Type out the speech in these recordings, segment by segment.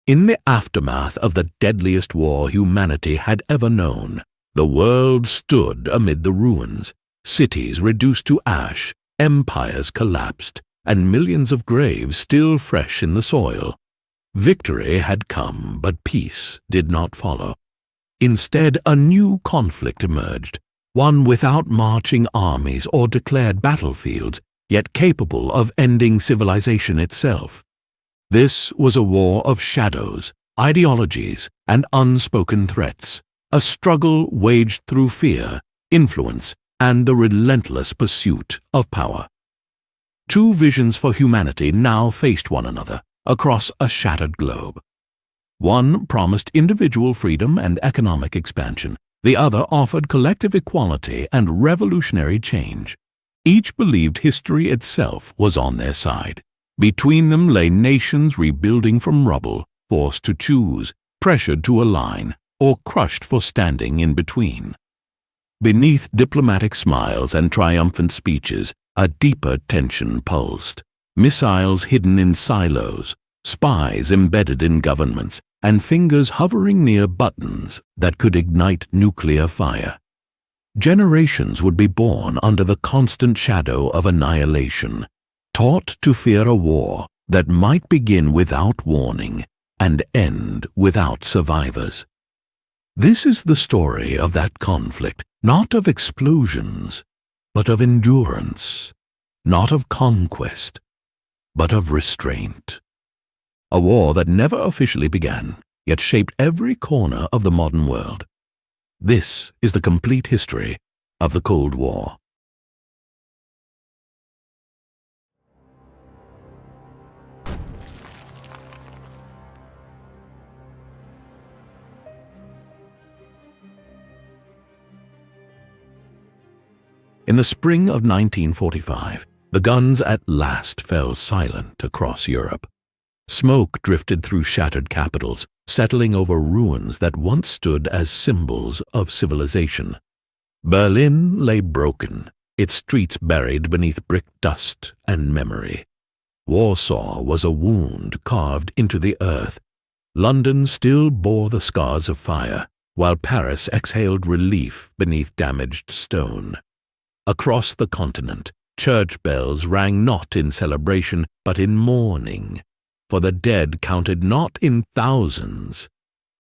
In the aftermath of the deadliest war humanity had ever known, the world stood amid the ruins, cities reduced to ash, empires collapsed, and millions of graves still fresh in the soil. Victory had come, but peace did not follow. Instead, a new conflict emerged, one without marching armies or declared battlefields, yet capable of ending civilization itself. This was a war of shadows, ideologies, and unspoken threats, a struggle waged through fear, influence, and the relentless pursuit of power. Two visions for humanity now faced one another across a shattered globe. One promised individual freedom and economic expansion. The other offered collective equality and revolutionary change. Each believed history itself was on their side. Between them lay nations rebuilding from rubble, forced to choose, pressured to align, or crushed for standing in between. Beneath diplomatic smiles and triumphant speeches, a deeper tension pulsed. Missiles hidden in silos, spies embedded in governments, and fingers hovering near buttons that could ignite nuclear fire. Generations would be born under the constant shadow of annihilation, taught to fear a war that might begin without warning and end without survivors. This is the story of that conflict, not of explosions, but of endurance, not of conquest, but of restraint. A war that never officially began, yet shaped every corner of the modern world. This is the complete history of the Cold War. In the spring of 1945, the guns at last fell silent across Europe. Smoke drifted through shattered capitals, settling over ruins that once stood as symbols of civilization. Berlin lay broken, its streets buried beneath brick dust and memory. Warsaw was a wound carved into the earth. London still bore the scars of fire, while Paris exhaled relief beneath damaged stone. Across the continent, church bells rang not in celebration, but in mourning, for the dead counted not in thousands,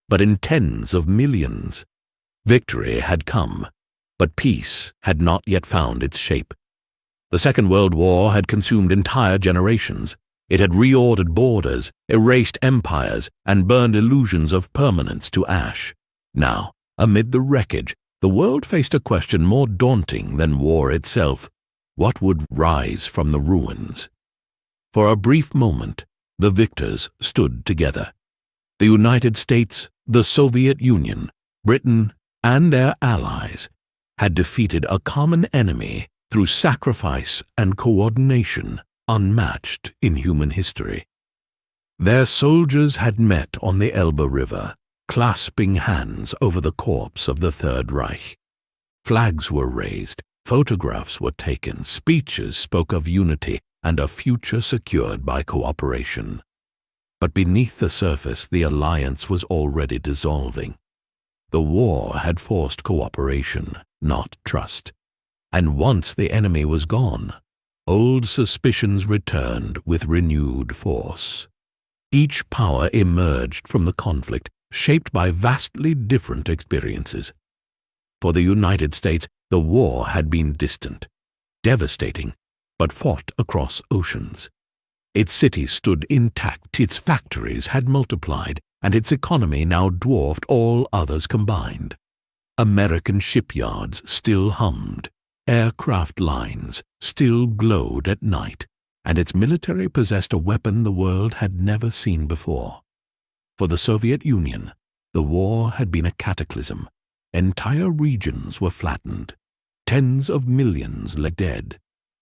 but in tens of millions. Victory had come, but peace had not yet found its shape. The Second World War had consumed entire generations. It had reordered borders, erased empires, and burned illusions of permanence to ash. Now, amid the wreckage, the world faced a question more daunting than war itself. What would rise from the ruins? For a brief moment, the victors stood together. The United States, the Soviet Union, Britain, and their allies had defeated a common enemy through sacrifice and coordination unmatched in human history. Their soldiers had met on the Elbe River, clasping hands over the corpse of the Third Reich. Flags were raised, photographs were taken, speeches spoke of unity and a future secured by cooperation. But beneath the surface, the alliance was already dissolving. The war had forced cooperation, not trust. And once the enemy was gone, old suspicions returned with renewed force. Each power emerged from the conflict, shaped by vastly different experiences. For the United States, the war had been distant, devastating, but fought across oceans. Its cities stood intact, its factories had multiplied, and its economy now dwarfed all others combined. American shipyards still hummed, aircraft lines still glowed at night, and its military possessed a weapon the world had never seen before. For the Soviet Union, the war had been a cataclysm. Entire regions were flattened. Tens of millions lay dead.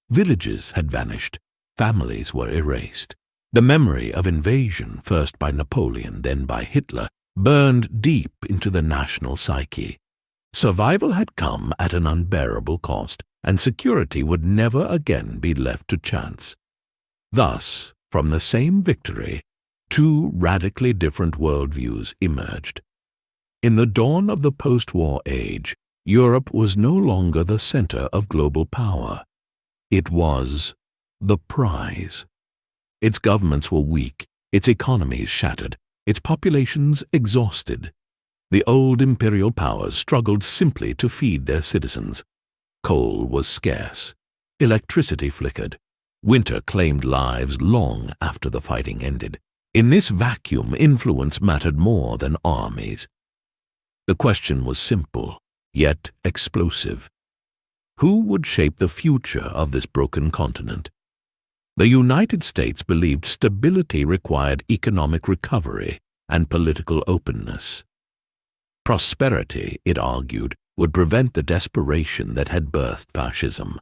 Villages had vanished. Families were erased. The memory of invasion, first by Napoleon, then by Hitler, burned deep into the national psyche. Survival had come at an unbearable cost, and security would never again be left to chance. Thus, from the same victory, Two radically different worldviews emerged. In the dawn of the post-war age, Europe was no longer the center of global power. It was the prize. Its governments were weak, its economies shattered, its populations exhausted. The old imperial powers struggled simply to feed their citizens. Coal was scarce. Electricity flickered. Winter claimed lives long after the fighting ended. In this vacuum, influence mattered more than armies. The question was simple, yet explosive. Who would shape the future of this broken continent? The United States believed stability required economic recovery and political openness. Prosperity, it argued, would prevent the desperation that had birthed fascism.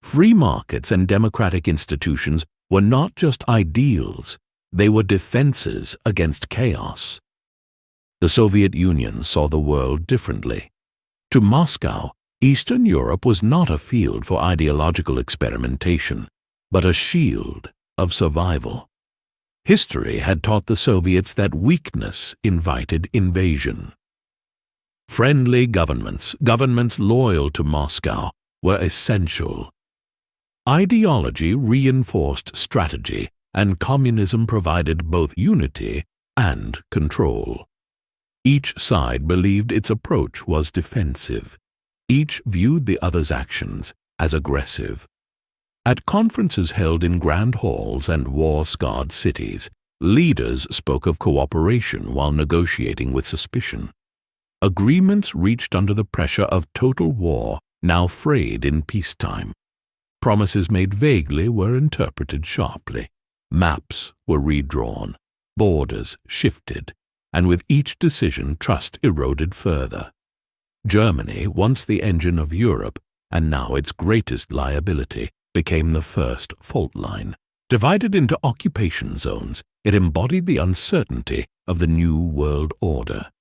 Free markets and democratic institutions were not just ideals, they were defenses against chaos. The Soviet Union saw the world differently. To Moscow, Eastern Europe was not a field for ideological experimentation, but a shield of survival. History had taught the Soviets that weakness invited invasion. Friendly governments loyal to Moscow, were essential. Ideology reinforced strategy, and communism provided both unity and control. Each side believed its approach was defensive. Each viewed the other's actions as aggressive. At conferences held in grand halls and war-scarred cities, leaders spoke of cooperation while negotiating with suspicion. Agreements reached under the pressure of total war now frayed in peacetime. Promises made vaguely were interpreted sharply. Maps were redrawn, borders shifted, and with each decision trust eroded further. Germany, once the engine of Europe, and now its greatest liability, became the first fault line. Divided into occupation zones, it embodied the uncertainty of the new world order.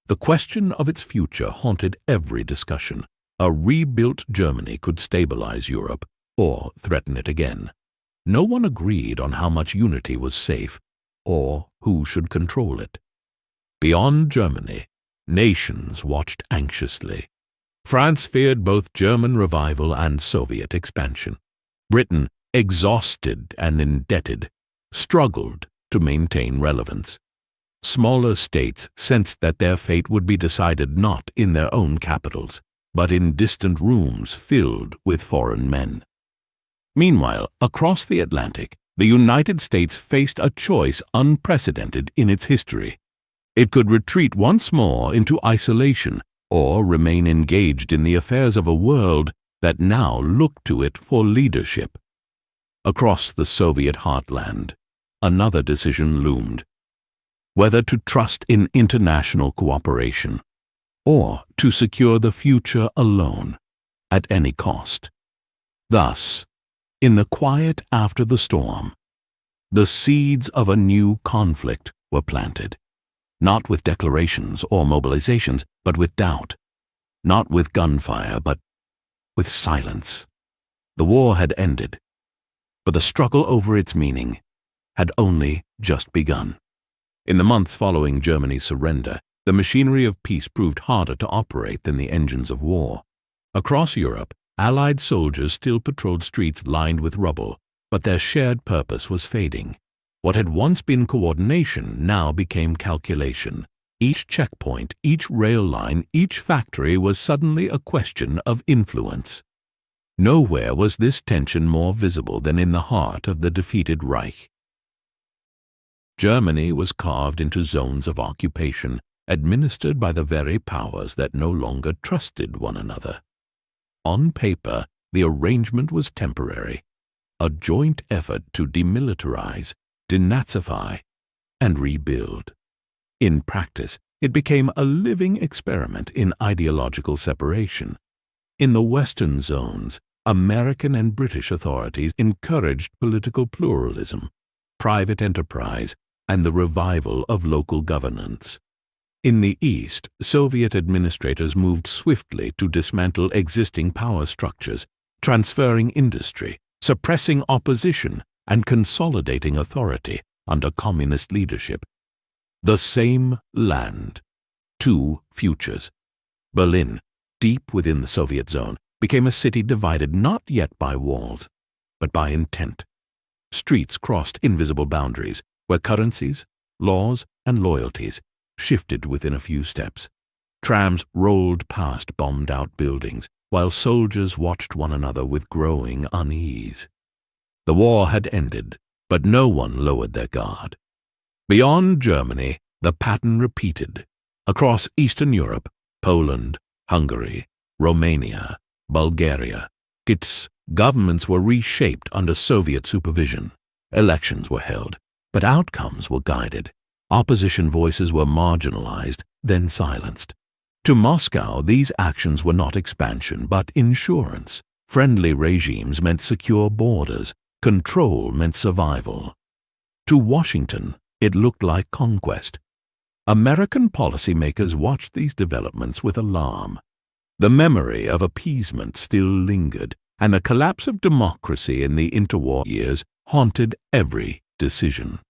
The question of its future haunted every discussion. A rebuilt Germany could stabilize Europe or threaten it again. No one agreed on how much unity was safe or who should control it. Beyond Germany, nations watched anxiously. France feared both German revival and Soviet expansion. Britain, exhausted and indebted, struggled to maintain relevance. Smaller states sensed that their fate would be decided not in their own capitals, but in distant rooms filled with foreign men. Meanwhile, across the Atlantic, the United States faced a choice unprecedented in its history. It could retreat once more into isolation or remain engaged in the affairs of a world that now looked to it for leadership. Across the Soviet heartland, another decision loomed: whether to trust in international cooperation or to secure the future alone at any cost. Thus, in the quiet after the storm, the seeds of a new conflict were planted, not with declarations or mobilizations, but with doubt, not with gunfire, but with silence. The war had ended, but the struggle over its meaning had only just begun. In the months following Germany's surrender, the machinery of peace proved harder to operate than the engines of war. Across Europe, Allied soldiers still patrolled streets lined with rubble, but their shared purpose was fading. What had once been coordination now became calculation. Each checkpoint, each rail line, each factory was suddenly a question of influence. Nowhere was this tension more visible than in the heart of the defeated Reich. Germany was carved into zones of occupation, administered by the very powers that no longer trusted one another. On paper, the arrangement was temporary, a joint effort to demilitarize, denazify, and rebuild. In practice, it became a living experiment in ideological separation. In the Western zones, American and British authorities encouraged political pluralism, private enterprise, and the revival of local governance. In the East, Soviet administrators moved swiftly to dismantle existing power structures, transferring industry, suppressing opposition, and consolidating authority, under communist leadership. The same land, two futures. Berlin, deep within the Soviet zone, became a city divided not yet by walls, but by intent. Streets crossed invisible boundaries, where currencies, laws, and loyalties shifted within a few steps. Trams rolled past bombed-out buildings, while soldiers watched one another with growing unease. The war had ended, but no one lowered their guard. Beyond Germany, the pattern repeated. Across Eastern Europe, Poland, Hungary, Romania, Bulgaria, its governments were reshaped under Soviet supervision. Elections were held, but outcomes were guided. Opposition voices were marginalized, then silenced. To Moscow, these actions were not expansion, but insurance. Friendly regimes meant secure borders. Control meant survival. To Washington, it looked like conquest. American policymakers watched these developments with alarm. The memory of appeasement still lingered, and the collapse of democracy in the interwar years haunted every decision.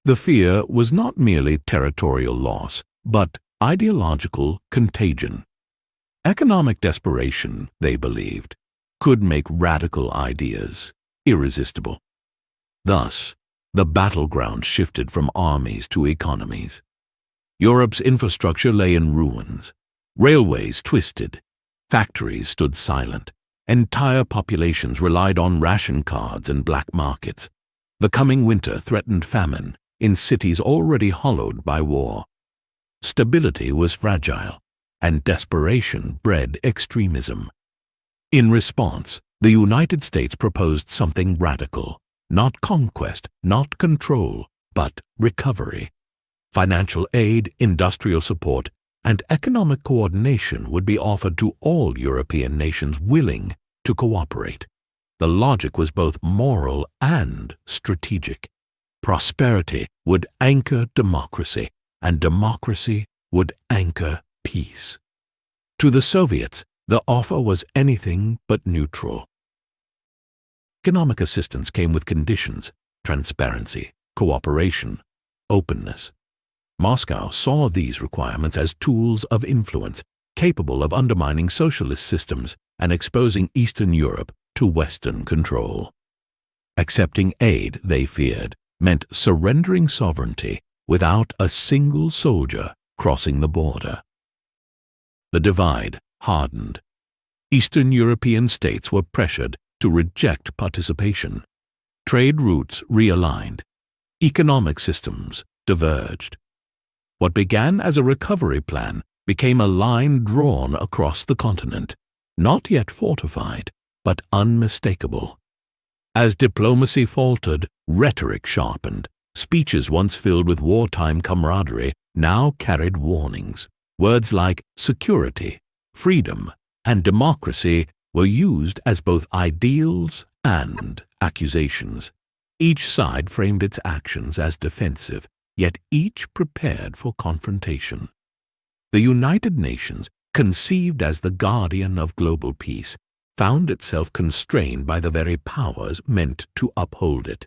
The fear was not merely territorial loss, but ideological contagion. Economic desperation, they believed, could make radical ideas irresistible. Thus, the battleground shifted from armies to economies. Europe's infrastructure lay in ruins. Railways twisted. Factories stood silent. Entire populations relied on ration cards and black markets. The coming winter threatened famine in cities already hollowed by war. Stability was fragile, and desperation bred extremism. In response, the United States proposed something radical, not conquest, not control, but recovery. Financial aid, industrial support, and economic coordination would be offered to all European nations willing to cooperate. The logic was both moral and strategic. Prosperity would anchor democracy, and democracy would anchor peace. To the Soviets, the offer was anything but neutral. Economic assistance came with conditions: transparency, cooperation, openness. Moscow saw these requirements as tools of influence, capable of undermining socialist systems and exposing Eastern Europe to Western control. Accepting aid, they feared, meant surrendering sovereignty without a single soldier crossing the border. The divide hardened. Eastern European states were pressured to reject participation. Trade routes realigned. Economic systems diverged. What began as a recovery plan became a line drawn across the continent, not yet fortified, but unmistakable. As diplomacy faltered, rhetoric sharpened. Speeches once filled with wartime camaraderie now carried warnings. Words like security, freedom, and democracy were used as both ideals and accusations. Each side framed its actions as defensive, yet each prepared for confrontation. The United Nations, conceived as the guardian of global peace, found itself constrained by the very powers meant to uphold it.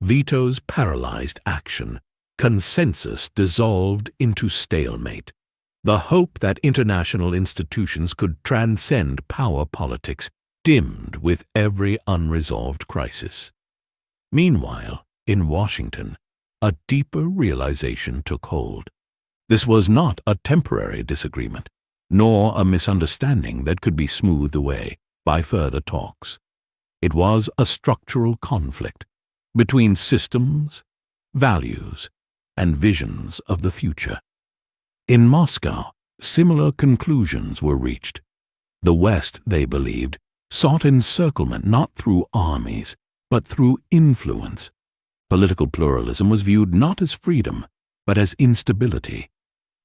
Vetoes paralyzed action. Consensus dissolved into stalemate. The hope that international institutions could transcend power politics dimmed with every unresolved crisis. Meanwhile, in Washington, a deeper realization took hold. This was not a temporary disagreement, nor a misunderstanding that could be smoothed away by further talks. It was a structural conflict between systems, values, and visions of the future. In Moscow, similar conclusions were reached. The West, they believed, sought encirclement not through armies, but through influence. Political pluralism was viewed not as freedom, but as instability.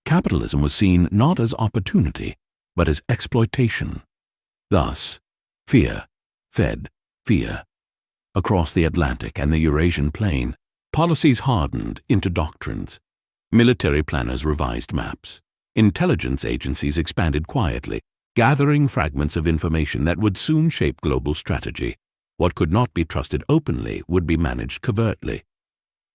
Capitalism was seen not as opportunity, but as exploitation. Thus, fear fed fear. Across the Atlantic and the Eurasian plain, policies hardened into doctrines. Military planners revised maps. Intelligence agencies expanded quietly, gathering fragments of information that would soon shape global strategy. What could not be trusted openly would be managed covertly.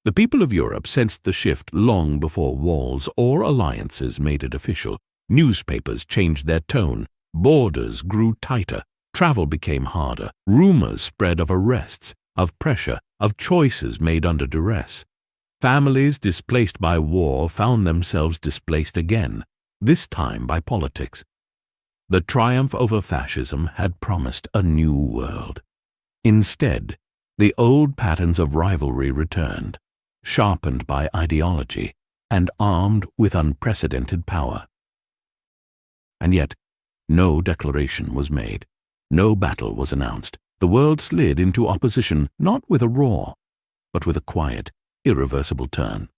The people of Europe sensed the shift long before walls or alliances made it official. Newspapers changed their tone, borders grew tighter, travel became harder, rumors spread of arrests, of pressure, of choices made under duress. Families displaced by war found themselves displaced again, this time by politics. The triumph over fascism had promised a new world. Instead, the old patterns of rivalry returned, sharpened by ideology and armed with unprecedented power. And yet, no declaration was made, no battle was announced. The world slid into opposition not with a roar, but with a quiet, irreversible turn.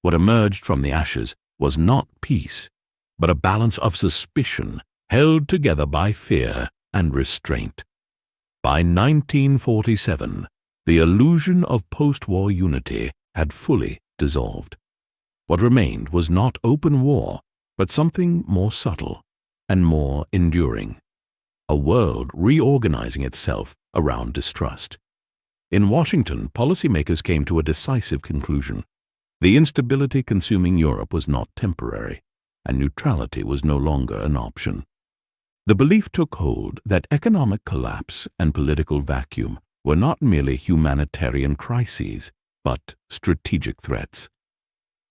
What emerged from the ashes was not peace, but a balance of suspicion held together by fear and restraint. By 1947, the illusion of post-war unity had fully dissolved. What remained was not open war, but something more subtle and more enduring. A world reorganizing itself around distrust. In Washington, policymakers came to a decisive conclusion. The instability consuming Europe was not temporary, and neutrality was no longer an option. The belief took hold that economic collapse and political vacuum were not merely humanitarian crises, but strategic threats.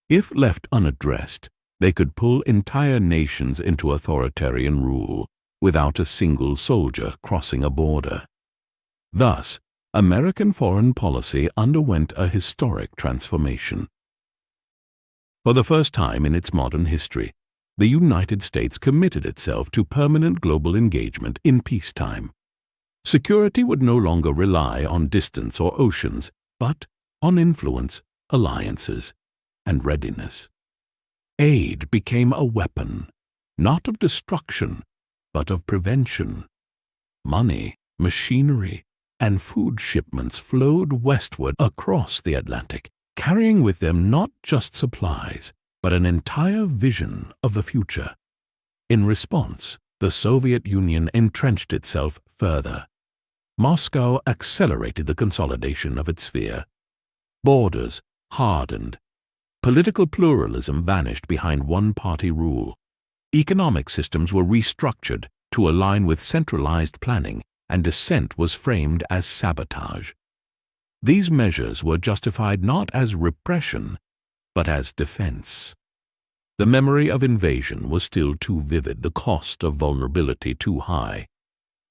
If left unaddressed, they could pull entire nations into authoritarian rule without a single soldier crossing a border. Thus, American foreign policy underwent a historic transformation. For the first time in its modern history, the United States committed itself to permanent global engagement in peacetime. Security would no longer rely on distance or oceans, but on influence, alliances, and readiness. Aid became a weapon, not of destruction, but of prevention. Money, machinery, and food shipments flowed westward across the Atlantic, carrying with them not just supplies, but an entire vision of the future. In response, the Soviet Union entrenched itself further. Moscow accelerated the consolidation of its sphere. Borders hardened. Political pluralism vanished behind one-party rule. Economic systems were restructured to align with centralized planning, and dissent was framed as sabotage. These measures were justified not as repression, but as defense. The memory of invasion was still too vivid, the cost of vulnerability too high.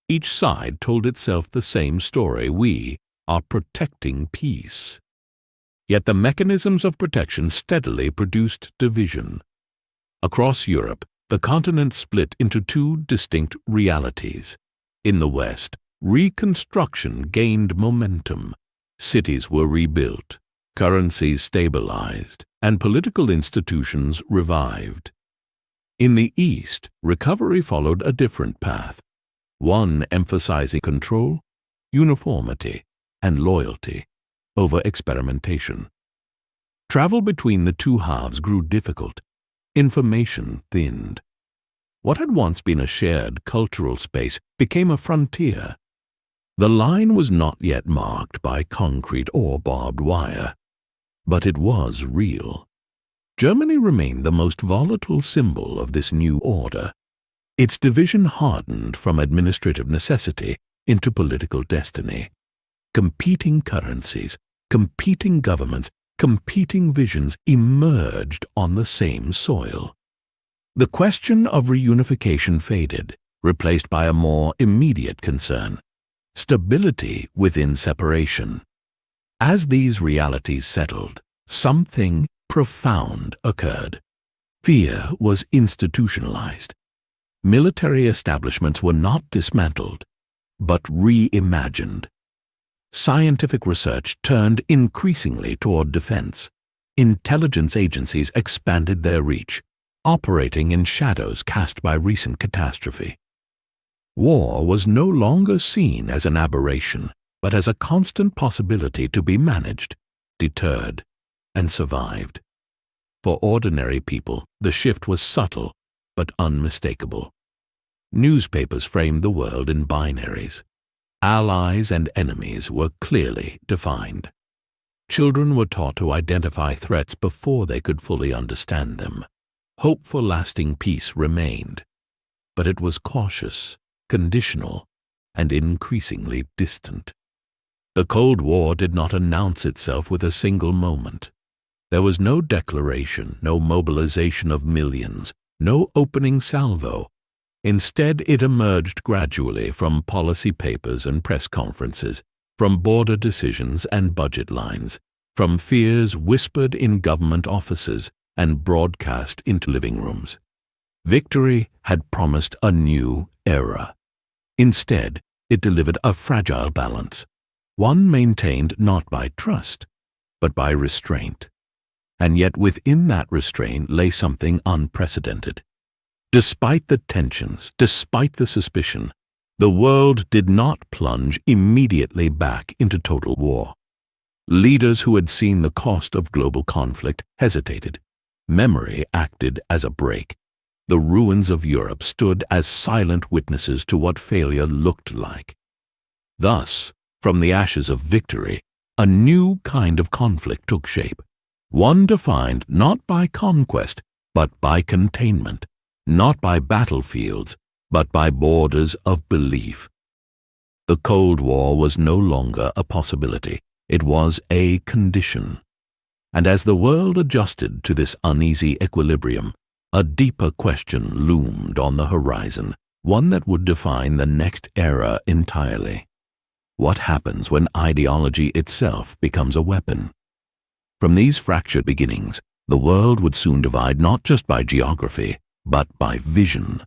Each side told itself the same story: we are protecting peace. Yet the mechanisms of protection steadily produced division. Across Europe, the continent split into two distinct realities. In the West, reconstruction gained momentum. Cities were rebuilt, currencies stabilized, and political institutions revived. In the East, recovery followed a different path, one emphasizing control, uniformity, and loyalty over experimentation. Travel between the two halves grew difficult. Information thinned. What had once been a shared cultural space became a frontier. The line was not yet marked by concrete or barbed wire, but it was real. Germany remained the most volatile symbol of this new order. Its division hardened from administrative necessity into political destiny. Competing currencies, competing governments, competing visions emerged on the same soil. The question of reunification faded, replaced by a more immediate concern: stability within separation. As these realities settled, something profound occurred. Fear was institutionalized. Military establishments were not dismantled, but reimagined. Scientific research turned increasingly toward defense. Intelligence agencies expanded their reach, operating in shadows cast by recent catastrophe. War was no longer seen as an aberration, but as a constant possibility to be managed, deterred, and survived. For ordinary people, the shift was subtle but unmistakable. Newspapers framed the world in binaries. Allies and enemies were clearly defined. Children were taught to identify threats before they could fully understand them. Hope for lasting peace remained, but it was cautious, conditional, and increasingly distant. The Cold War did not announce itself with a single moment. There was no declaration, no mobilization of millions, no opening salvo. Instead, it emerged gradually from policy papers and press conferences, from border decisions and budget lines, from fears whispered in government offices and broadcast into living rooms. Victory had promised a new era. Instead, it delivered a fragile balance, one maintained not by trust, but by restraint. And yet within that restraint lay something unprecedented. Despite the tensions, despite the suspicion, the world did not plunge immediately back into total war. Leaders who had seen the cost of global conflict hesitated. Memory acted as a brake. The ruins of Europe stood as silent witnesses to what failure looked like. Thus, from the ashes of victory, a new kind of conflict took shape, one defined not by conquest, but by containment, not by battlefields, but by borders of belief. The Cold War was no longer a possibility, it was a condition. And as the world adjusted to this uneasy equilibrium, a deeper question loomed on the horizon, one that would define the next era entirely. What happens when ideology itself becomes a weapon? From these fractured beginnings, the world would soon divide not just by geography, but by vision,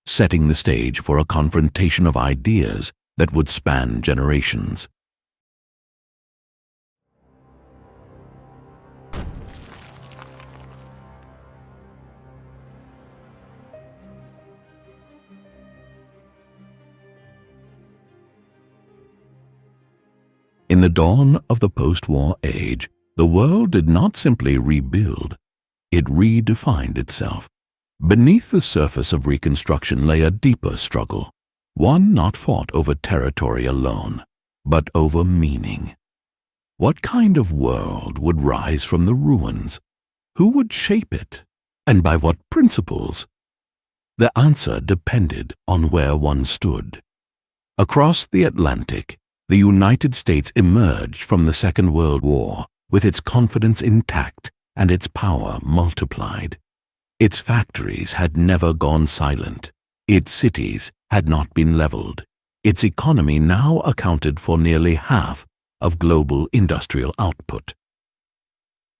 setting the stage for a confrontation of ideas that would span generations. In the dawn of the post-war age, the world did not simply rebuild, it redefined itself. Beneath the surface of reconstruction lay a deeper struggle, one not fought over territory alone, but over meaning. What kind of world would rise from the ruins? Who would shape it? And by what principles? The answer depended on where one stood. Across the Atlantic, the United States emerged from the Second World War with its confidence intact and its power multiplied. Its factories had never gone silent. Its cities had not been leveled. Its economy now accounted for nearly half of global industrial output.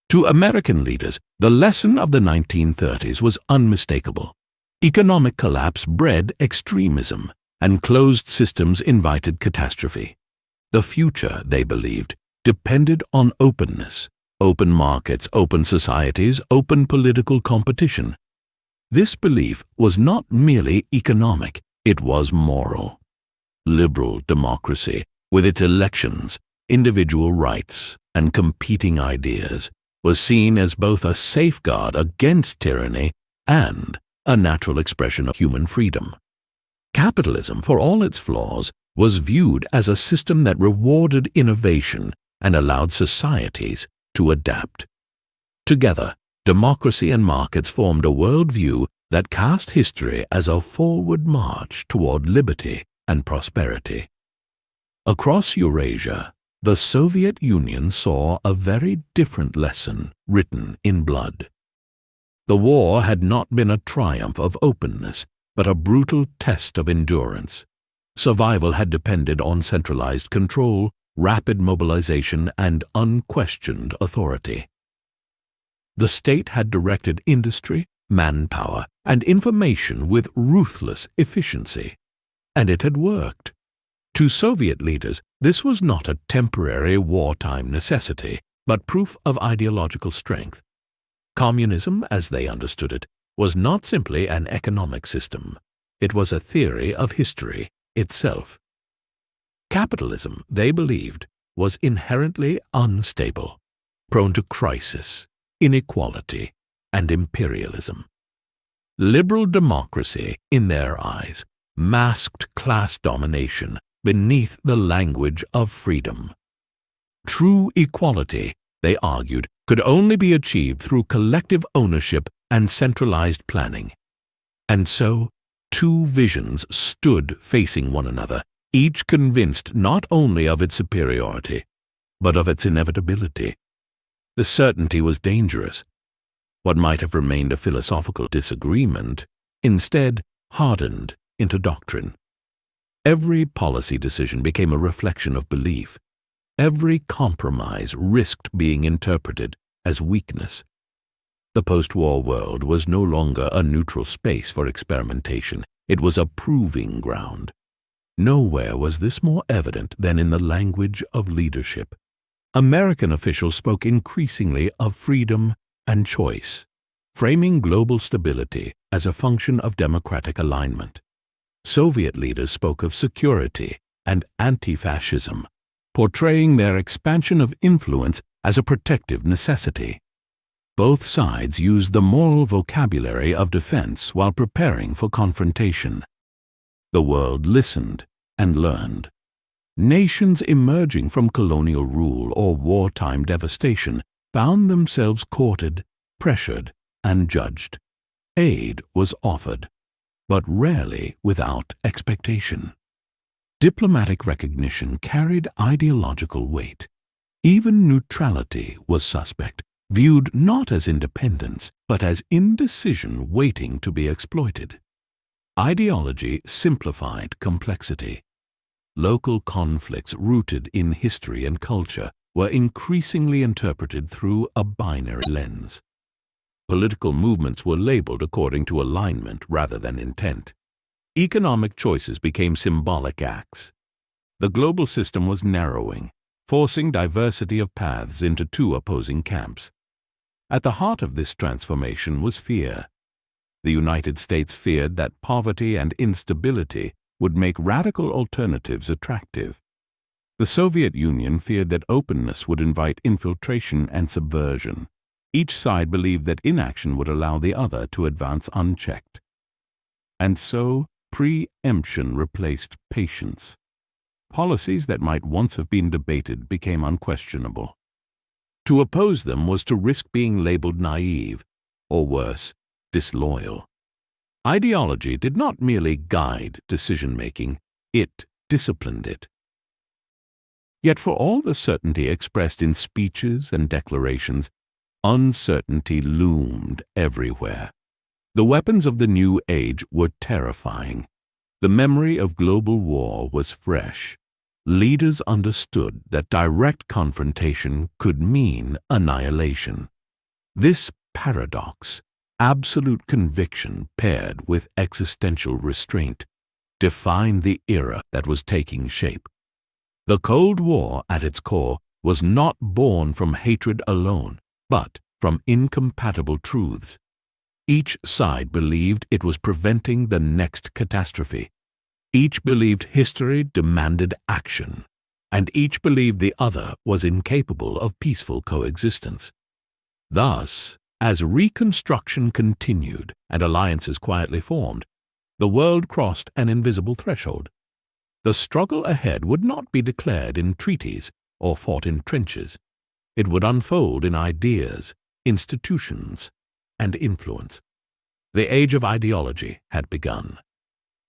To American leaders, the lesson of the 1930s was unmistakable. Economic collapse bred extremism, and closed systems invited catastrophe. The future, they believed, depended on openness, open markets, open societies, open political competition. This belief was not merely economic, it was moral. Liberal democracy, with its elections, individual rights, and competing ideas, was seen as both a safeguard against tyranny and a natural expression of human freedom. Capitalism, for all its flaws, was viewed as a system that rewarded innovation and allowed societies to adapt. Together, democracy and markets formed a worldview that cast history as a forward march toward liberty and prosperity. Across Eurasia, the Soviet Union saw a very different lesson written in blood. The war had not been a triumph of openness, but a brutal test of endurance. Survival had depended on centralized control, rapid mobilization, and unquestioned authority. The state had directed industry, manpower, and information with ruthless efficiency, and it had worked. To Soviet leaders, this was not a temporary wartime necessity, but proof of ideological strength. Communism, as they understood it, was not simply an economic system. It was a theory of history itself. Capitalism, they believed, was inherently unstable, prone to crisis, inequality, and imperialism. Liberal democracy, in their eyes, masked class domination beneath the language of freedom. True equality, they argued, could only be achieved through collective ownership and centralized planning. And so, two visions stood facing one another, each convinced not only of its superiority, but of its inevitability. The certainty was dangerous. What might have remained a philosophical disagreement, instead hardened into doctrine. Every policy decision became a reflection of belief. Every compromise risked being interpreted as weakness. The post-war world was no longer a neutral space for experimentation. It was a proving ground. Nowhere was this more evident than in the language of leadership. American officials spoke increasingly of freedom and choice, framing global stability as a function of democratic alignment. Soviet leaders spoke of security and anti-fascism, portraying their expansion of influence as a protective necessity. Both sides used the moral vocabulary of defense while preparing for confrontation. The world listened and learned. Nations emerging from colonial rule or wartime devastation found themselves courted, pressured, and judged. Aid was offered, but rarely without expectation. Diplomatic recognition carried ideological weight. Even neutrality was suspect, viewed not as independence, but as indecision waiting to be exploited. Ideology simplified complexity. Local conflicts rooted in history and culture were increasingly interpreted through a binary lens. Political movements were labeled according to alignment rather than intent. Economic choices became symbolic acts. The global system was narrowing, forcing diversity of paths into two opposing camps. At the heart of this transformation was fear. The United States feared that poverty and instability would make radical alternatives attractive. The Soviet Union feared that openness would invite infiltration and subversion. Each side believed that inaction would allow the other to advance unchecked. And so, preemption replaced patience. Policies that might once have been debated became unquestionable. To oppose them was to risk being labeled naive, or worse, disloyal. Ideology did not merely guide decision-making, it disciplined it. Yet for all the certainty expressed in speeches and declarations, uncertainty loomed everywhere. The weapons of the new age were terrifying. The memory of global war was fresh. Leaders understood that direct confrontation could mean annihilation. This paradox, absolute conviction paired with existential restraint, defined the era that was taking shape. The Cold War, at its core, was not born from hatred alone, but from incompatible truths. Each side believed it was preventing the next catastrophe. Each believed history demanded action, and each believed the other was incapable of peaceful coexistence. Thus, as reconstruction continued and alliances quietly formed, the world crossed an invisible threshold. The struggle ahead would not be declared in treaties or fought in trenches. It would unfold in ideas, institutions, and influence. The age of ideology had begun.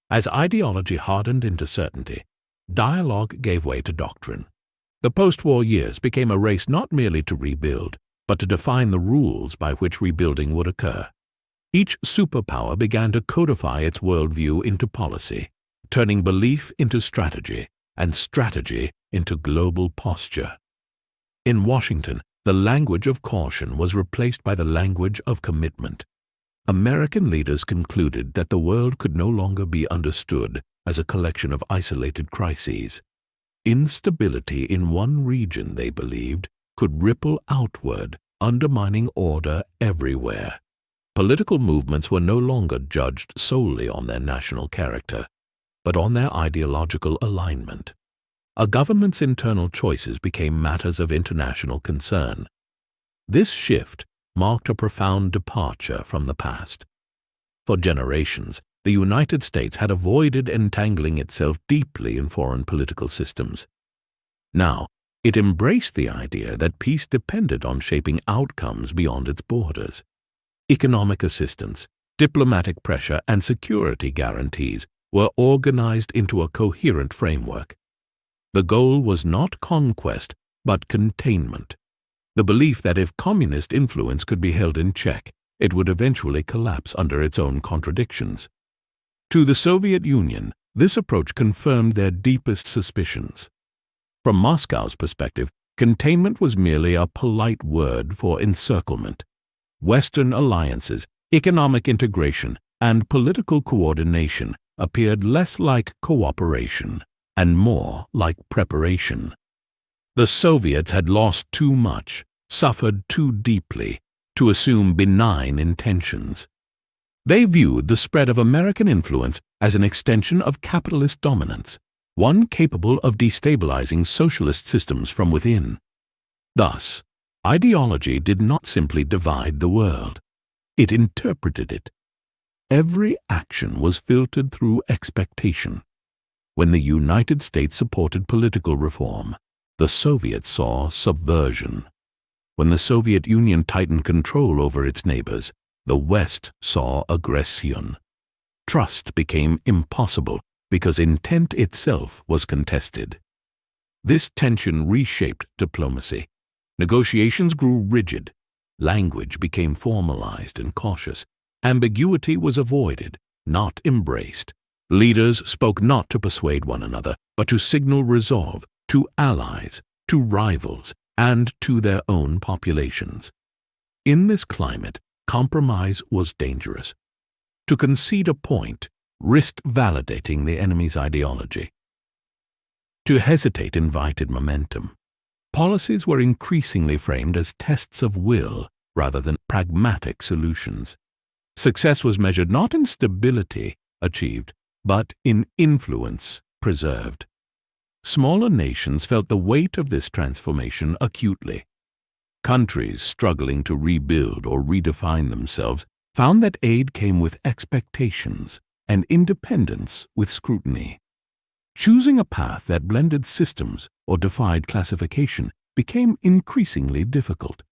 As ideology hardened into certainty, dialogue gave way to doctrine. The post-war years became a race not merely to rebuild, but to define the rules by which rebuilding would occur. Each superpower began to codify its worldview into policy, turning belief into strategy and strategy into global posture. In Washington, the language of caution was replaced by the language of commitment. American leaders concluded that the world could no longer be understood as a collection of isolated crises. Instability in one region, they believed, could ripple outward, undermining order everywhere. Political movements were no longer judged solely on their national character, but on their ideological alignment. A government's internal choices became matters of international concern. This shift marked a profound departure from the past. For generations, the United States had avoided entangling itself deeply in foreign political systems. Now, It embraced the idea that peace depended on shaping outcomes beyond its borders. Economic assistance, diplomatic pressure, and security guarantees were organized into a coherent framework. The goal was not conquest, but containment. The belief that if communist influence could be held in check, it would eventually collapse under its own contradictions. To the Soviet Union, this approach confirmed their deepest suspicions. From Moscow's perspective, containment was merely a polite word for encirclement. Western alliances, economic integration, and political coordination appeared less like cooperation and more like preparation. The Soviets had lost too much, suffered too deeply, to assume benign intentions. They viewed the spread of American influence as an extension of capitalist dominance, one capable of destabilizing socialist systems from within. Thus, ideology did not simply divide the world. It interpreted it. Every action was filtered through expectation. When the United States supported political reform, the Soviets saw subversion. When the Soviet Union tightened control over its neighbors, the West saw aggression. Trust became impossible because intent itself was contested. This tension reshaped diplomacy. Negotiations grew rigid. Language became formalized and cautious. Ambiguity was avoided, not embraced. Leaders spoke not to persuade one another, but to signal resolve to allies, to rivals, and to their own populations. In this climate, compromise was dangerous. To concede a point risked validating the enemy's ideology. To hesitate invited momentum. Policies were increasingly framed as tests of will rather than pragmatic solutions. Success was measured not in stability achieved, but in influence preserved. Smaller nations felt the weight of this transformation acutely. Countries struggling to rebuild or redefine themselves found that aid came with expectations and independence with scrutiny. Choosing a path that blended systems or defied classification became increasingly difficult.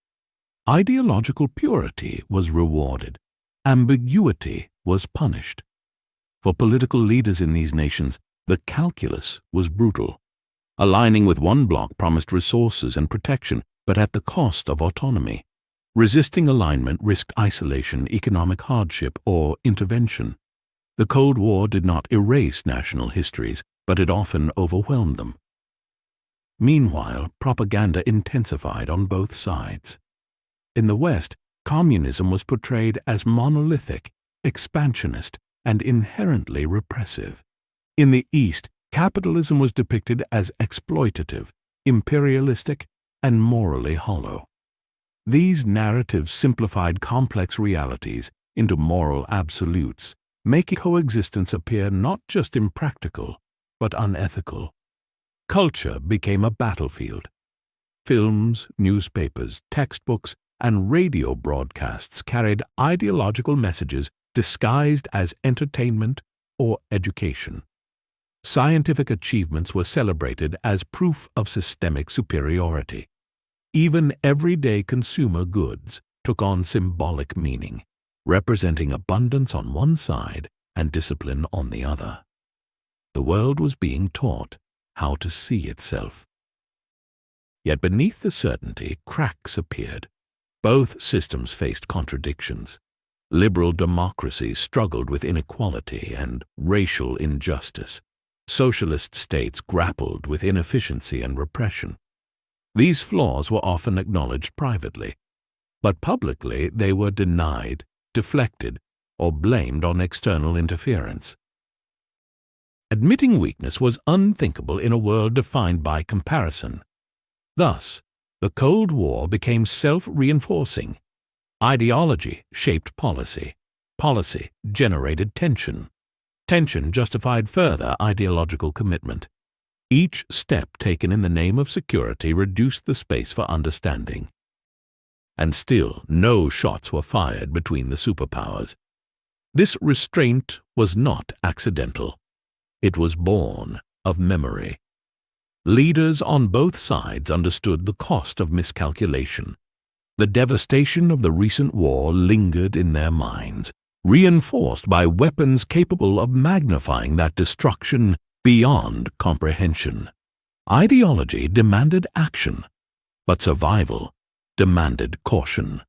Ideological purity was rewarded. Ambiguity was punished. For political leaders in these nations, the calculus was brutal. Aligning with one bloc promised resources and protection, but at the cost of autonomy. Resisting alignment risked isolation, economic hardship, or intervention. The Cold War did not erase national histories, but it often overwhelmed them. Meanwhile, propaganda intensified on both sides. In the West, communism was portrayed as monolithic, expansionist, and inherently repressive. In the East, capitalism was depicted as exploitative, imperialistic, and morally hollow. These narratives simplified complex realities into moral absolutes, making coexistence appear not just impractical, but unethical. Culture became a battlefield. Films, newspapers, textbooks, and radio broadcasts carried ideological messages disguised as entertainment or education. Scientific achievements were celebrated as proof of systemic superiority. Even everyday consumer goods took on symbolic meaning, representing abundance on one side and discipline on the other. The world was being taught how to see itself. Yet beneath the certainty, cracks appeared. Both systems faced contradictions. Liberal democracies struggled with inequality and racial injustice. Socialist states grappled with inefficiency and repression. These flaws were often acknowledged privately, but publicly they were denied, deflected, or blamed on external interference. Admitting weakness was unthinkable in a world defined by comparison. Thus, the Cold War became self-reinforcing. Ideology shaped policy. Policy generated tension. Tension justified further ideological commitment. Each step taken in the name of security reduced the space for understanding. And still, no shots were fired between the superpowers. This restraint was not accidental. It was born of memory. leaders on both sides understood the cost of miscalculation. The devastation of the recent war lingered in their minds, reinforced by weapons capable of magnifying that destruction beyond comprehension. Ideology demanded action, but survival demanded caution.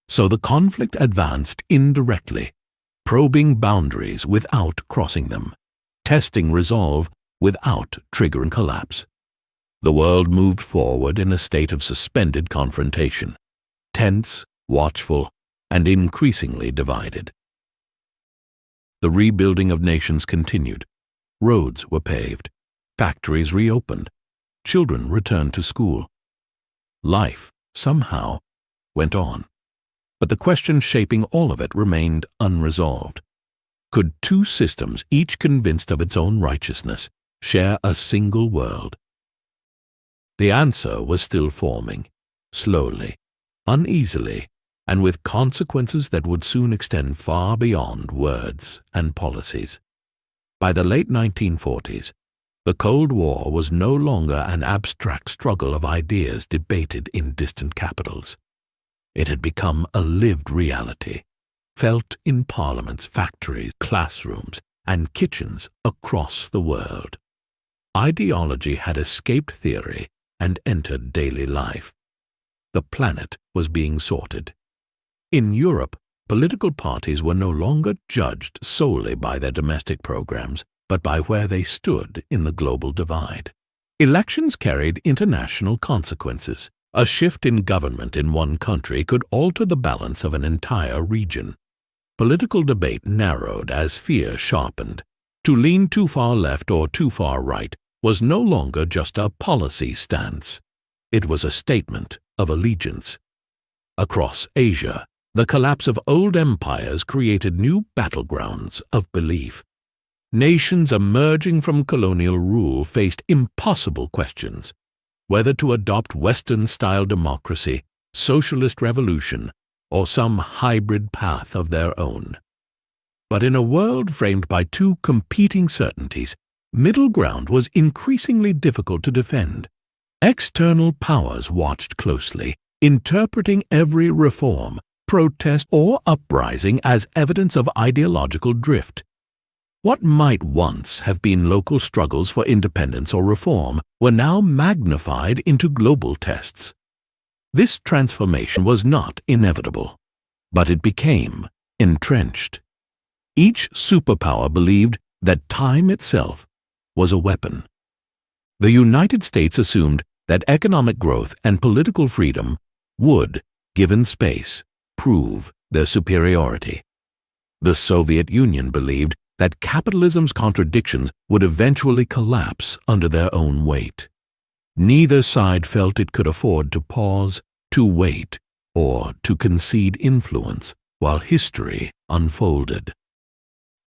So the conflict advanced indirectly, probing boundaries without crossing them, testing resolve without triggering collapse. The world moved forward in a state of suspended confrontation, tense, watchful, and increasingly divided. The rebuilding of nations continued. Roads were paved, factories reopened, children returned to school. Life, somehow, went on. But the question shaping all of it remained unresolved. Could two systems, each convinced of its own righteousness, share a single world? The answer was still forming, slowly, uneasily, and with consequences that would soon extend far beyond words and policies. By the late 1940s, the Cold War was no longer an abstract struggle of ideas debated in distant capitals. It had become a lived reality, felt in parliaments, factories, classrooms, and kitchens across the world. Ideology had escaped theory and entered daily life. The planet was being sorted. In Europe, political parties were no longer judged solely by their domestic programs, but by where they stood in the global divide. Elections carried international consequences. A shift in government in one country could alter the balance of an entire region. Political debate narrowed as fear sharpened. To lean too far left or too far right was no longer just a policy stance. It was a statement of allegiance. Across Asia, the collapse of old empires created new battlegrounds of belief. Nations emerging from colonial rule faced impossible questions: whether to adopt Western-style democracy, socialist revolution, or some hybrid path of their own. But in a world framed by two competing certainties, middle ground was increasingly difficult to defend. External powers watched closely, interpreting every reform, protest, or uprising as evidence of ideological drift. What might once have been local struggles for independence or reform were now magnified into global tests. This transformation was not inevitable, but it became entrenched. Each superpower believed that time itself was a weapon. The United States assumed that economic growth and political freedom would, given space, prove their superiority. The Soviet Union believed that capitalism's contradictions would eventually collapse under their own weight. Neither side felt it could afford to pause, to wait, or to concede influence while history unfolded.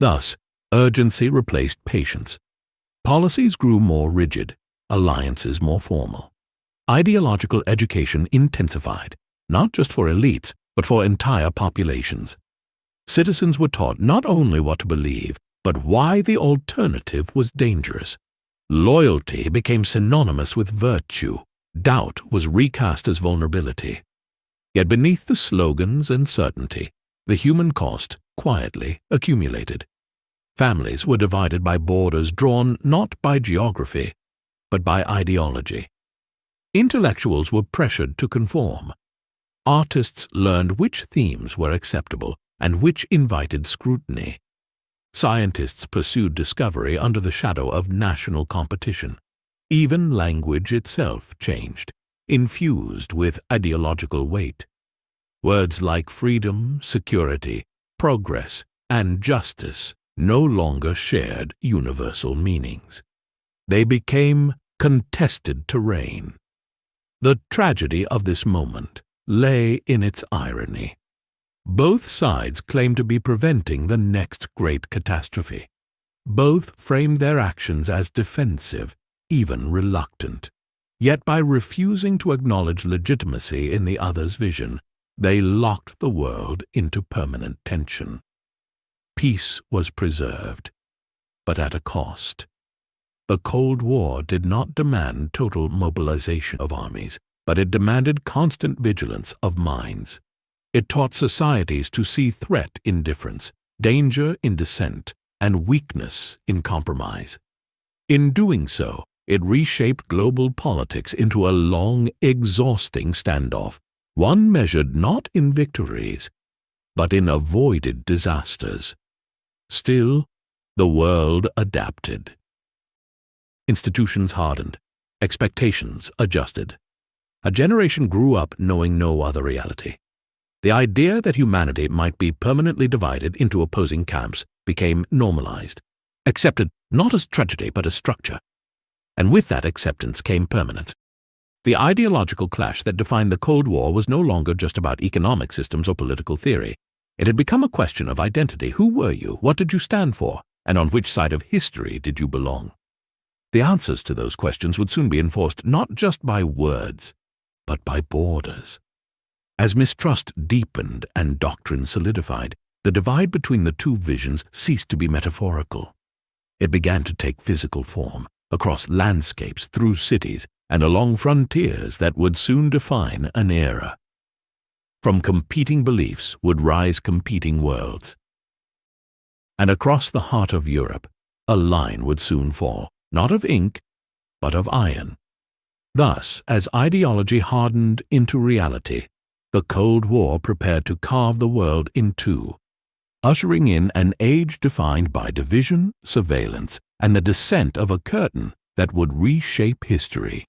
Thus, urgency replaced patience. Policies grew more rigid, alliances more formal. Ideological education intensified, not just for elites, but for entire populations. Citizens were taught not only what to believe, but why the alternative was dangerous. Loyalty became synonymous with virtue. Doubt was recast as vulnerability. Yet beneath the slogans and certainty, the human cost quietly accumulated. Families were divided by borders drawn not by geography, but by ideology. Intellectuals were pressured to conform. Artists learned which themes were acceptable and which invited scrutiny. Scientists pursued discovery under the shadow of national competition. Even language itself changed, infused with ideological weight. Words like freedom, security, progress, and justice no longer shared universal meanings. They became contested terrain. The tragedy of this moment lay in its irony. Both sides claimed to be preventing the next great catastrophe. Both framed their actions as defensive, even reluctant. Yet by refusing to acknowledge legitimacy in the other's vision, they locked the world into permanent tension. Peace was preserved, but at a cost. The Cold War did not demand total mobilization of armies, but it demanded constant vigilance of minds. It taught societies to see threat in difference, danger in dissent, and weakness in compromise. In doing so, it reshaped global politics into a long, exhausting standoff, one measured not in victories, but in avoided disasters. Still, the world adapted. Institutions hardened, expectations adjusted. A generation grew up knowing no other reality. The idea that humanity might be permanently divided into opposing camps became normalized, accepted not as tragedy but as structure. And with that acceptance came permanence. The ideological clash that defined the Cold War was no longer just about economic systems or political theory. It had become a question of identity. Who were you? What did you stand for? And on which side of history did you belong? The answers to those questions would soon be enforced not just by words, but by borders. As mistrust deepened and doctrine solidified, the divide between the two visions ceased to be metaphorical. It began to take physical form, across landscapes, through cities, and along frontiers that would soon define an era. From competing beliefs would rise competing worlds. And across the heart of Europe, a line would soon fall, not of ink, but of iron. Thus, as ideology hardened into reality, the Cold War prepared to carve the world in two, ushering in an age defined by division, surveillance, and the descent of a curtain that would reshape history.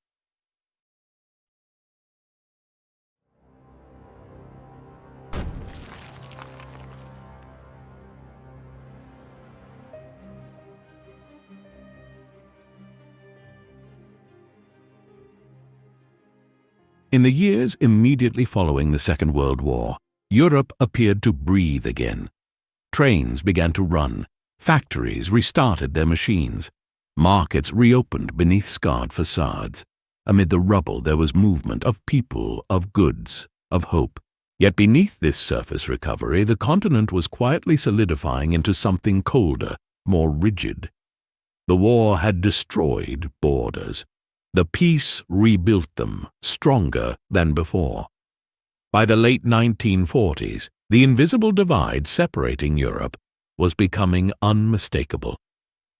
In the years immediately following the Second World War, Europe appeared to breathe again. Trains began to run, factories restarted their machines, markets reopened beneath scarred facades. Amid the rubble there was movement of people, of goods, of hope. Yet beneath this surface recovery, the continent was quietly solidifying into something colder, more rigid. The war had destroyed borders. The peace rebuilt them, stronger than before. By the late 1940s, the invisible divide separating Europe was becoming unmistakable.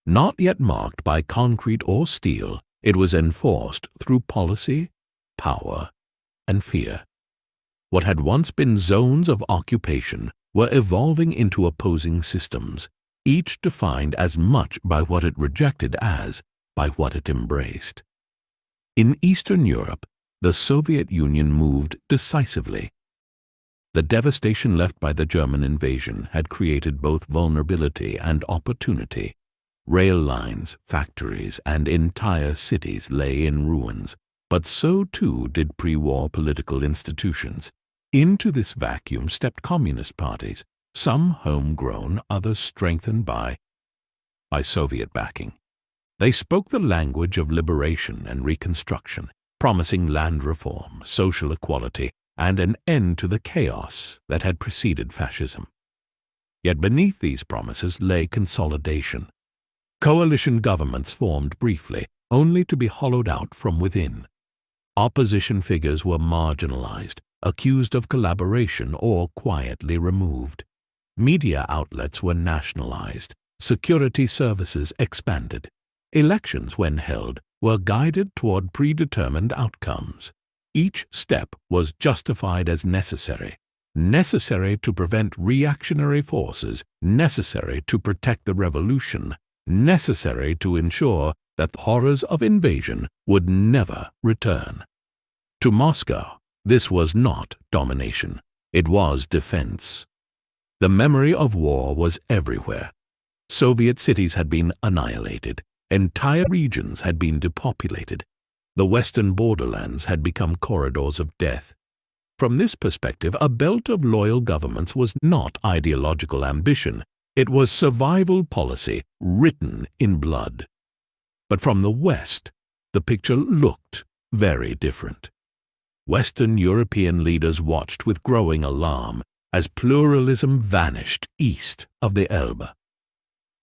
Not yet marked by concrete or steel, it was enforced through policy, power, and fear. What had once been zones of occupation were evolving into opposing systems, each defined as much by what it rejected as by what it embraced. In Eastern Europe, the Soviet Union moved decisively. The devastation left by the German invasion had created both vulnerability and opportunity. Rail lines, factories, and entire cities lay in ruins, but so too did pre-war political institutions. Into this vacuum stepped communist parties, some homegrown, others strengthened by Soviet backing. They spoke the language of liberation and reconstruction, promising land reform, social equality, and an end to the chaos that had preceded fascism. Yet beneath these promises lay consolidation. Coalition governments formed briefly, only to be hollowed out from within. Opposition figures were marginalized, accused of collaboration, or quietly removed. Media outlets were nationalized, security services expanded. Elections, when held, were guided toward predetermined outcomes. Each step was justified as necessary to prevent reactionary forces, necessary to protect the revolution, necessary to ensure that the horrors of invasion would never return. To Moscow, this was not domination. It was defense. The memory of war was everywhere. Soviet cities had been annihilated. Entire regions had been depopulated. The western borderlands had become corridors of death. From this perspective, a belt of loyal governments was not ideological ambition. It was survival policy written in blood. But from the West, the picture looked very different. Western European leaders watched with growing alarm as pluralism vanished east of the Elbe.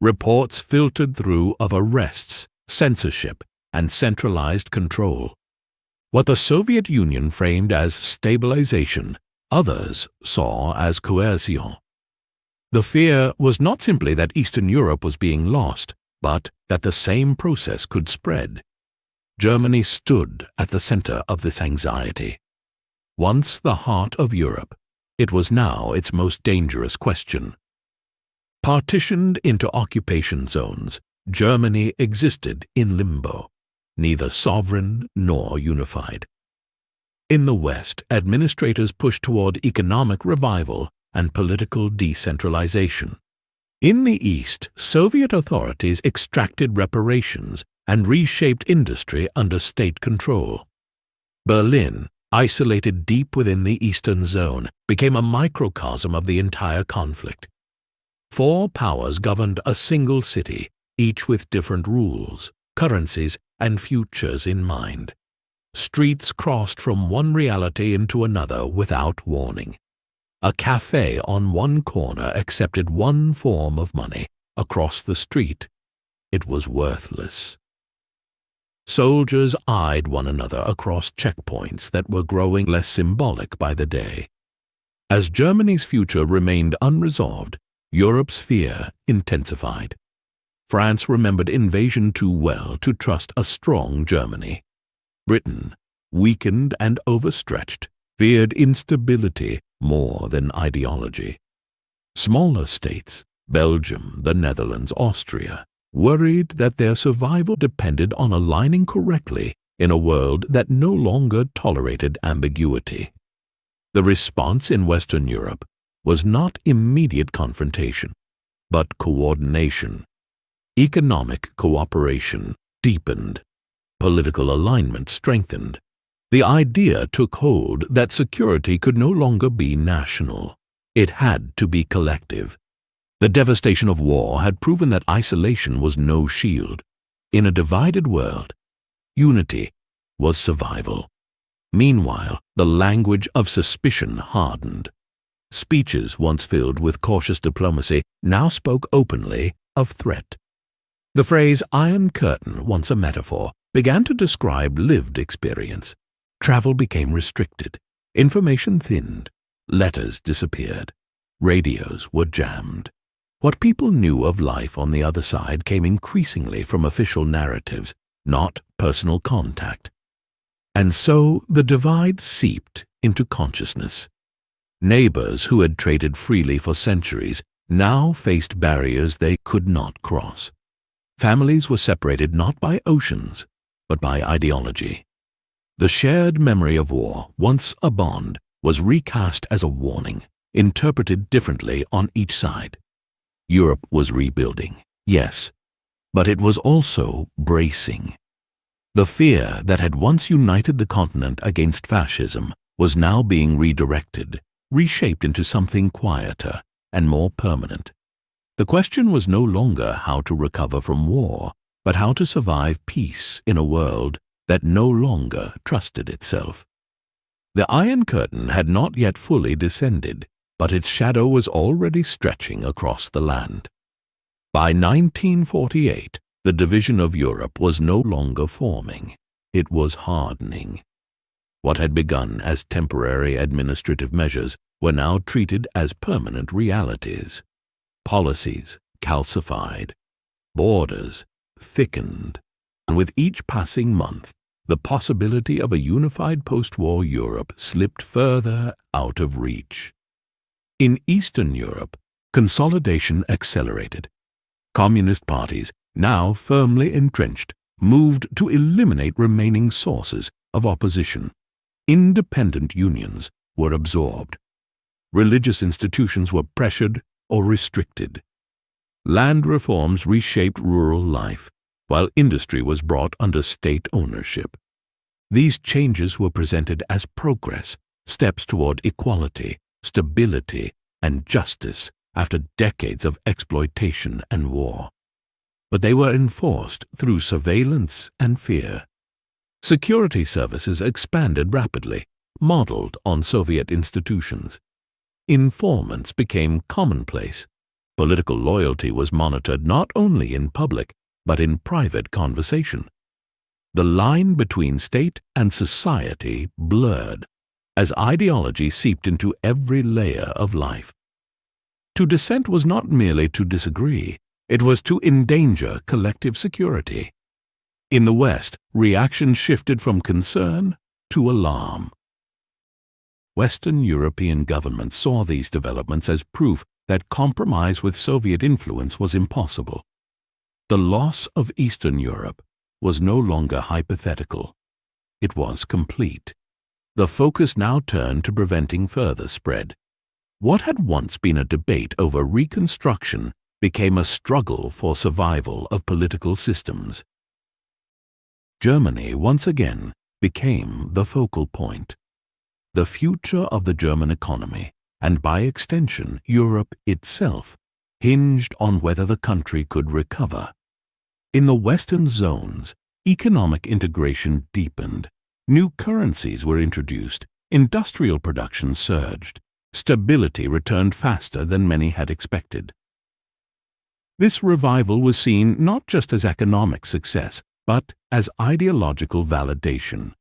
Reports filtered through of arrests, censorship, and centralized control. What the Soviet Union framed as stabilization, others saw as coercion. The fear was not simply that Eastern Europe was being lost, but that the same process could spread. Germany stood at the center of this anxiety. Once the heart of Europe, it was now its most dangerous question. Partitioned into occupation zones, Germany existed in limbo, neither sovereign nor unified. In the West, administrators pushed toward economic revival and political decentralization. In the East, Soviet authorities extracted reparations and reshaped industry under state control. Berlin, isolated deep within the Eastern Zone, became a microcosm of the entire conflict. Four powers governed a single city, each with different rules, currencies, and futures in mind. Streets crossed from one reality into another without warning. A cafe on one corner accepted one form of money. Across the street, it was worthless. Soldiers eyed one another across checkpoints that were growing less symbolic by the day. As Germany's future remained unresolved, Europe's fear intensified. France remembered invasion too well to trust a strong Germany. Britain, weakened and overstretched, feared instability more than ideology. Smaller states, Belgium, the Netherlands, Austria, worried that their survival depended on aligning correctly in a world that no longer tolerated ambiguity. The response in Western Europe was not immediate confrontation, but coordination. Economic cooperation deepened. Political alignment strengthened. The idea took hold that security could no longer be national. It had to be collective. The devastation of war had proven that isolation was no shield. In a divided world, unity was survival. Meanwhile, the language of suspicion hardened. Speeches once filled with cautious diplomacy now spoke openly of threat. The phrase "Iron Curtain," once a metaphor, began to describe lived experience. Travel became restricted. Information thinned. Letters disappeared. Radios were jammed. What people knew of life on the other side came increasingly from official narratives, not personal contact. And so the divide seeped into consciousness. Neighbors who had traded freely for centuries now faced barriers they could not cross. Families were separated not by oceans, but by ideology. The shared memory of war, once a bond, was recast as a warning, interpreted differently on each side. Europe was rebuilding, yes, but it was also bracing. The fear that had once united the continent against fascism was now being redirected, reshaped into something quieter and more permanent. The question was no longer how to recover from war, but how to survive peace in a world that no longer trusted itself. The Iron Curtain had not yet fully descended, but its shadow was already stretching across the land. By 1948, the division of Europe was no longer forming. It was hardening. What had begun as temporary administrative measures were now treated as permanent realities. Policies calcified. Borders thickened. And with each passing month, the possibility of a unified post-war Europe slipped further out of reach. In Eastern Europe, consolidation accelerated. Communist parties, now firmly entrenched, moved to eliminate remaining sources of opposition. Independent unions were absorbed. Religious institutions were pressured or restricted. Land reforms reshaped rural life, while industry was brought under state ownership. These changes were presented as progress, steps toward equality, stability, and justice after decades of exploitation and war. But they were enforced through surveillance and fear. Security services expanded rapidly, modeled on Soviet institutions. Informants became commonplace. Political loyalty was monitored not only in public, but in private conversation. The line between state and society blurred as ideology seeped into every layer of life. To dissent was not merely to disagree, it was to endanger collective security. In the West, reaction shifted from concern to alarm. Western European governments saw these developments as proof that compromise with Soviet influence was impossible. The loss of Eastern Europe was no longer hypothetical. It was complete. The focus now turned to preventing further spread. What had once been a debate over reconstruction became a struggle for survival of political systems. Germany once again became the focal point. The future of the German economy, and by extension Europe itself, hinged on whether the country could recover. In the Western zones, economic integration deepened. New currencies were introduced, industrial production surged, stability returned faster than many had expected. This revival was seen not just as economic success, but as ideological validation.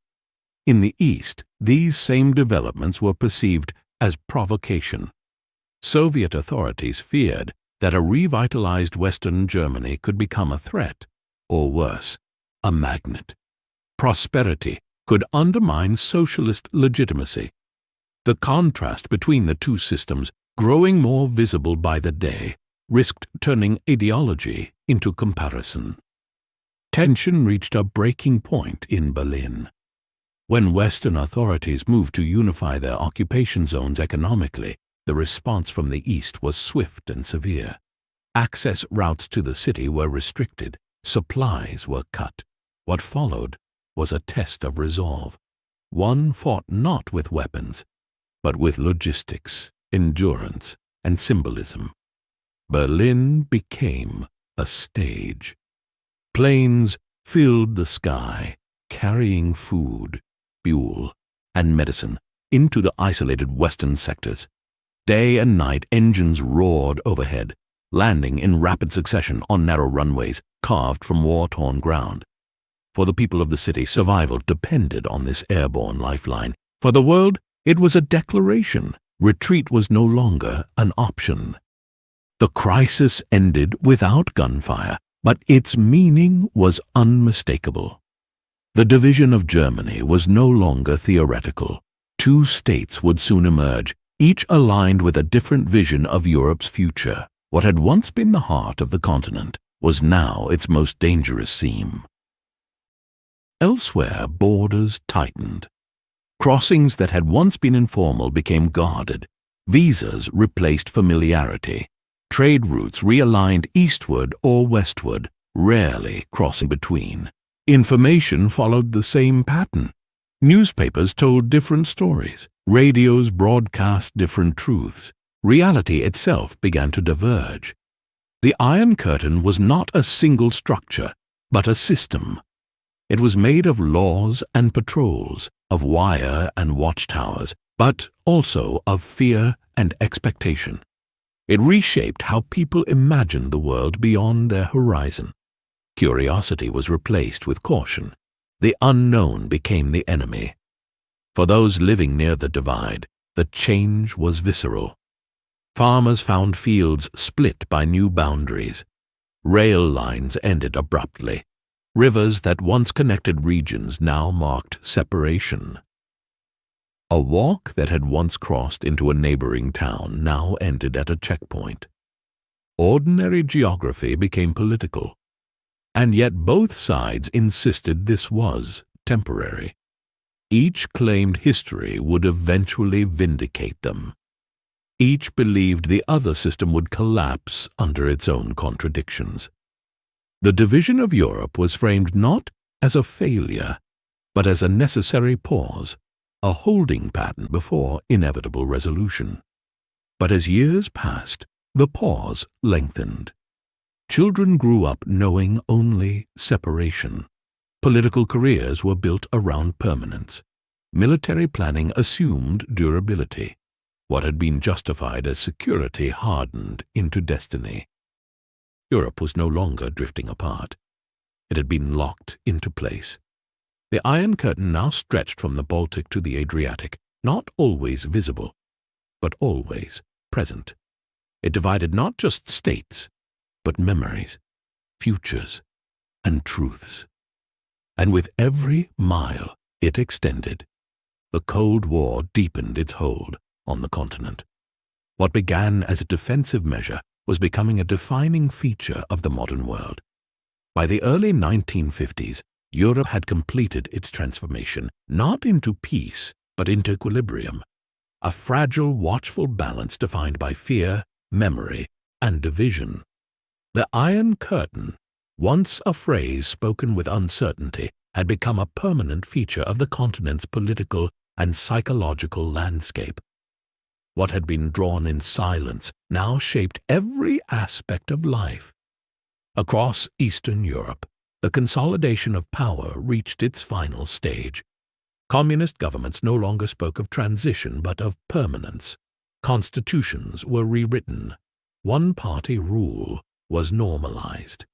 In the East, these same developments were perceived as provocation. Soviet authorities feared that a revitalized Western Germany could become a threat, or worse, a magnet. Prosperity could undermine socialist legitimacy. The contrast between the two systems, growing more visible by the day, risked turning ideology into comparison. Tension reached a breaking point in Berlin. When Western authorities moved to unify their occupation zones economically, the response from the East was swift and severe. Access routes to the city were restricted, supplies were cut. What followed was a test of resolve. One fought not with weapons, but with logistics, endurance, and symbolism. Berlin became a stage. Planes filled the sky, carrying food, fuel, and medicine into the isolated western sectors. Day and night engines roared overhead, landing in rapid succession on narrow runways carved from war-torn ground. For the people of the city, survival depended on this airborne lifeline. For the world, it was a declaration. Retreat was no longer an option. The crisis ended without gunfire, but its meaning was unmistakable. The division of Germany was no longer theoretical. Two states would soon emerge, each aligned with a different vision of Europe's future. What had once been the heart of the continent was now its most dangerous seam. Elsewhere, borders tightened. Crossings that had once been informal became guarded. Visas replaced familiarity. Trade routes realigned eastward or westward, rarely crossing between. Information followed the same pattern. Newspapers told different stories. Radios broadcast different truths. Reality itself began to diverge. The Iron Curtain was not a single structure, but a system. It was made of laws and patrols, of wire and watchtowers, but also of fear and expectation. It reshaped how people imagined the world beyond their horizon. Curiosity was replaced with caution. The unknown became the enemy. For those living near the divide, the change was visceral. Farmers found fields split by new boundaries. Rail lines ended abruptly. Rivers that once connected regions now marked separation. A walk that had once crossed into a neighboring town now ended at a checkpoint. Ordinary geography became political. And yet both sides insisted this was temporary. Each claimed history would eventually vindicate them. Each believed the other system would collapse under its own contradictions. The division of Europe was framed not as a failure, but as a necessary pause, a holding pattern before inevitable resolution. But as years passed, the pause lengthened. Children grew up knowing only separation. Political careers were built around permanence. Military planning assumed durability. What had been justified as security hardened into destiny. Europe was no longer drifting apart. It had been locked into place. The Iron Curtain now stretched from the Baltic to the Adriatic, not always visible, but always present. It divided not just states, but memories, futures, and truths. And with every mile it extended, the Cold War deepened its hold on the continent. What began as a defensive measure was becoming a defining feature of the modern world. By the early 1950s, Europe had completed its transformation, not into peace, but into equilibrium, a fragile, watchful balance defined by fear, memory, and division. The Iron Curtain, once a phrase spoken with uncertainty, had become a permanent feature of the continent's political and psychological landscape. What had been drawn in silence now shaped every aspect of life. Across Eastern Europe, the consolidation of power reached its final stage. Communist governments no longer spoke of transition but of permanence. Constitutions were rewritten. One-party rule was normalized.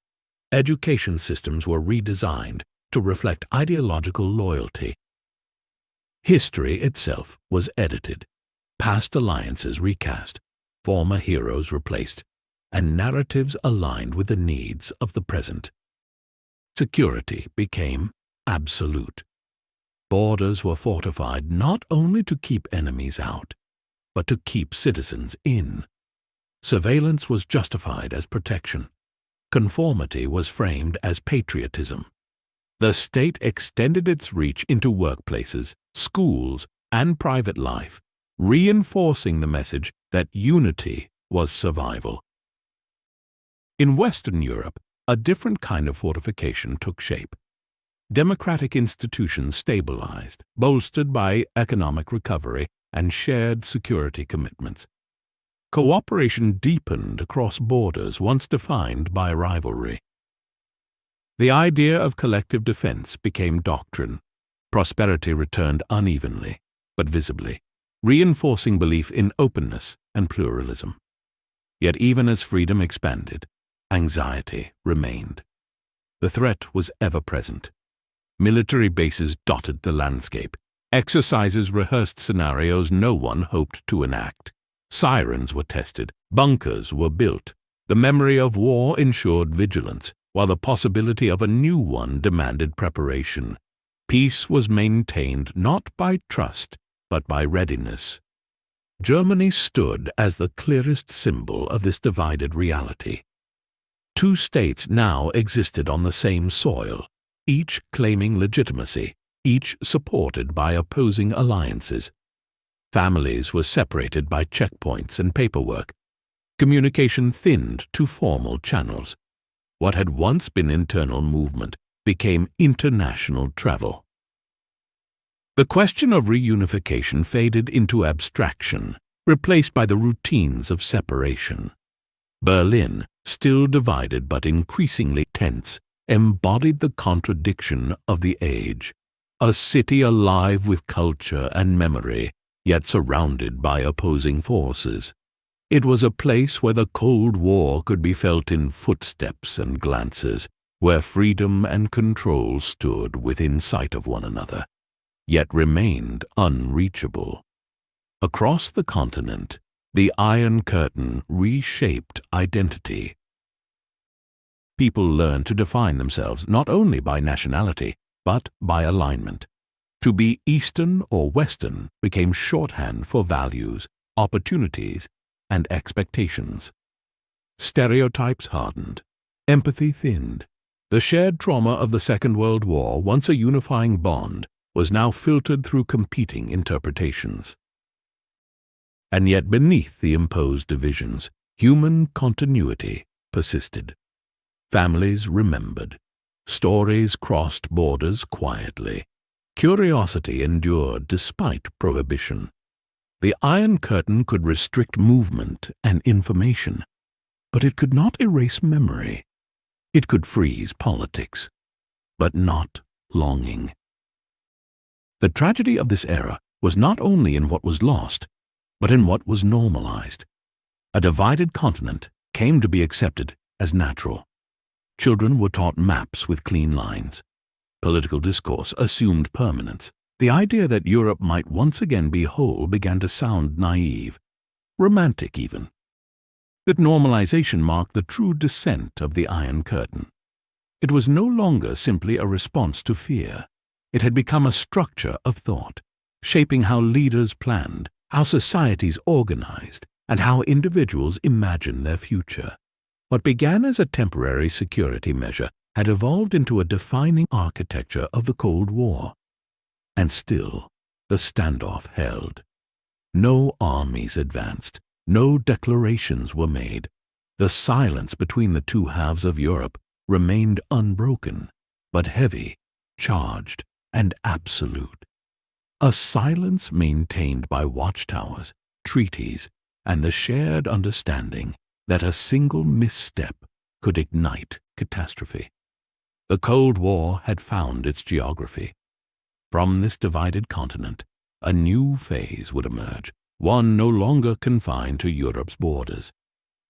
Education systems were redesigned to reflect ideological loyalty. History itself was edited, past alliances recast, former heroes replaced, and narratives aligned with the needs of the present. Security became absolute. Borders were fortified not only to keep enemies out, but to keep citizens in. Surveillance was justified as protection. Conformity was framed as patriotism. The state extended its reach into workplaces, schools, and private life, reinforcing the message that unity was survival. In Western Europe, a different kind of fortification took shape. Democratic institutions stabilized, bolstered by economic recovery and shared security commitments. Cooperation deepened across borders once defined by rivalry. The idea of collective defense became doctrine. Prosperity returned unevenly, but visibly, reinforcing belief in openness and pluralism. Yet even as freedom expanded, anxiety remained. The threat was ever present. Military bases dotted the landscape. Exercises rehearsed scenarios no one hoped to enact. Sirens were tested. Bunkers were built. The memory of war ensured vigilance, while the possibility of a new one demanded preparation. Peace was maintained not by trust, but by readiness. Germany stood as the clearest symbol of this divided reality. Two states now existed on the same soil, each claiming legitimacy, each supported by opposing alliances. Families were separated by checkpoints and paperwork. Communication thinned to formal channels. What had once been internal movement became international travel. The question of reunification faded into abstraction, replaced by the routines of separation. Berlin, still divided but increasingly tense, embodied the contradiction of the age. A city alive with culture and memory, yet surrounded by opposing forces. It was a place where the Cold War could be felt in footsteps and glances, where freedom and control stood within sight of one another, yet remained unreachable. Across the continent, the Iron Curtain reshaped identity. People learned to define themselves not only by nationality, but by alignment. To be Eastern or Western became shorthand for values, opportunities, and expectations. Stereotypes hardened. Empathy thinned. The shared trauma of the Second World War, once a unifying bond, was now filtered through competing interpretations. And yet beneath the imposed divisions, human continuity persisted. Families remembered. Stories crossed borders quietly. Curiosity endured despite prohibition. The Iron Curtain could restrict movement and information, but it could not erase memory. It could freeze politics, but not longing. The tragedy of this era was not only in what was lost, but in what was normalized. A divided continent came to be accepted as natural. Children were taught maps with clean lines. Political discourse assumed permanence. The idea that Europe might once again be whole began to sound naive, romantic even. That normalization marked the true descent of the Iron Curtain. It was no longer simply a response to fear. It had become a structure of thought, shaping how leaders planned, how societies organized, and how individuals imagined their future. What began as a temporary security measure had evolved into a defining architecture of the Cold War. And still, the standoff held. No armies advanced, no declarations were made. The silence between the two halves of Europe remained unbroken, but heavy, charged, and absolute. A silence maintained by watchtowers, treaties, and the shared understanding that a single misstep could ignite catastrophe. The Cold War had found its geography. From this divided continent, a new phase would emerge, one no longer confined to Europe's borders.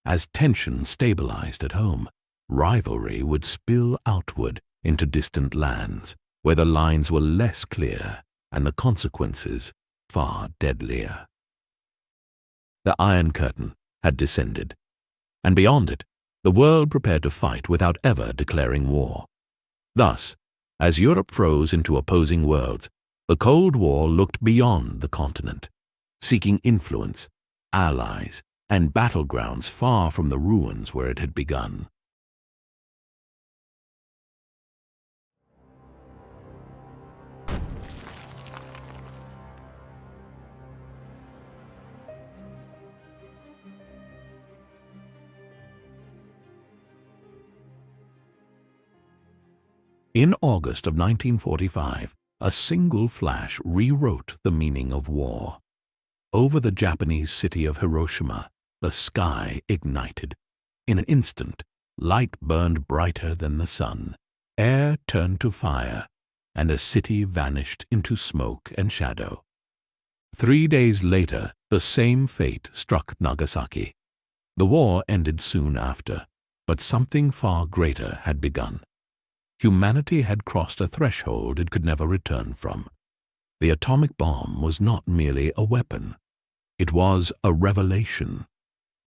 As tension stabilized at home, rivalry would spill outward into distant lands, where the lines were less clear and the consequences far deadlier. The Iron Curtain had descended, and beyond it, the world prepared to fight without ever declaring war. Thus, as Europe froze into opposing worlds, the Cold War looked beyond the continent, seeking influence, allies, and battlegrounds far from the ruins where it had begun. In August of 1945, a single flash rewrote the meaning of war. Over the Japanese city of Hiroshima, the sky ignited. In an instant, light burned brighter than the sun, air turned to fire, and a city vanished into smoke and shadow. 3 days later, the same fate struck Nagasaki. The war ended soon after, but something far greater had begun. Humanity had crossed a threshold it could never return from. The atomic bomb was not merely a weapon. It was a revelation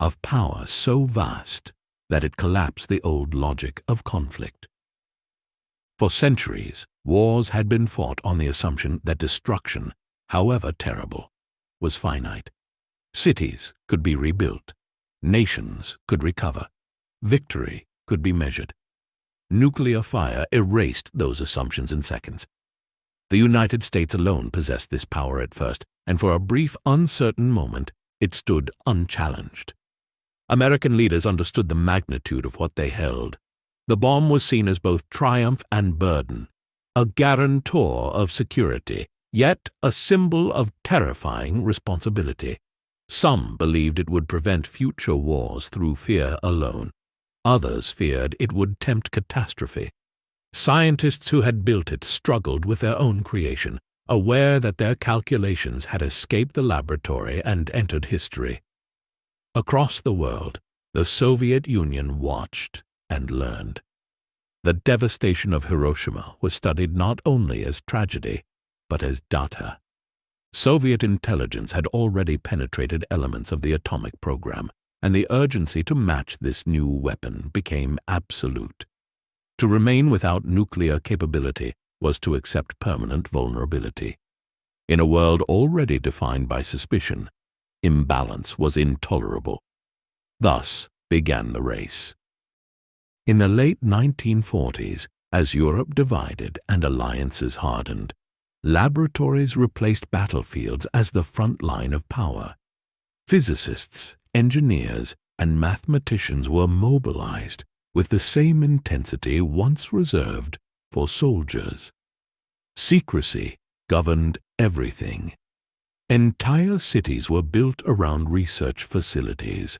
of power so vast that it collapsed the old logic of conflict. For centuries, wars had been fought on the assumption that destruction, however terrible, was finite. Cities could be rebuilt. Nations could recover. Victory could be measured. Nuclear fire erased those assumptions in seconds. The United States alone possessed this power at first, and for a brief, uncertain moment, it stood unchallenged. American leaders understood the magnitude of what they held. The bomb was seen as both triumph and burden, a guarantor of security, yet a symbol of terrifying responsibility. Some believed it would prevent future wars through fear alone. Others feared it would tempt catastrophe. Scientists who had built it struggled with their own creation, aware that their calculations had escaped the laboratory and entered history. Across the world, the Soviet Union watched and learned. The devastation of Hiroshima was studied not only as tragedy, but as data. Soviet intelligence had already penetrated elements of the atomic program, and the urgency to match this new weapon became absolute. To remain without nuclear capability was to accept permanent vulnerability. In a world already defined by suspicion, imbalance was intolerable. Thus began the race. In the late 1940s, as Europe divided and alliances hardened, laboratories replaced battlefields as the front line of power. Physicists, engineers, and mathematicians were mobilized with the same intensity once reserved for soldiers. Secrecy governed everything. Entire cities were built around research facilities,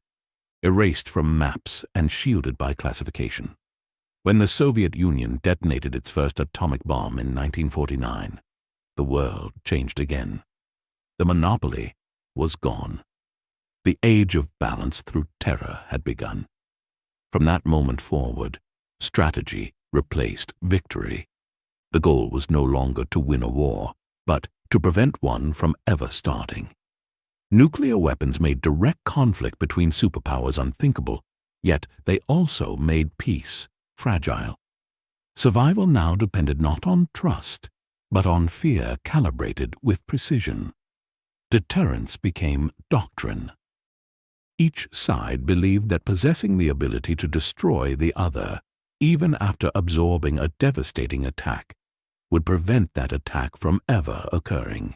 erased from maps and shielded by classification. When the Soviet Union detonated its first atomic bomb in 1949, the world changed again. The monopoly was gone. The age of balance through terror had begun. From that moment forward, Strategy replaced victory. The goal was no longer to win a war, but to prevent one from ever starting. Nuclear weapons made direct conflict between superpowers unthinkable, yet they also made peace fragile. Survival now depended not on trust, but on fear calibrated with precision. Deterrence became doctrine. Each side believed that possessing the ability to destroy the other, even after absorbing a devastating attack, would prevent that attack from ever occurring.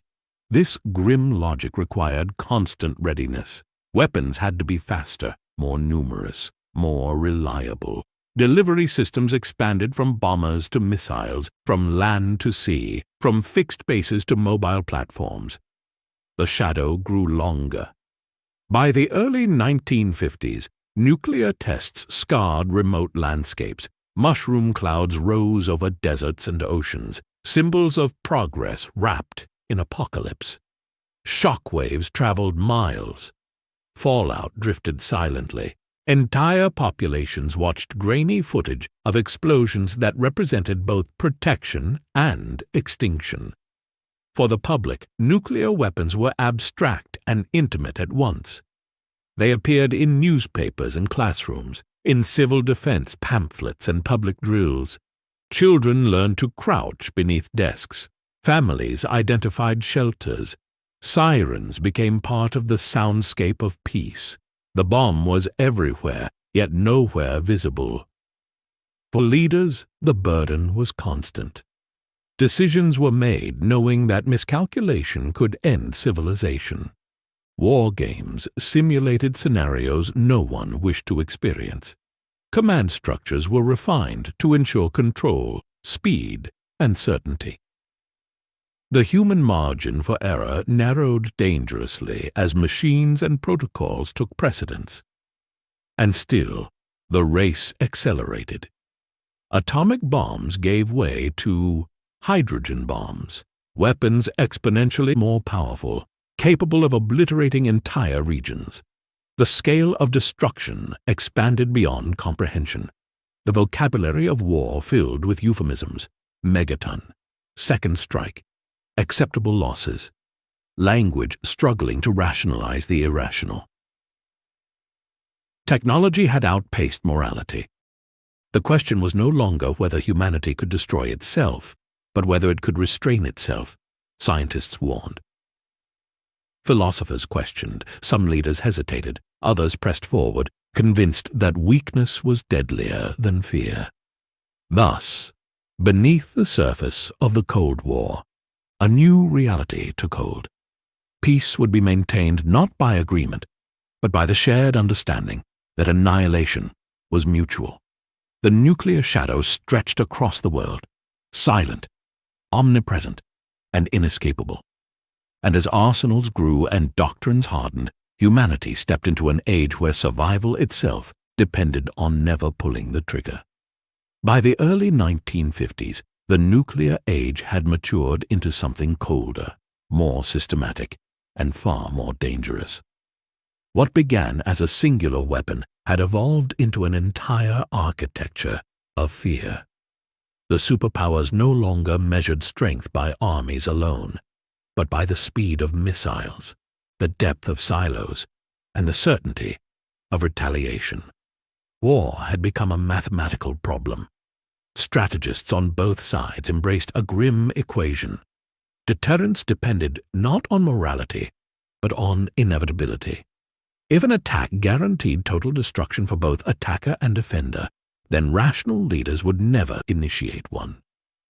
This grim logic required constant readiness. Weapons had to be faster, more numerous, more reliable. Delivery systems expanded from bombers to missiles, from land to sea, from fixed bases to mobile platforms. The shadow grew longer. By the early 1950s, nuclear tests scarred remote landscapes. Mushroom clouds rose over deserts and oceans, symbols of progress wrapped in apocalypse. Shock waves traveled miles. Fallout drifted silently. Entire populations watched grainy footage of explosions that represented both protection and extinction. For the public, nuclear weapons were abstract and intimate at once. They appeared in newspapers and classrooms, in civil defense pamphlets and public drills. Children learned to crouch beneath desks. Families identified shelters. Sirens became part of the soundscape of peace. The bomb was everywhere, yet nowhere visible. For leaders, the burden was constant. Decisions were made knowing that miscalculation could end civilization. War games simulated scenarios no one wished to experience. Command structures were refined to ensure control, speed, and certainty. The human margin for error narrowed dangerously as machines and protocols took precedence. And still, the race accelerated. Atomic bombs gave way to hydrogen bombs, weapons exponentially more powerful, capable of obliterating entire regions. The scale of destruction expanded beyond comprehension. The vocabulary of war filled with euphemisms: megaton, second strike, acceptable losses, language struggling to rationalize the irrational. Technology had outpaced morality. The question was no longer whether humanity could destroy itself, but whether it could restrain itself, scientists warned. Philosophers questioned, some leaders hesitated, others pressed forward, convinced that weakness was deadlier than fear. Thus, beneath the surface of the Cold War, a new reality took hold. Peace would be maintained not by agreement, but by the shared understanding that annihilation was mutual. The nuclear shadow stretched across the world, silent, omnipresent, and inescapable. And as arsenals grew and doctrines hardened, humanity stepped into an age where survival itself depended on never pulling the trigger. By the early 1950s, the nuclear age had matured into something colder, more systematic, and far more dangerous. What began as a singular weapon had evolved into an entire architecture of fear. The superpowers no longer measured strength by armies alone, but by the speed of missiles, the depth of silos, and the certainty of retaliation. War had become a mathematical problem. Strategists on both sides embraced a grim equation. Deterrence depended not on morality, but on inevitability. If an attack guaranteed total destruction for both attacker and defender, then rational leaders would never initiate one.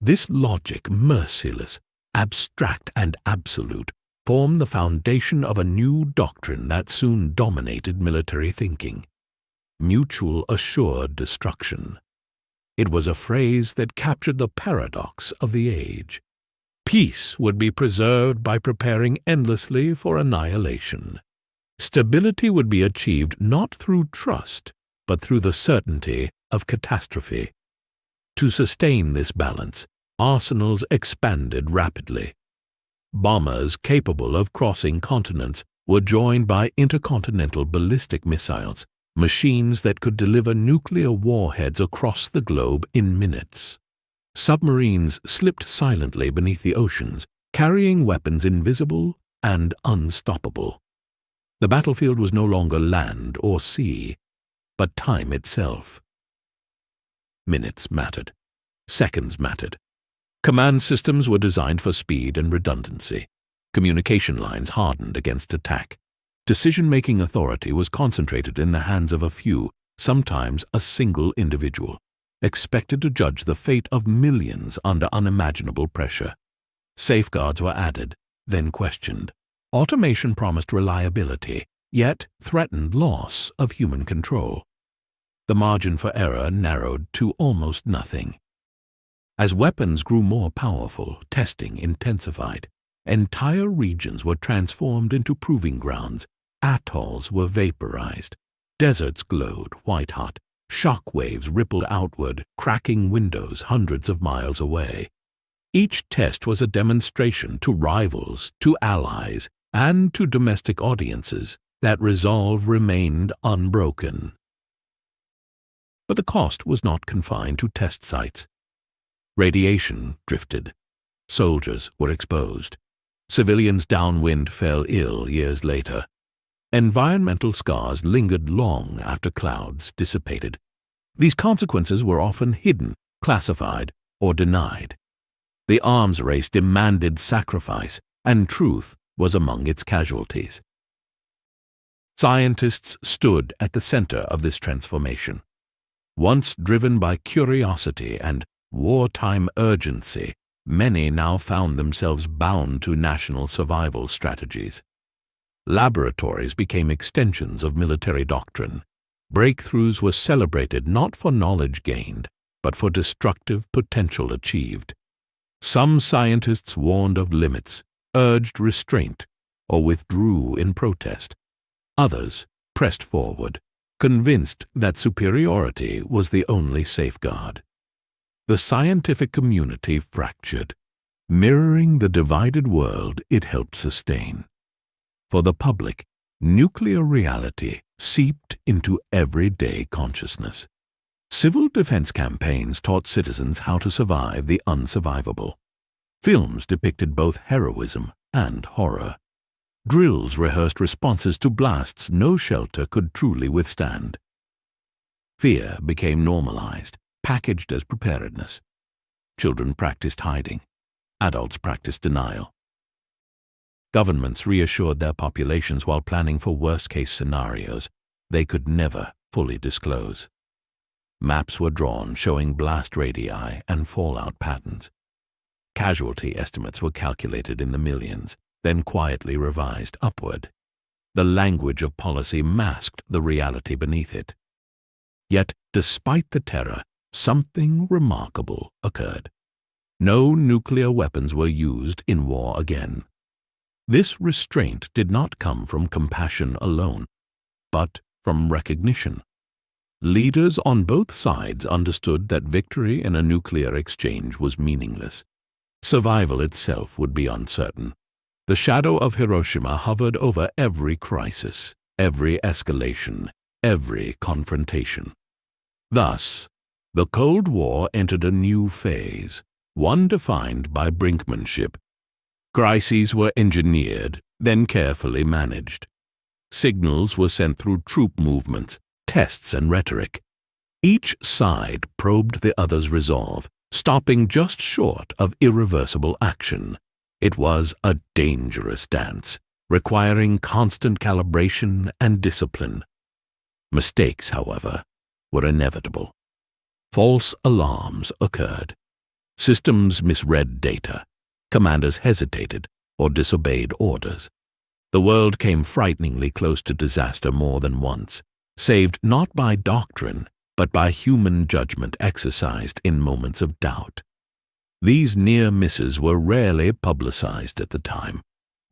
This logic, merciless, abstract, and absolute, formed the foundation of a new doctrine that soon dominated military thinking: mutual assured destruction. It was a phrase that captured the paradox of the age. Peace would be preserved by preparing endlessly for annihilation. Stability would be achieved not through trust, but through the certainty of catastrophe. To sustain this balance, arsenals expanded rapidly. Bombers capable of crossing continents were joined by intercontinental ballistic missiles, machines that could deliver nuclear warheads across the globe in minutes. Submarines slipped silently beneath the oceans, carrying weapons invisible and unstoppable. The battlefield was no longer land or sea, but time itself. Minutes mattered. Seconds mattered. Command systems were designed for speed and redundancy. Communication lines hardened against attack. Decision-making authority was concentrated in the hands of a few, sometimes a single individual, expected to judge the fate of millions under unimaginable pressure. Safeguards were added, then questioned. Automation promised reliability, yet threatened loss of human control. The margin for error narrowed to almost nothing. As weapons grew more powerful, testing intensified. Entire regions were transformed into proving grounds. Atolls were vaporized. Deserts glowed white-hot. Shock waves rippled outward, cracking windows hundreds of miles away. Each test was a demonstration to rivals, to allies, and to domestic audiences that resolve remained unbroken. But the cost was not confined to test sites. Radiation drifted. Soldiers were exposed. Civilians downwind fell ill years later. Environmental scars lingered long after clouds dissipated. These consequences were often hidden, classified, or denied. The arms race demanded sacrifice, and truth was among its casualties. Scientists stood at the center of this transformation. Once driven by curiosity and wartime urgency, many now found themselves bound to national survival strategies. Laboratories became extensions of military doctrine. Breakthroughs were celebrated not for knowledge gained, but for destructive potential achieved. Some scientists warned of limits, urged restraint, or withdrew in protest. Others pressed forward, convinced that superiority was the only safeguard. The scientific community fractured, mirroring the divided world it helped sustain. For the public, nuclear reality seeped into everyday consciousness. Civil defense campaigns taught citizens how to survive the unsurvivable. Films depicted both heroism and horror. Drills rehearsed responses to blasts no shelter could truly withstand. Fear became normalized, packaged as preparedness. Children practiced hiding. Adults practiced denial. Governments reassured their populations while planning for worst-case scenarios they could never fully disclose. Maps were drawn showing blast radii and fallout patterns. Casualty estimates were calculated in the millions, then quietly revised upward. The language of policy masked the reality beneath it. Yet, despite the terror, something remarkable occurred. No nuclear weapons were used in war again. This restraint did not come from compassion alone, but from recognition. Leaders on both sides understood that victory in a nuclear exchange was meaningless. Survival itself would be uncertain. The shadow of Hiroshima hovered over every crisis, every escalation, every confrontation. Thus, the Cold War entered a new phase, one defined by brinkmanship. Crises were engineered, then carefully managed. Signals were sent through troop movements, tests, and rhetoric. Each side probed the other's resolve, stopping just short of irreversible action. It was a dangerous dance, requiring constant calibration and discipline. Mistakes, however, were inevitable. False alarms occurred. Systems misread data. Commanders hesitated or disobeyed orders. The world came frighteningly close to disaster more than once, saved not by doctrine, but by human judgment exercised in moments of doubt. These near misses were rarely publicized at the time.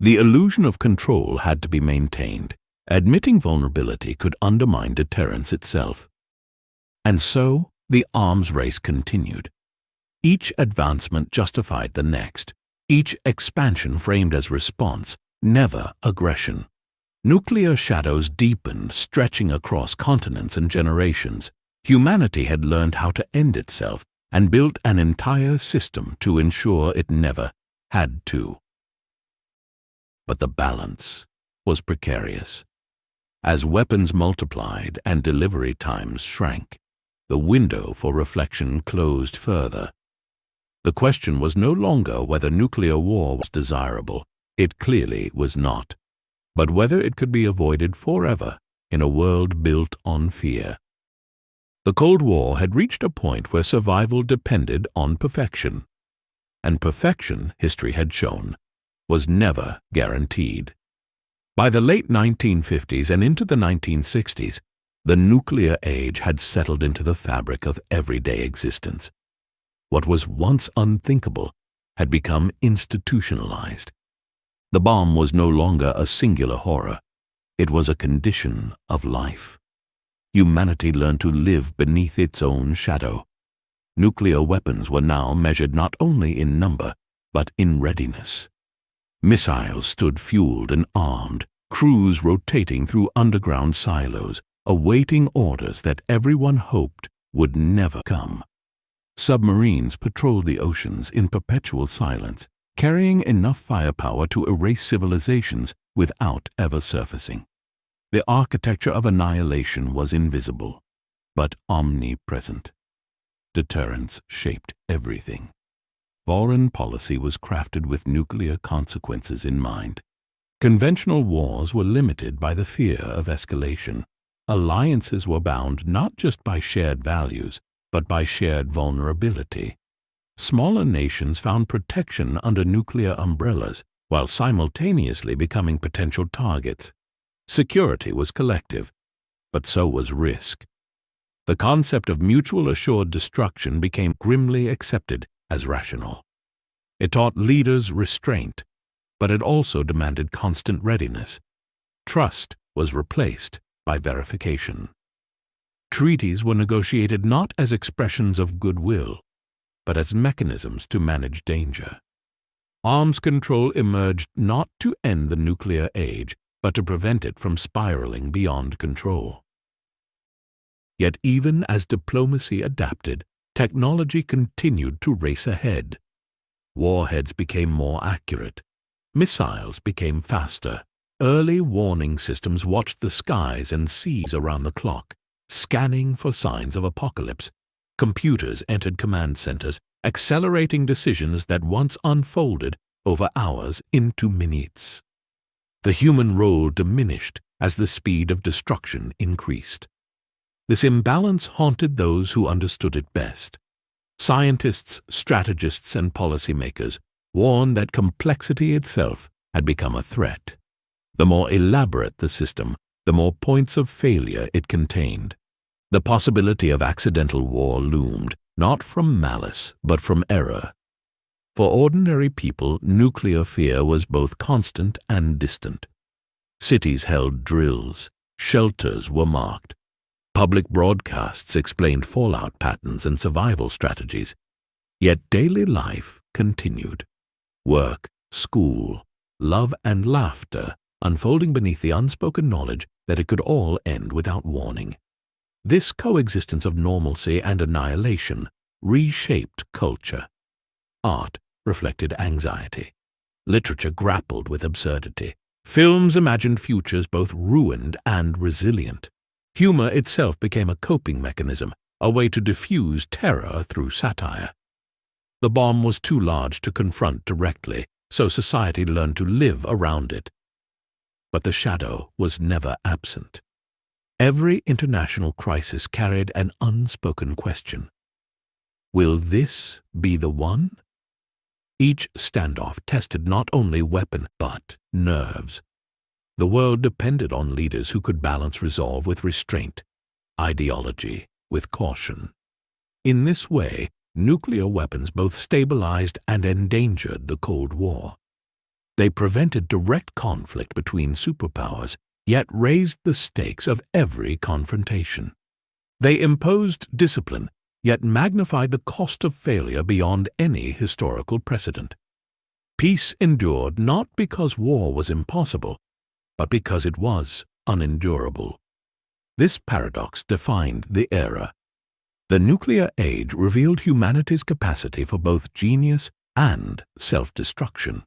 The illusion of control had to be maintained. Admitting vulnerability could undermine deterrence itself. And so the arms race continued. Each advancement justified the next, each expansion framed as response, never aggression. Nuclear shadows deepened, stretching across continents and generations. Humanity had learned how to end itself and built an entire system to ensure it never had to. But the balance was precarious. As weapons multiplied and delivery times shrank, the window for reflection closed further. The question was no longer whether nuclear war was desirable. It clearly was not. But whether it could be avoided forever in a world built on fear. The Cold War had reached a point where survival depended on perfection. And perfection, history had shown, was never guaranteed. By the late 1950s and into the 1960s, the nuclear age had settled into the fabric of everyday existence. What was once unthinkable had become institutionalized. The bomb was no longer a singular horror. It was a condition of life. Humanity learned to live beneath its own shadow. Nuclear weapons were now measured not only in number, but in readiness. Missiles stood fueled and armed, crews rotating through underground silos, awaiting orders that everyone hoped would never come. Submarines patrolled the oceans in perpetual silence, carrying enough firepower to erase civilizations without ever surfacing. The architecture of annihilation was invisible, but omnipresent. Deterrence shaped everything. Foreign policy was crafted with nuclear consequences in mind. Conventional wars were limited by the fear of escalation. Alliances were bound not just by shared values, but by shared vulnerability. Smaller nations found protection under nuclear umbrellas while simultaneously becoming potential targets. Security was collective, but so was risk. The concept of mutual assured destruction became grimly accepted as rational. It taught leaders restraint, but it also demanded constant readiness. Trust was replaced by verification. Treaties were negotiated not as expressions of goodwill, but as mechanisms to manage danger. Arms control emerged not to end the nuclear age, but to prevent it from spiraling beyond control. Yet even as diplomacy adapted, technology continued to race ahead. Warheads became more accurate. Missiles became faster. Early warning systems watched the skies and seas around the clock, scanning for signs of apocalypse. Computers entered command centers, accelerating decisions that once unfolded over hours into minutes. The human role diminished as the speed of destruction increased. This imbalance haunted those who understood it best. Scientists, strategists, and policymakers warned that complexity itself had become a threat. The more elaborate the system, the more points of failure it contained. The possibility of accidental war loomed, not from malice, but from error. For ordinary people, nuclear fear was both constant and distant. Cities held drills, shelters were marked. Public broadcasts explained fallout patterns and survival strategies. Yet daily life continued. Work, school, love, and laughter unfolding beneath the unspoken knowledge that it could all end without warning. This coexistence of normalcy and annihilation reshaped culture. Art reflected anxiety. Literature grappled with absurdity. Films imagined futures both ruined and resilient. Humor itself became a coping mechanism, a way to diffuse terror through satire. The bomb was too large to confront directly, so society learned to live around it. But the shadow was never absent. Every international crisis carried an unspoken question. Will this be the one? Each standoff tested not only weapon but nerves. The world depended on leaders who could balance resolve with restraint, ideology with caution. In this way, nuclear weapons both stabilized and endangered the Cold War. They prevented direct conflict between superpowers, yet raised the stakes of every confrontation. They imposed discipline, yet magnified the cost of failure beyond any historical precedent. Peace endured not because war was impossible, but because it was unendurable. This paradox defined the era. The nuclear age revealed humanity's capacity for both genius and self-destruction.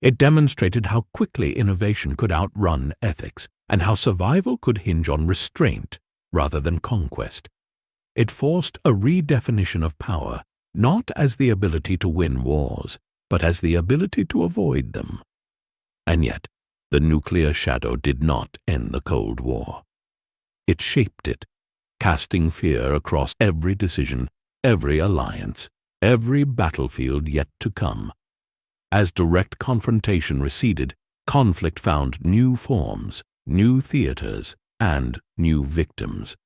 It demonstrated how quickly innovation could outrun ethics and how survival could hinge on restraint rather than conquest. It forced a redefinition of power, not as the ability to win wars, but as the ability to avoid them. And yet, the nuclear shadow did not end the Cold War. It shaped it, casting fear across every decision, every alliance, every battlefield yet to come. As direct confrontation receded, conflict found new forms, new theaters, and new victims.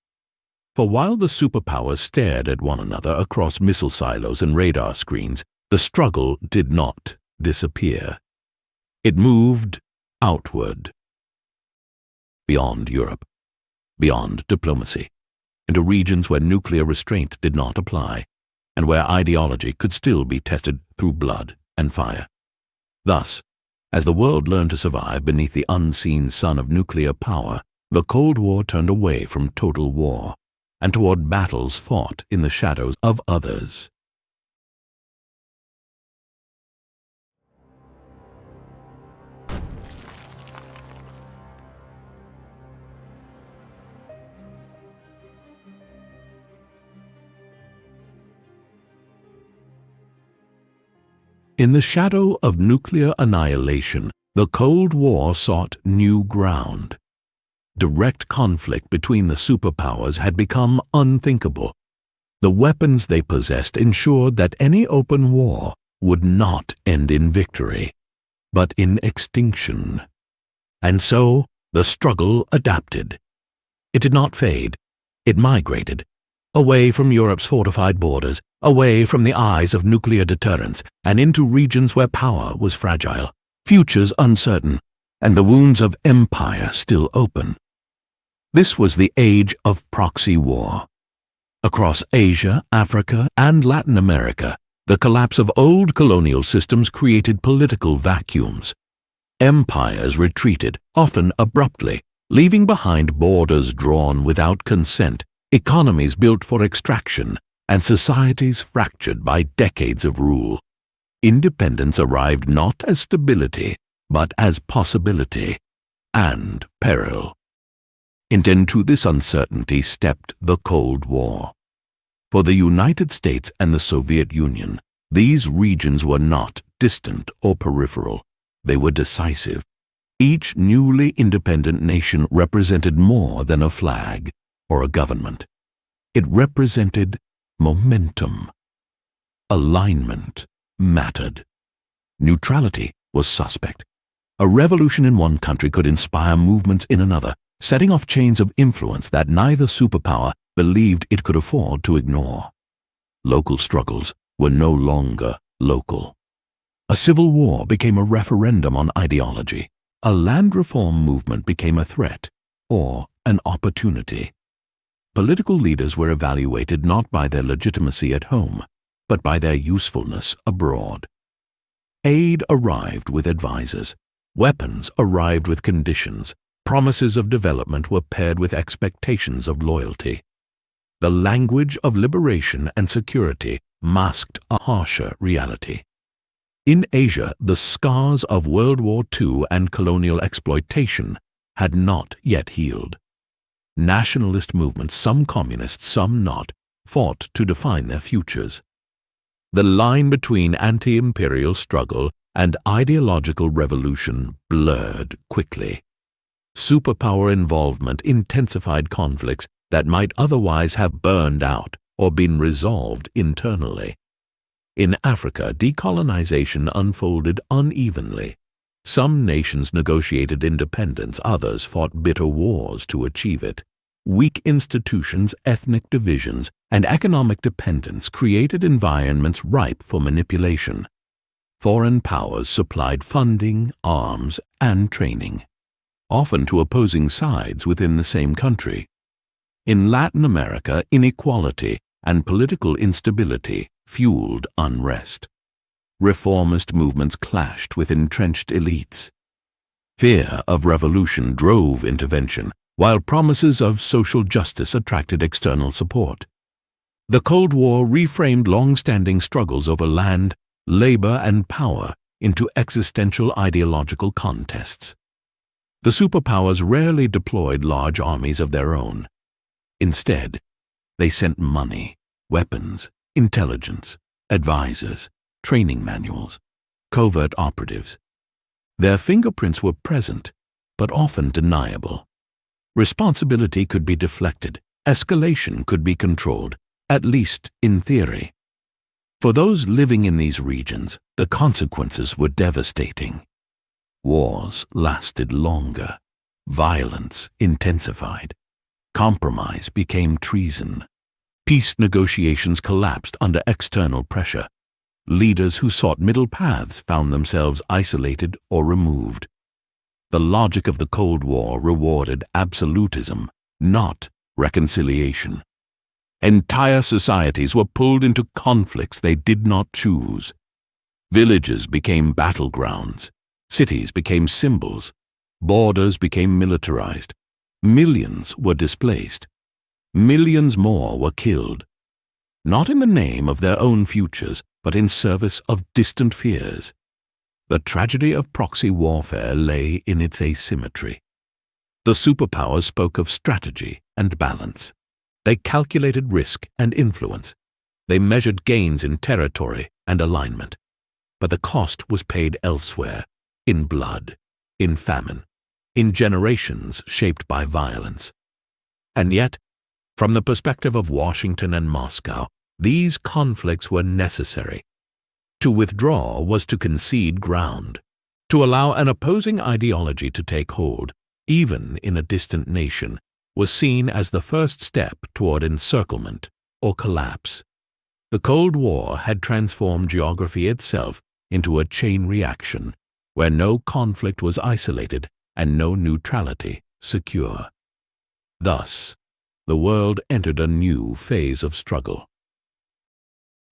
For while the superpowers stared at one another across missile silos and radar screens, the struggle did not disappear. It moved outward, beyond Europe, beyond diplomacy, into regions where nuclear restraint did not apply, and where ideology could still be tested through blood and fire. Thus, as the world learned to survive beneath the unseen sun of nuclear power, the Cold War turned away from total war and toward battles fought in the shadows of others. In the shadow of nuclear annihilation, the Cold War sought new ground. Direct conflict between the superpowers had become unthinkable. The weapons they possessed ensured that any open war would not end in victory, but in extinction. And so the struggle adapted. It did not fade. It migrated, away from Europe's fortified borders, away from the eyes of nuclear deterrence, and into regions where power was fragile, futures uncertain, and the wounds of empire still open. This was the age of proxy war. Across Asia, Africa, and Latin America, the collapse of old colonial systems created political vacuums. Empires retreated, often abruptly, leaving behind borders drawn without consent, economies built for extraction, and societies fractured by decades of rule. Independence arrived not as stability, but as possibility and peril. And into this uncertainty stepped the Cold War. For the United States and the Soviet Union, these regions were not distant or peripheral. They were decisive. Each newly independent nation represented more than a flag or a government. It represented momentum. Alignment mattered. Neutrality was suspect. A revolution in one country could inspire movements in another, setting off chains of influence that neither superpower believed it could afford to ignore. Local struggles were no longer local. A civil war became a referendum on ideology. A land reform movement became a threat or an opportunity. Political leaders were evaluated not by their legitimacy at home, but by their usefulness abroad. Aid arrived with advisors. Weapons arrived with conditions. Promises of development were paired with expectations of loyalty. The language of liberation and security masked a harsher reality. In Asia, the scars of World War II and colonial exploitation had not yet healed. Nationalist movements, some communist, some not, fought to define their futures. The line between anti-imperial struggle and ideological revolution blurred quickly. Superpower involvement intensified conflicts that might otherwise have burned out or been resolved internally. In Africa, decolonization unfolded unevenly. Some nations negotiated independence, others fought bitter wars to achieve it. Weak institutions, ethnic divisions, and economic dependence created environments ripe for manipulation. Foreign powers supplied funding, arms, and training, often to opposing sides within the same country. In Latin America, inequality and political instability fueled unrest. Reformist movements clashed with entrenched elites. Fear of revolution drove intervention, while promises of social justice attracted external support. The Cold War reframed long-standing struggles over land, labor, and power into existential ideological contests. The superpowers rarely deployed large armies of their own. Instead, they sent money, weapons, intelligence, advisors, training manuals, covert operatives. Their fingerprints were present, but often deniable. Responsibility could be deflected, escalation could be controlled, at least in theory. For those living in these regions, the consequences were devastating. Wars lasted longer, violence intensified, compromise became treason. Peace negotiations collapsed under external pressure. Leaders who sought middle paths found themselves isolated or removed. The logic of the Cold War rewarded absolutism, not reconciliation. Entire societies were pulled into conflicts they did not choose. Villages became battlegrounds. Cities became symbols. Borders became militarized. Millions were displaced. Millions more were killed. Not in the name of their own futures, but in service of distant fears. The tragedy of proxy warfare lay in its asymmetry. The superpowers spoke of strategy and balance. They calculated risk and influence. They measured gains in territory and alignment. But the cost was paid elsewhere, in blood, in famine, in generations shaped by violence. And yet, from the perspective of Washington and Moscow, these conflicts were necessary. To withdraw was to concede ground. To allow an opposing ideology to take hold, even in a distant nation, was seen as the first step toward encirclement or collapse. The Cold War had transformed geography itself into a chain reaction, where no conflict was isolated and no neutrality secure. Thus, the world entered a new phase of struggle.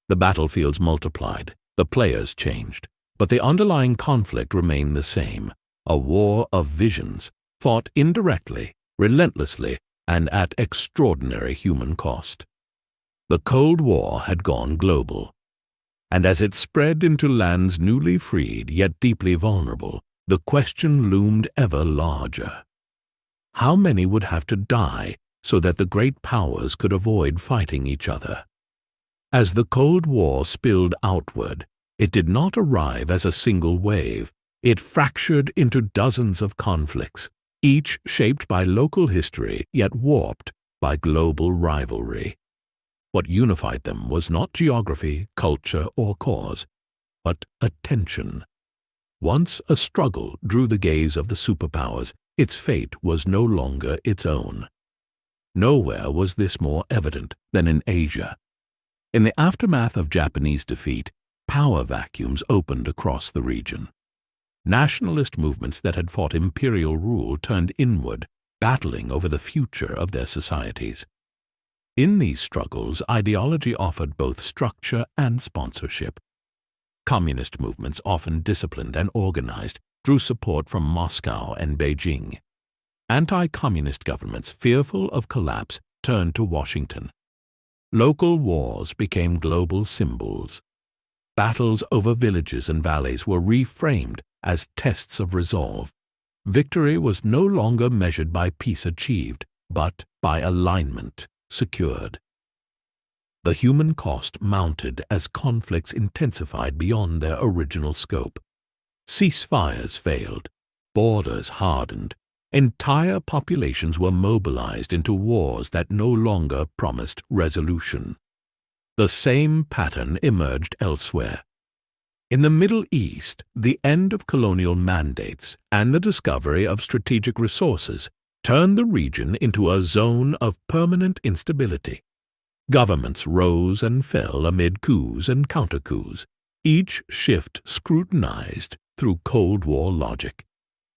The battlefields multiplied, the players changed, but the underlying conflict remained the same, a war of visions, fought indirectly, relentlessly, and at extraordinary human cost. The Cold War had gone global, and as it spread into lands newly freed yet deeply vulnerable, the question loomed ever larger. How many would have to die so that the great powers could avoid fighting each other? As the Cold War spilled outward, it did not arrive as a single wave. It fractured into dozens of conflicts, each shaped by local history yet warped by global rivalry. What unified them was not geography, culture, or cause, but attention. Once a struggle drew the gaze of the superpowers, its fate was no longer its own. Nowhere was this more evident than in Asia. In the aftermath of Japanese defeat, power vacuums opened across the region. Nationalist movements that had fought imperial rule turned inward, battling over the future of their societies. In these struggles, ideology offered both structure and sponsorship. Communist movements, often disciplined and organized, drew support from Moscow and Beijing. Anti-communist governments, fearful of collapse, turned to Washington. Local wars became global symbols. Battles over villages and valleys were reframed as tests of resolve. Victory was no longer measured by peace achieved, but by alignment secured. The human cost mounted as conflicts intensified beyond their original scope. Ceasefires failed, borders hardened, entire populations were mobilized into wars that no longer promised resolution. The same pattern emerged elsewhere. In the Middle East, the end of colonial mandates and the discovery of strategic resources turned the region into a zone of permanent instability. Governments rose and fell amid coups and counter-coups, each shift scrutinized through Cold War logic.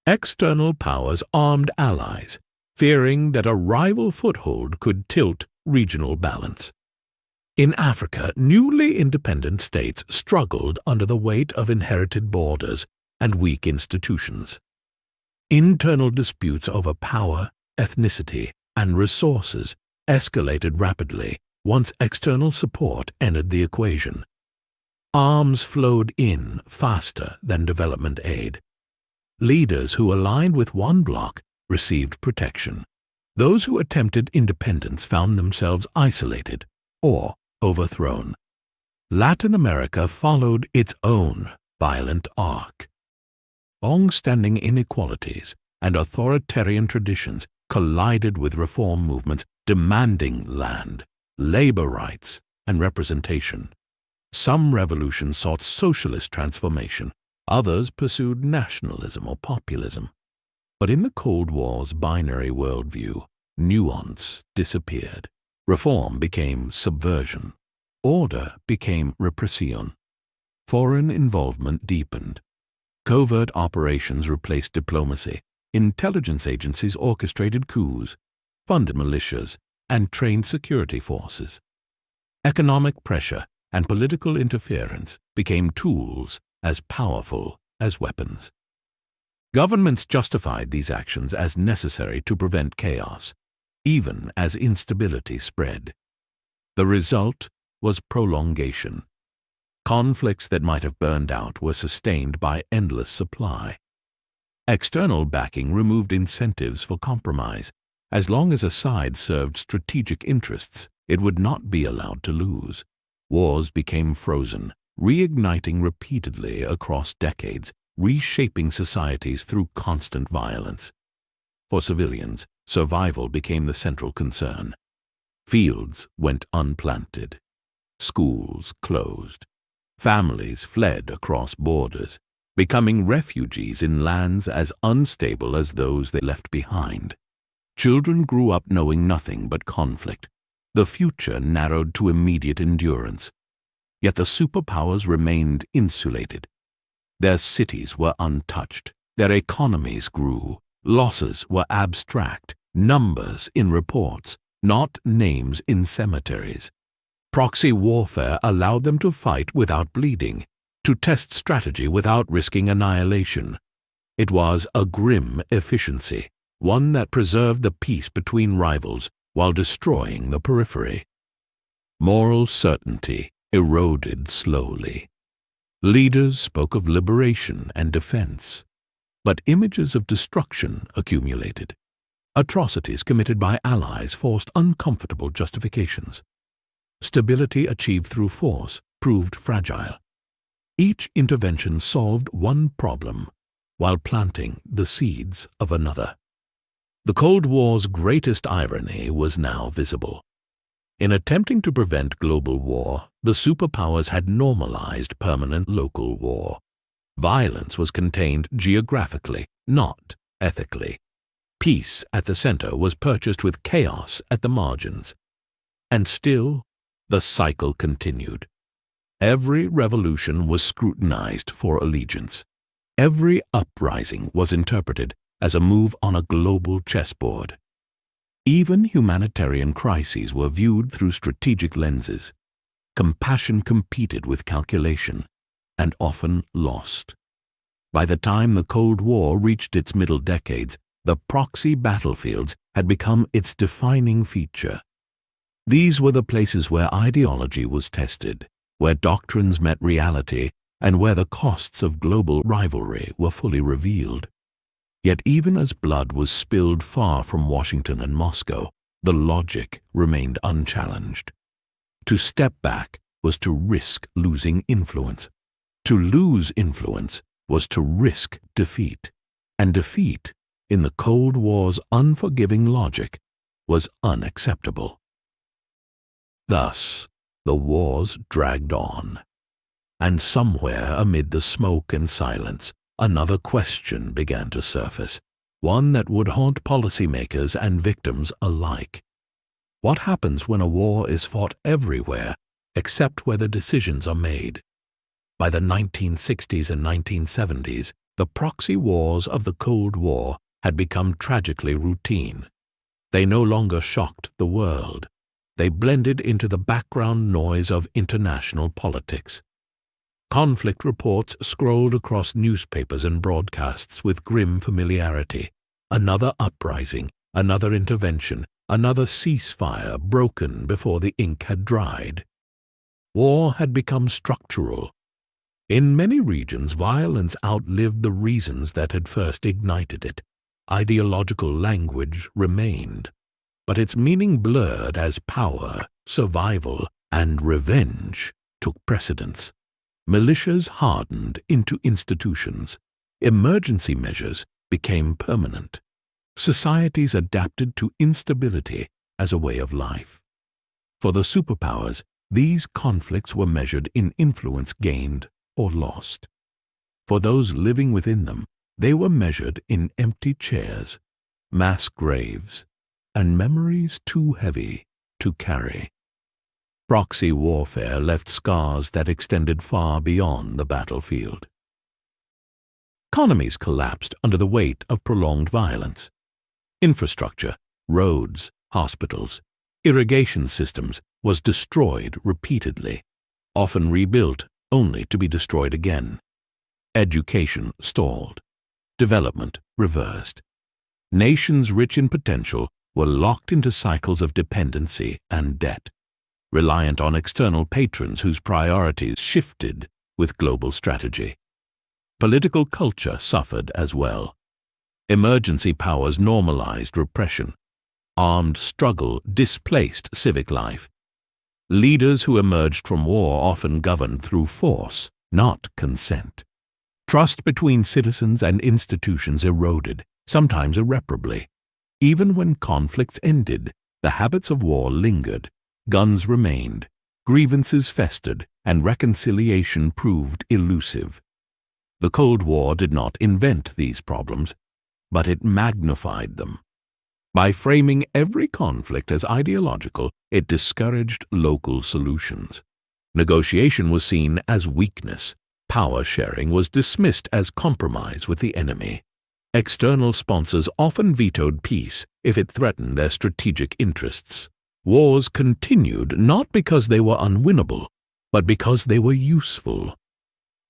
External powers armed allies, fearing that a rival foothold could tilt regional balance. In Africa, newly independent states struggled under the weight of inherited borders and weak institutions. Internal disputes over power, ethnicity, and resources escalated rapidly once external support entered the equation. Arms flowed in faster than development aid. Leaders who aligned with one bloc received protection. Those who attempted independence found themselves isolated or overthrown. Latin America followed its own violent arc. Long-standing inequalities and authoritarian traditions collided with reform movements demanding land, labor rights, and representation. Some revolutions sought socialist transformation, others pursued nationalism or populism. But in the Cold War's binary worldview, nuance disappeared. Reform became subversion. Order became repression. Foreign involvement deepened. Covert operations replaced diplomacy. Intelligence agencies orchestrated coups, funded militias, and trained security forces. Economic pressure and political interference became tools as powerful as weapons. Governments justified these actions as necessary to prevent chaos, even as instability spread. The result was prolongation. Conflicts that might have burned out were sustained by endless supply. External backing removed incentives for compromise. As long as a side served strategic interests, it would not be allowed to lose. Wars became frozen, reigniting repeatedly across decades, reshaping societies through constant violence. For civilians, survival became the central concern. Fields went unplanted. Schools closed. Families fled across borders, becoming refugees in lands as unstable as those they left behind. Children grew up knowing nothing but conflict. The future narrowed to immediate endurance. Yet the superpowers remained insulated. Their cities were untouched. Their economies grew. Losses were abstract, numbers in reports, not names in cemeteries. Proxy warfare allowed them to fight without bleeding, to test strategy without risking annihilation. It was a grim efficiency, one that preserved the peace between rivals while destroying the periphery. Moral certainty eroded slowly. Leaders spoke of liberation and defense, but images of destruction accumulated. Atrocities committed by allies forced uncomfortable justifications. Stability achieved through force proved fragile. Each intervention solved one problem while planting the seeds of another. The Cold War's greatest irony was now visible. In attempting to prevent global war, the superpowers had normalized permanent local war. Violence was contained geographically, not ethically. Peace at the center was purchased with chaos at the margins. And still, the cycle continued. Every revolution was scrutinized for allegiance. Every uprising was interpreted as a move on a global chessboard. Even humanitarian crises were viewed through strategic lenses. Compassion competed with calculation, and often lost. By the time the Cold War reached its middle decades, the proxy battlefields had become its defining feature. These were the places where ideology was tested, where doctrines met reality, and where the costs of global rivalry were fully revealed. Yet even as blood was spilled far from Washington and Moscow, the logic remained unchallenged. To step back was to risk losing influence. To lose influence was to risk defeat. And defeat, in the Cold War's unforgiving logic, was unacceptable. Thus, the wars dragged on. And somewhere amid the smoke and silence, another question began to surface, one that would haunt policymakers and victims alike. What happens when a war is fought everywhere except where the decisions are made? By the 1960s and 1970s, the proxy wars of the Cold War had become tragically routine. They no longer shocked the world. They blended into the background noise of international politics. Conflict reports scrolled across newspapers and broadcasts with grim familiarity. Another uprising, another intervention, another ceasefire broken before the ink had dried. War had become structural. In many regions, violence outlived the reasons that had first ignited it. Ideological language remained, but its meaning blurred as power, survival, and revenge took precedence. Militias hardened into institutions. Emergency measures became permanent. Societies adapted to instability as a way of life. For the superpowers, these conflicts were measured in influence gained or lost. For those living within them, they were measured in empty chairs, mass graves, and memories too heavy to carry. Proxy warfare left scars that extended far beyond the battlefield. Economies collapsed under the weight of prolonged violence. Infrastructure, roads, hospitals, irrigation systems was destroyed repeatedly, often rebuilt only to be destroyed again. Education stalled. Development reversed. Nations rich in potential were locked into cycles of dependency and debt, reliant on external patrons whose priorities shifted with global strategy. Political culture suffered as well. Emergency powers normalized repression. Armed struggle displaced civic life. Leaders who emerged from war often governed through force, not consent. Trust between citizens and institutions eroded, sometimes irreparably. Even when conflicts ended, the habits of war lingered. Guns remained, grievances festered, and reconciliation proved elusive. The Cold War did not invent these problems, but it magnified them. By framing every conflict as ideological, it discouraged local solutions. Negotiation was seen as weakness. Power sharing was dismissed as compromise with the enemy. External sponsors often vetoed peace if it threatened their strategic interests. Wars continued not because they were unwinnable, but because they were useful.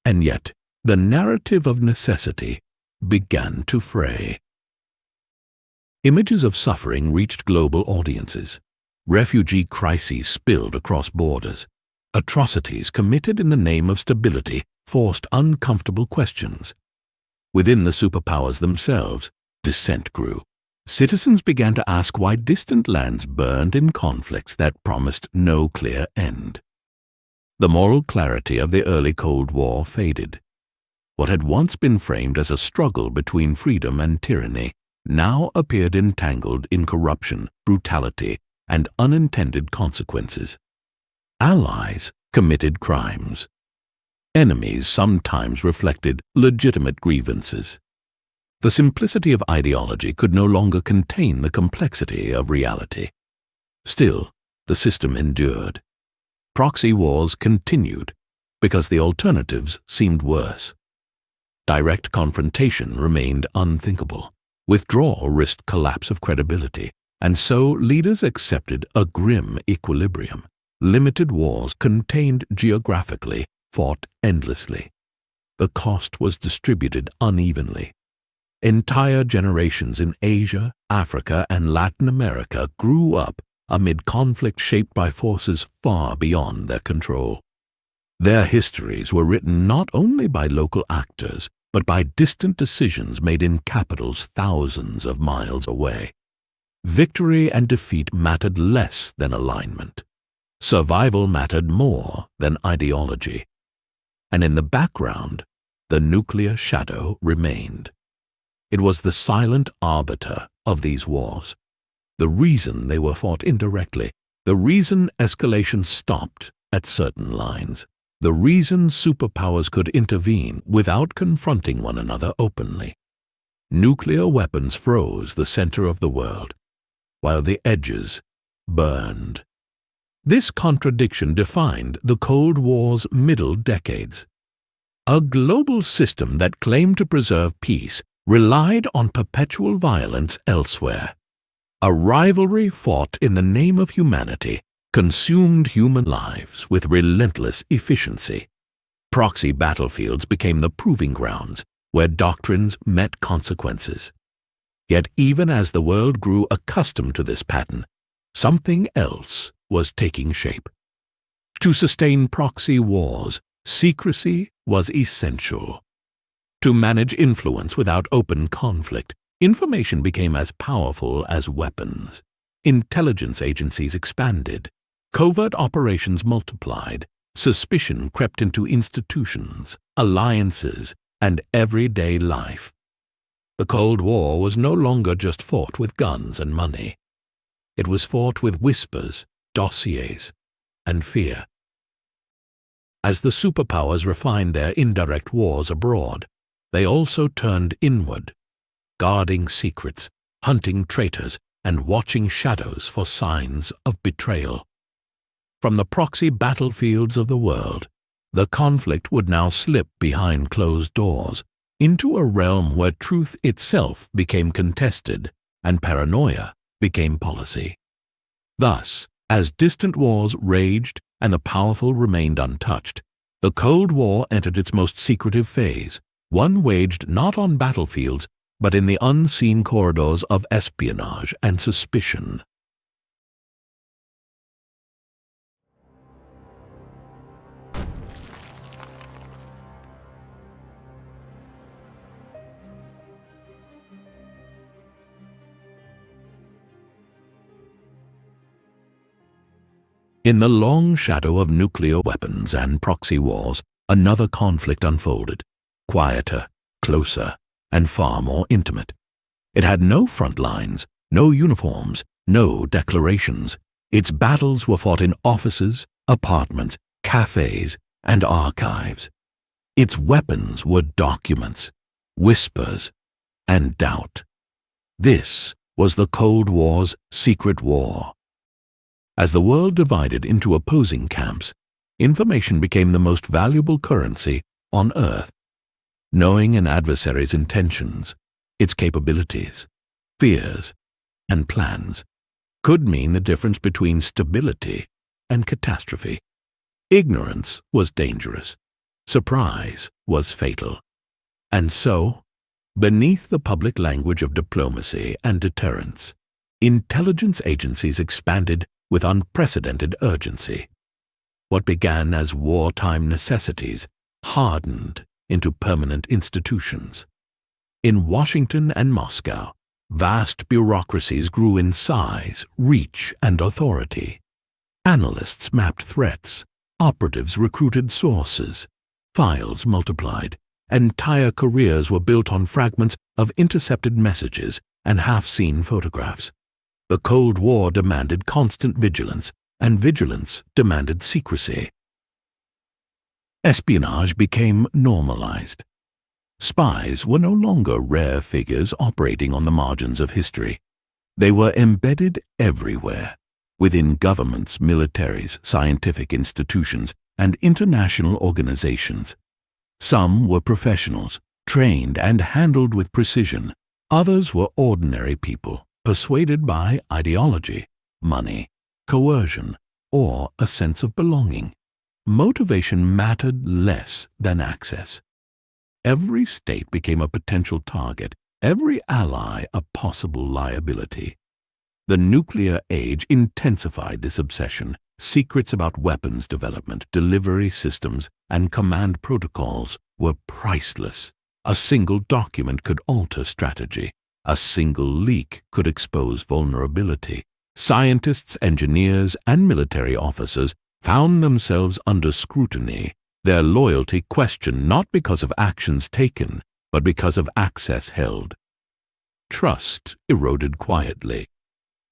And yet, the narrative of necessity began to fray. Images of suffering reached global audiences. Refugee crises spilled across borders. Atrocities committed in the name of stability forced uncomfortable questions. Within the superpowers themselves, dissent grew. Citizens began to ask why distant lands burned in conflicts that promised no clear end. The moral clarity of the early Cold War faded. What had once been framed as a struggle between freedom and tyranny now appeared entangled in corruption, brutality, and unintended consequences. Allies committed crimes. Enemies sometimes reflected legitimate grievances. The simplicity of ideology could no longer contain the complexity of reality. Still, the system endured. Proxy wars continued because the alternatives seemed worse. Direct confrontation remained unthinkable. Withdrawal risked collapse of credibility, and so leaders accepted a grim equilibrium. Limited wars contained geographically, fought endlessly. The cost was distributed unevenly. Entire generations in Asia, Africa, and Latin America grew up amid conflict shaped by forces far beyond their control. Their histories were written not only by local actors, but by distant decisions made in capitals thousands of miles away. Victory and defeat mattered less than alignment. Survival mattered more than ideology. And in the background, the nuclear shadow remained. It was the silent arbiter of these wars, the reason they were fought indirectly, the reason escalation stopped at certain lines, the reason superpowers could intervene without confronting one another openly. Nuclear weapons froze the center of the world, while the edges burned. This contradiction defined the Cold War's middle decades. A global system that claimed to preserve peace relied on perpetual violence elsewhere. A rivalry fought in the name of humanity consumed human lives with relentless efficiency. Proxy battlefields became the proving grounds where doctrines met consequences. Yet even as the world grew accustomed to this pattern, something else was taking shape. To sustain proxy wars, secrecy was essential. To manage influence without open conflict, information became as powerful as weapons. Intelligence agencies expanded. Covert operations multiplied. Suspicion crept into institutions, alliances, and everyday life. The Cold War was no longer just fought with guns and money. It was fought with whispers, dossiers, and fear. As the superpowers refined their indirect wars abroad, they also turned inward, guarding secrets, hunting traitors, and watching shadows for signs of betrayal. From the proxy battlefields of the world, the conflict would now slip behind closed doors into a realm where truth itself became contested and paranoia became policy. Thus, as distant wars raged and the powerful remained untouched, the Cold War entered its most secretive phase, one waged not on battlefields but in the unseen corridors of espionage and suspicion. In the long shadow of nuclear weapons and proxy wars, another conflict unfolded, quieter, closer, and far more intimate. It had no front lines, no uniforms, no declarations. Its battles were fought in offices, apartments, cafes, and archives. Its weapons were documents, whispers, and doubt. This was the Cold War's secret war. As the world divided into opposing camps, information became the most valuable currency on Earth. Knowing an adversary's intentions, its capabilities, fears, and plans could mean the difference between stability and catastrophe. Ignorance was dangerous. Surprise was fatal. And so, beneath the public language of diplomacy and deterrence, intelligence agencies expanded with unprecedented urgency. What began as wartime necessities hardened into permanent institutions. In Washington and Moscow, vast bureaucracies grew in size, reach, and authority. Analysts mapped threats, operatives recruited sources, files multiplied, entire careers were built on fragments of intercepted messages and half-seen photographs. The Cold War demanded constant vigilance, and vigilance demanded secrecy. Espionage became normalized. Spies were no longer rare figures operating on the margins of history. They were embedded everywhere, within governments, militaries, scientific institutions, and international organizations. Some were professionals, trained and handled with precision. Others were ordinary people, persuaded by ideology, money, coercion, or a sense of belonging. Motivation mattered less than access. Every state became a potential target, every ally a possible liability. The nuclear age intensified this obsession. Secrets about weapons development, delivery systems, and command protocols were priceless. A single document could alter strategy. A single leak could expose vulnerability. Scientists, engineers, and military officers found themselves under scrutiny, their loyalty questioned not because of actions taken, but because of access held. Trust eroded quietly.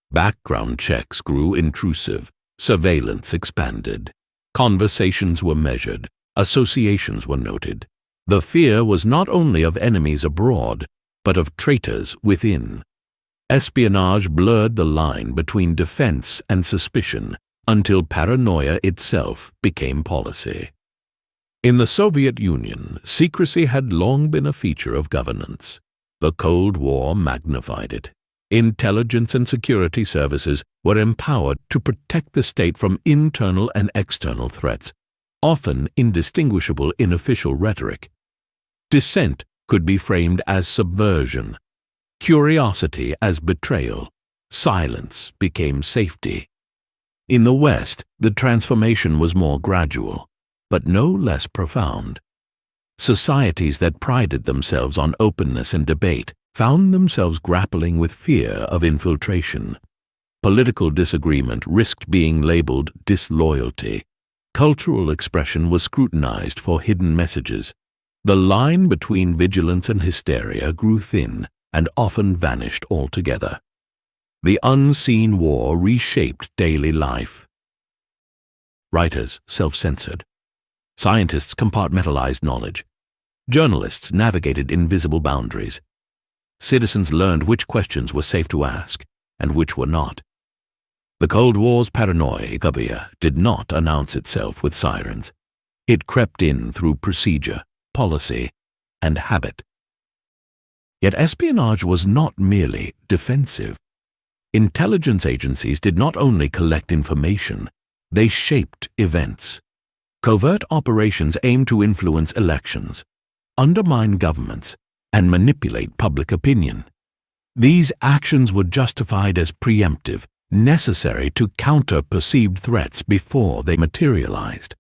Background checks grew intrusive. Surveillance expanded. Conversations were measured. Associations were noted. The fear was not only of enemies abroad, but of traitors within. Espionage blurred the line between defense and suspicion until paranoia itself became policy. In the Soviet Union, secrecy had long been a feature of governance. The Cold War magnified it. Intelligence and security services were empowered to protect the state from internal and external threats. often indistinguishable in official rhetoric. Dissent could be framed as subversion, curiosity as betrayal, silence became safety. In the West, the transformation was more gradual, but no less profound. Societies that prided themselves on openness and debate found themselves grappling with fear of infiltration. Political disagreement risked being labeled disloyalty. Cultural expression was scrutinized for hidden messages. The line between vigilance and hysteria grew thin and often vanished altogether. The unseen war reshaped daily life. Writers self-censored. Scientists compartmentalized knowledge. Journalists navigated invisible boundaries. Citizens learned which questions were safe to ask and which were not. The Cold War's paranoia did not announce itself with sirens. It crept in through procedure, policy, and habit. Yet espionage was not merely defensive. Intelligence agencies did not only collect information, they shaped events. Covert operations aimed to influence elections, undermine governments, and manipulate public opinion. These actions were justified as preemptive, necessary to counter perceived threats before they materialized.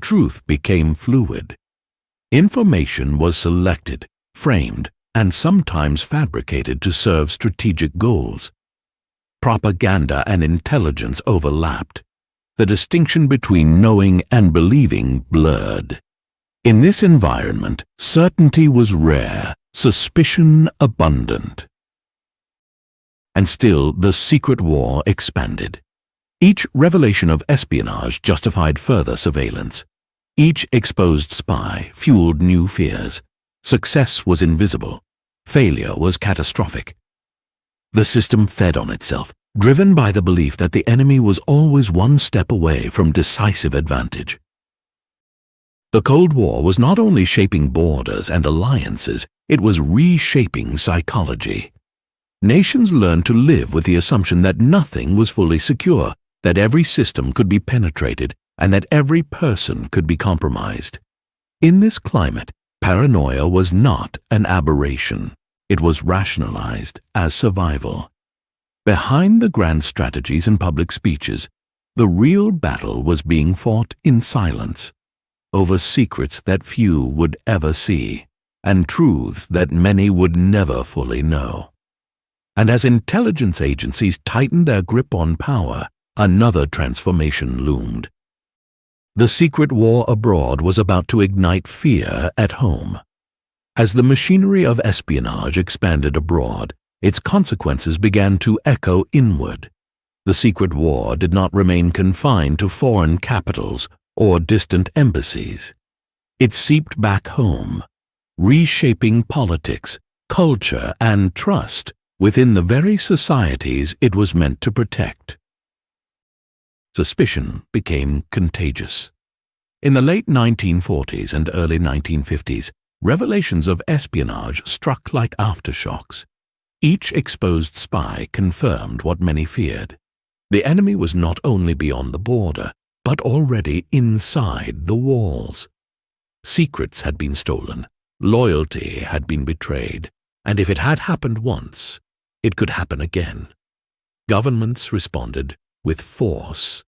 Truth became fluid. Information was selected, framed, and sometimes fabricated to serve strategic goals. Propaganda and intelligence overlapped. The distinction between knowing and believing blurred. In this environment, certainty was rare, suspicion abundant. And still, the secret war expanded. Each revelation of espionage justified further surveillance. Each exposed spy fueled new fears. Success was invisible. Failure was catastrophic. The system fed on itself, driven by the belief that the enemy was always one step away from decisive advantage. The Cold War was not only shaping borders and alliances, it was reshaping psychology. Nations learned to live with the assumption that nothing was fully secure, that every system could be penetrated, and that every person could be compromised. In this climate, paranoia was not an aberration. It was rationalized as survival. Behind the grand strategies and public speeches, the real battle was being fought in silence, over secrets that few would ever see, and truths that many would never fully know. And as intelligence agencies tightened their grip on power, another transformation loomed. The secret war abroad was about to ignite fear at home. As the machinery of espionage expanded abroad, its consequences began to echo inward. The secret war did not remain confined to foreign capitals or distant embassies. It seeped back home, reshaping politics, culture, and trust within the very societies it was meant to protect. Suspicion became contagious. In the late 1940s and early 1950s, revelations of espionage struck like aftershocks. Each exposed spy confirmed what many feared. The enemy was not only beyond the border, but already inside the walls. Secrets had been stolen, loyalty had been betrayed, and if it had happened once, it could happen again. Governments responded with force.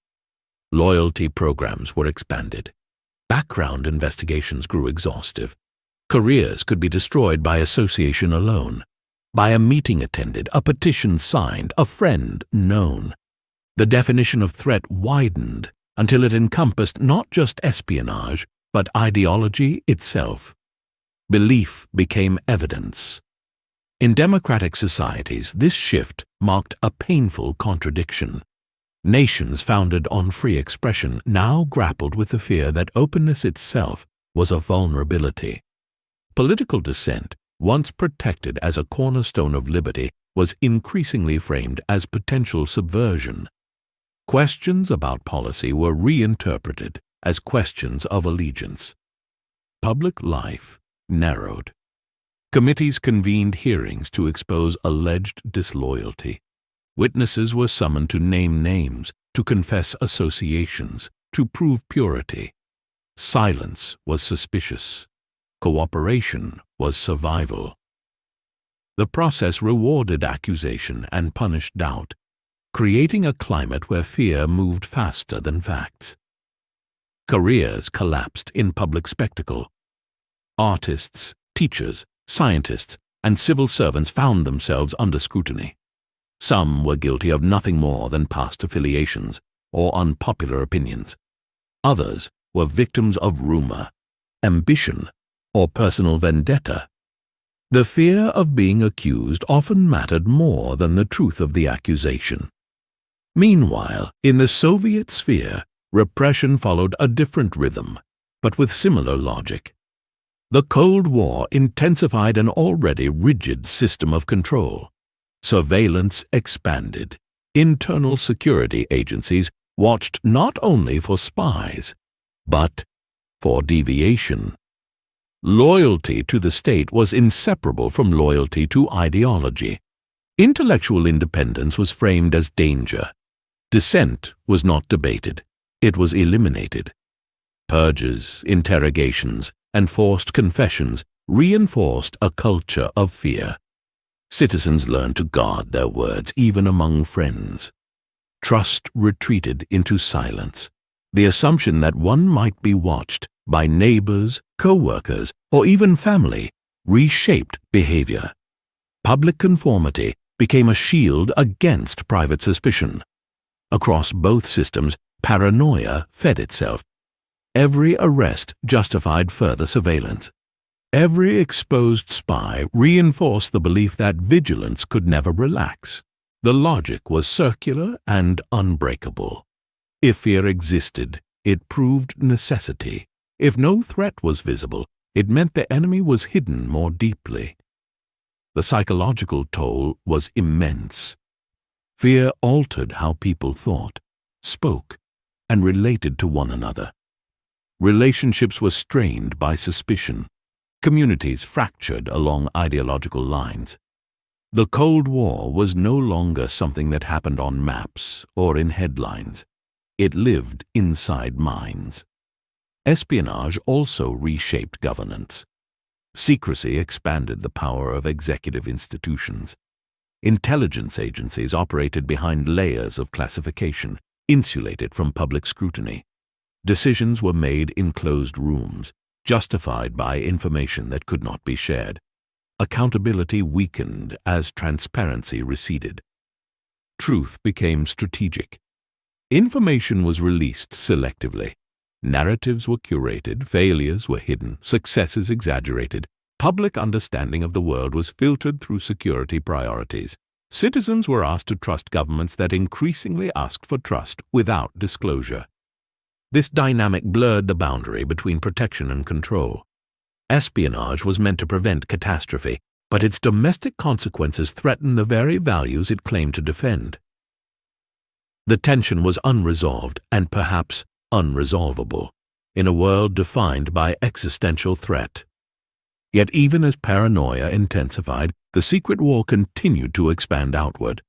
Loyalty programs were expanded. Background investigations grew exhaustive. Careers could be destroyed by association alone, by a meeting attended, a petition signed, a friend known. The definition of threat widened until it encompassed not just espionage, but ideology itself. Belief became evidence. In democratic societies, this shift marked a painful contradiction. Nations founded on free expression now grappled with the fear that openness itself was a vulnerability. Political dissent, once protected as a cornerstone of liberty, was increasingly framed as potential subversion. Questions about policy were reinterpreted as questions of allegiance. Public life narrowed. Committees convened hearings to expose alleged disloyalty. Witnesses were summoned to name names, to confess associations, to prove purity. Silence was suspicious. Cooperation was survival. The process rewarded accusation and punished doubt, creating a climate where fear moved faster than facts. Careers collapsed in public spectacle. Artists, teachers, scientists, and civil servants found themselves under scrutiny. Some were guilty of nothing more than past affiliations or unpopular opinions. Others were victims of rumor, ambition, or personal vendetta. The fear of being accused often mattered more than the truth of the accusation. Meanwhile, in the Soviet sphere, repression followed a different rhythm, but with similar logic. The Cold War intensified an already rigid system of control. Surveillance expanded. Internal security agencies watched not only for spies, but for deviation. Loyalty to the state was inseparable from loyalty to ideology. Intellectual independence was framed as danger. Dissent was not debated. It was eliminated. Purges, interrogations, and forced confessions reinforced a culture of fear. Citizens learned to guard their words even among friends. Trust retreated into silence. The assumption that one might be watched by neighbors, co-workers, or even family reshaped behavior. Public conformity became a shield against private suspicion. Across both systems, paranoia fed itself. Every arrest justified further surveillance. Every exposed spy reinforced the belief that vigilance could never relax. The logic was circular and unbreakable. If fear existed, it proved necessity. If no threat was visible, it meant the enemy was hidden more deeply. The psychological toll was immense. Fear altered how people thought, spoke, and related to one another. Relationships were strained by suspicion. Communities fractured along ideological lines. The Cold War was no longer something that happened on maps or in headlines. It lived inside minds. Espionage also reshaped governance. Secrecy expanded the power of executive institutions. Intelligence agencies operated behind layers of classification, insulated from public scrutiny. Decisions were made in closed rooms, justified by information that could not be shared. Accountability weakened as transparency receded. Truth became strategic. Information was released selectively. Narratives were curated, failures were hidden, successes exaggerated. Public understanding of the world was filtered through security priorities. Citizens were asked to trust governments that increasingly asked for trust without disclosure. This dynamic blurred the boundary between protection and control. Espionage was meant to prevent catastrophe, but its domestic consequences threatened the very values it claimed to defend. The tension was unresolved and perhaps unresolvable in a world defined by existential threat. Yet even as paranoia intensified, the secret war continued to expand outward.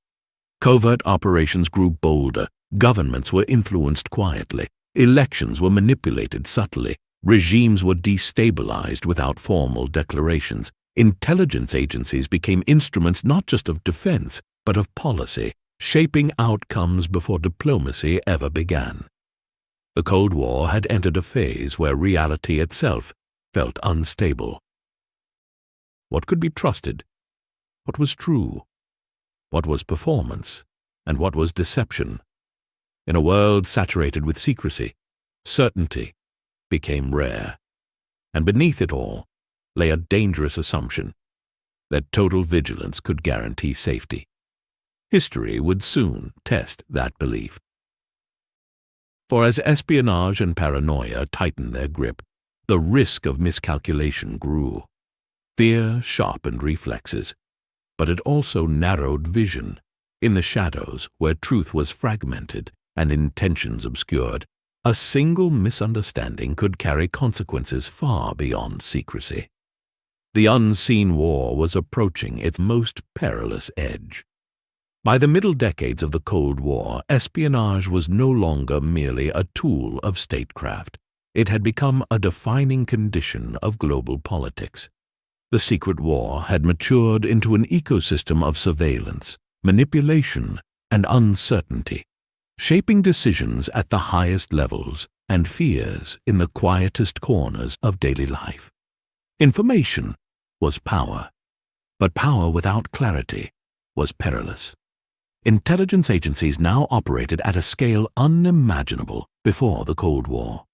Covert operations grew bolder, governments were influenced quietly, elections were manipulated subtly, regimes were destabilized without formal declarations. Intelligence agencies became instruments not just of defense, but of policy, shaping outcomes before diplomacy ever began. The Cold War had entered a phase where reality itself felt unstable. What could be trusted? What was true? What was performance? And what was deception? In a world saturated with secrecy, certainty became rare. And beneath it all lay a dangerous assumption that total vigilance could guarantee safety. History would soon test that belief. For as espionage and paranoia tightened their grip, the risk of miscalculation grew. Fear sharpened reflexes, but it also narrowed vision. In the shadows, where truth was fragmented and intentions obscured, a single misunderstanding could carry consequences far beyond secrecy. The unseen war was approaching its most perilous edge. By the middle decades of the Cold War, espionage was no longer merely a tool of statecraft. It had become a defining condition of global politics. The secret war had matured into an ecosystem of surveillance, manipulation, and uncertainty, shaping decisions at the highest levels and fears in the quietest corners of daily life. Information was power, but power without clarity was perilous. Intelligence agencies now operated at a scale unimaginable before the Cold War.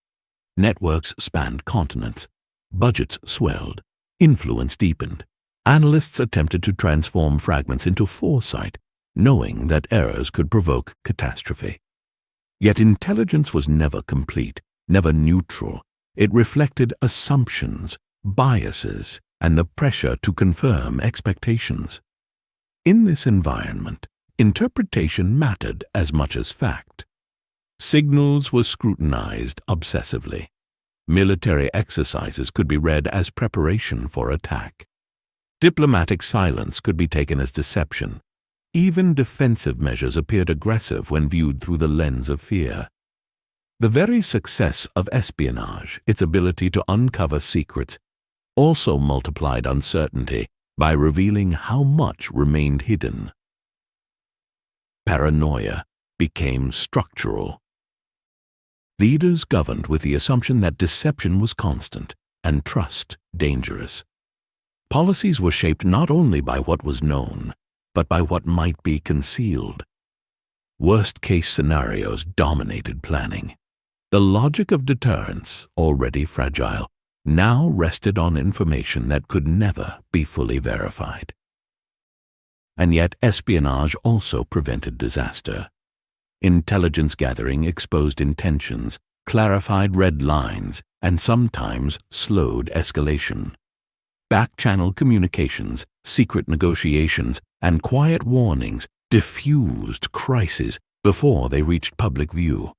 Networks spanned continents, budgets swelled, influence deepened. Analysts attempted to transform fragments into foresight, knowing that errors could provoke catastrophe. Yet intelligence was never complete, never neutral. It reflected assumptions, biases, and the pressure to confirm expectations. In this environment, interpretation mattered as much as fact. Signals were scrutinized obsessively. Military exercises could be read as preparation for attack. Diplomatic silence could be taken as deception. Even defensive measures appeared aggressive when viewed through the lens of fear. The very success of espionage, its ability to uncover secrets, also multiplied uncertainty by revealing how much remained hidden. Paranoia became structural. Leaders governed with the assumption that deception was constant and trust dangerous. Policies were shaped not only by what was known, but by what might be concealed. Worst-case scenarios dominated planning. The logic of deterrence, already fragile, now rested on information that could never be fully verified. And yet espionage also prevented disaster. Intelligence gathering exposed intentions, clarified red lines, and sometimes slowed escalation. Back-channel communications, secret negotiations, and quiet warnings diffused crises before they reached public view.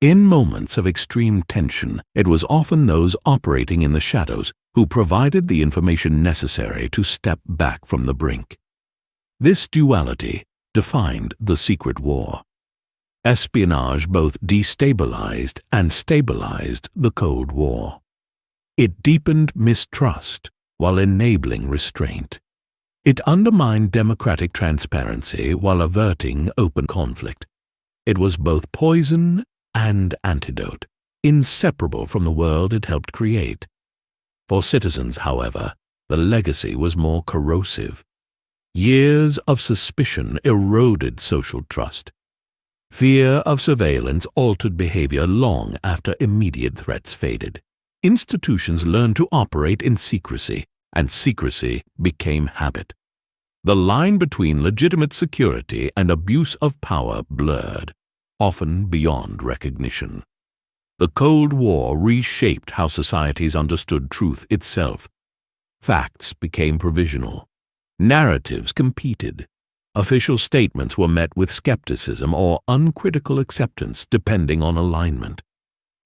In moments of extreme tension, it was often those operating in the shadows who provided the information necessary to step back from the brink. This duality defined the secret war. Espionage both destabilized and stabilized the Cold War. It deepened mistrust while enabling restraint. It undermined democratic transparency while averting open conflict. It was both poison and antidote, inseparable from the world it helped create. For citizens, however, the legacy was more corrosive. Years of suspicion eroded social trust. Fear of surveillance altered behavior long after immediate threats faded. Institutions learned to operate in secrecy, and secrecy became habit. The line between legitimate security and abuse of power blurred, often beyond recognition. The Cold War reshaped how societies understood truth itself. Facts became provisional. Narratives competed. Official statements were met with skepticism or uncritical acceptance depending on alignment.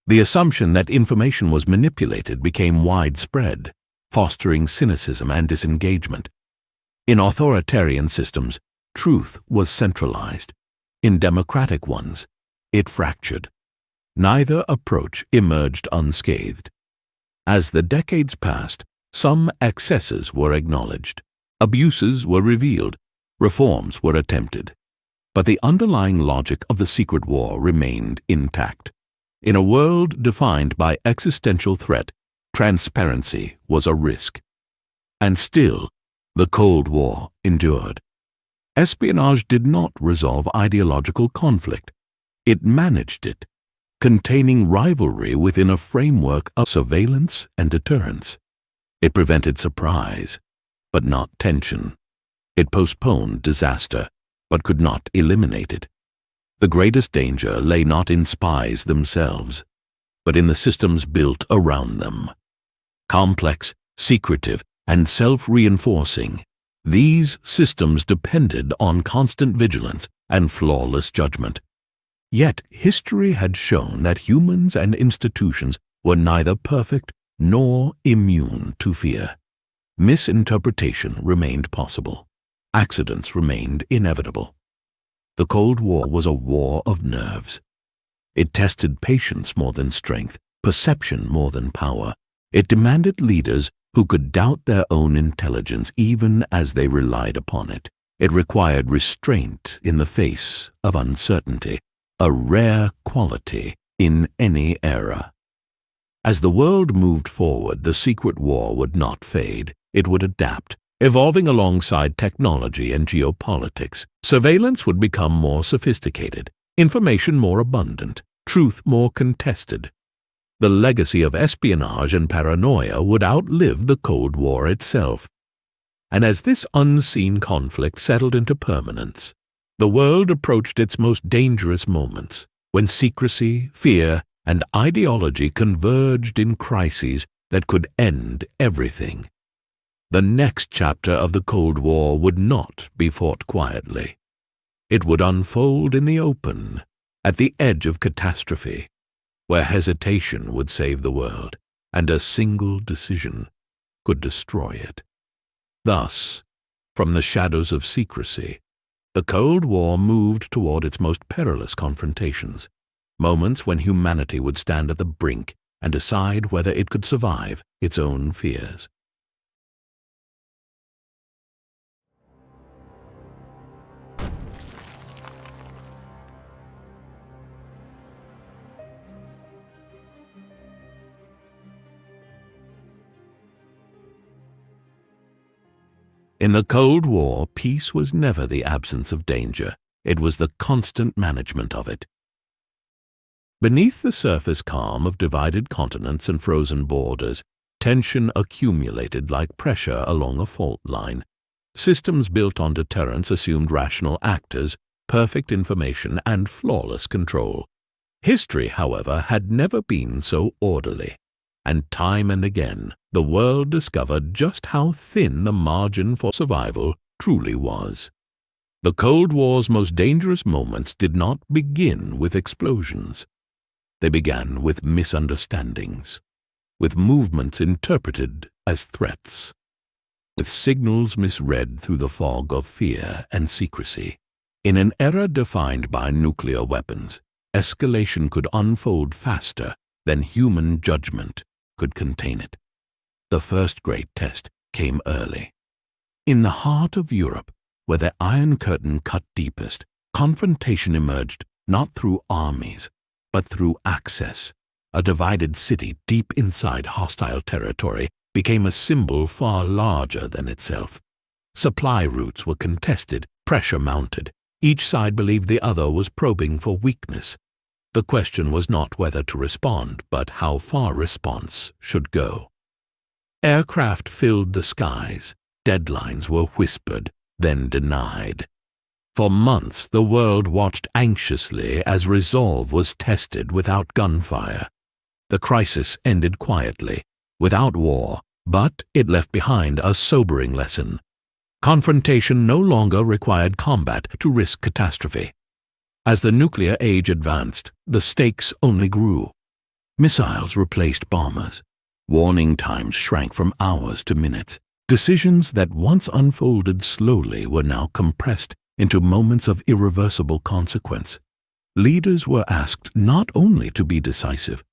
The assumption that information was manipulated became widespread, fostering cynicism and disengagement. In authoritarian systems, truth was centralized. In democratic ones, it fractured. Neither approach emerged unscathed. As the decades passed, some excesses were acknowledged, abuses were revealed, reforms were attempted. But the underlying logic of the secret war remained intact. In a world defined by existential threat, transparency was a risk. And still, the Cold War endured. Espionage did not resolve ideological conflict. It managed it, containing rivalry within a framework of surveillance and deterrence. It prevented surprise, but not tension. It postponed disaster, but could not eliminate it. The greatest danger lay not in spies themselves, but in the systems built around them. Complex, secretive, and self-reinforcing, these systems depended on constant vigilance and flawless judgment. Yet history had shown that humans and institutions were neither perfect nor immune to fear. Misinterpretation remained possible. Accidents remained inevitable. The Cold War was a war of nerves. It tested patience more than strength, perception more than power. It demanded leaders who could doubt their own intelligence even as they relied upon it. It required restraint in the face of uncertainty, a rare quality in any era. As the world moved forward, the secret war would not fade. It would adapt, evolving alongside technology and geopolitics. Surveillance would become more sophisticated, information more abundant, truth more contested. The legacy of espionage and paranoia would outlive the Cold War itself. And as this unseen conflict settled into permanence, the world approached its most dangerous moments, when secrecy, fear, and ideology converged in crises that could end everything. The next chapter of the Cold War would not be fought quietly. It would unfold in the open, at the edge of catastrophe, where hesitation would save the world, and a single decision could destroy it. Thus, from the shadows of secrecy, the Cold War moved toward its most perilous confrontations, moments when humanity would stand at the brink and decide whether it could survive its own fears. In the Cold War, peace was never the absence of danger. It was the constant management of it. Beneath the surface calm of divided continents and frozen borders, tension accumulated like pressure along a fault line. Systems built on deterrence assumed rational actors, perfect information, and flawless control. History, however, had never been so orderly. And time and again, the world discovered just how thin the margin for survival truly was. The Cold War's most dangerous moments did not begin with explosions. They began with misunderstandings, with movements interpreted as threats, with signals misread through the fog of fear and secrecy. In an era defined by nuclear weapons, escalation could unfold faster than human judgment could contain it. The first great test came early. In the heart of Europe, where the Iron Curtain cut deepest, confrontation emerged not through armies, but through access. A divided city deep inside hostile territory became a symbol far larger than itself. Supply routes were contested, pressure mounted. Each side believed the other was probing for weakness. The question was not whether to respond, but how far response should go. Aircraft filled the skies. Deadlines were whispered, then denied. For months, the world watched anxiously as resolve was tested without gunfire. The crisis ended quietly, without war, but it left behind a sobering lesson. Confrontation no longer required combat to risk catastrophe. As the nuclear age advanced, the stakes only grew. Missiles replaced bombers. Warning times shrank from hours to minutes. Decisions that once unfolded slowly were now compressed into moments of irreversible consequence. Leaders were asked not only to be decisive,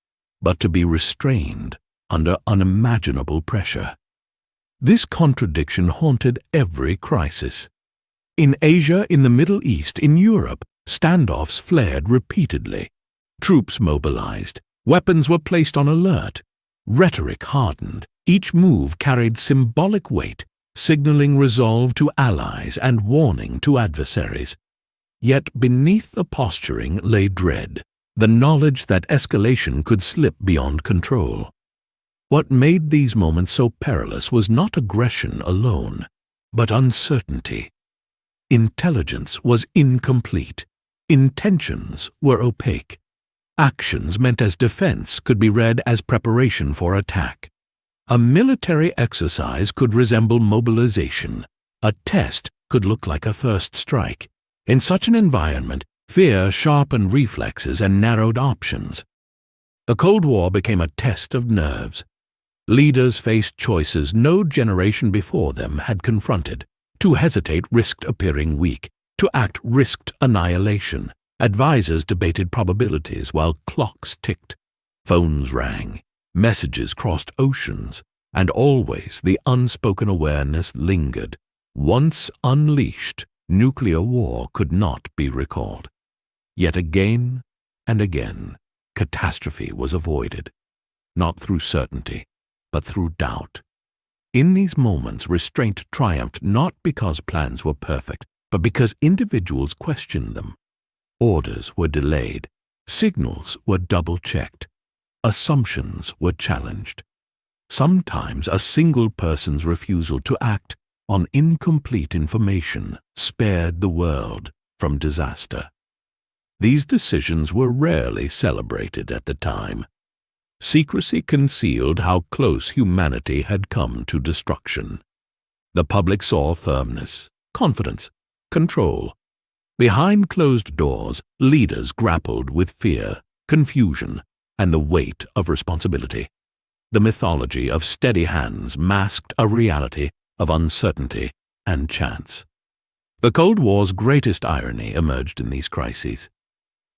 but to be restrained under unimaginable pressure. This contradiction haunted every crisis. In Asia, in the Middle East, in Europe, standoffs flared repeatedly. Troops mobilized. Weapons were placed on alert. Rhetoric hardened. Each move carried symbolic weight, signaling resolve to allies and warning to adversaries. Yet beneath the posturing lay dread, the knowledge that escalation could slip beyond control. What made these moments so perilous was not aggression alone, but uncertainty. Intelligence was incomplete. Intentions were opaque. Actions meant as defense could be read as preparation for attack. A military exercise could resemble mobilization. A test could look like a first strike. In such an environment, fear sharpened reflexes and narrowed options. The Cold War became a test of nerves. Leaders faced choices no generation before them had confronted. To hesitate risked appearing weak. To act risked annihilation. Advisors debated probabilities while clocks ticked. Phones rang, messages crossed oceans, and always the unspoken awareness lingered. Once unleashed, nuclear war could not be recalled. Yet again and again, catastrophe was avoided, not through certainty, but through doubt. In these moments, restraint triumphed not because plans were perfect, but because individuals questioned them. Orders were delayed, signals were double-checked, assumptions were challenged. Sometimes a single person's refusal to act on incomplete information spared the world from disaster. These decisions were rarely celebrated at the time. Secrecy concealed how close humanity had come to destruction. The public saw firmness, confidence, control. Behind closed doors, leaders grappled with fear, confusion, and the weight of responsibility. The mythology of steady hands masked a reality of uncertainty and chance. The Cold War's greatest irony emerged in these crises.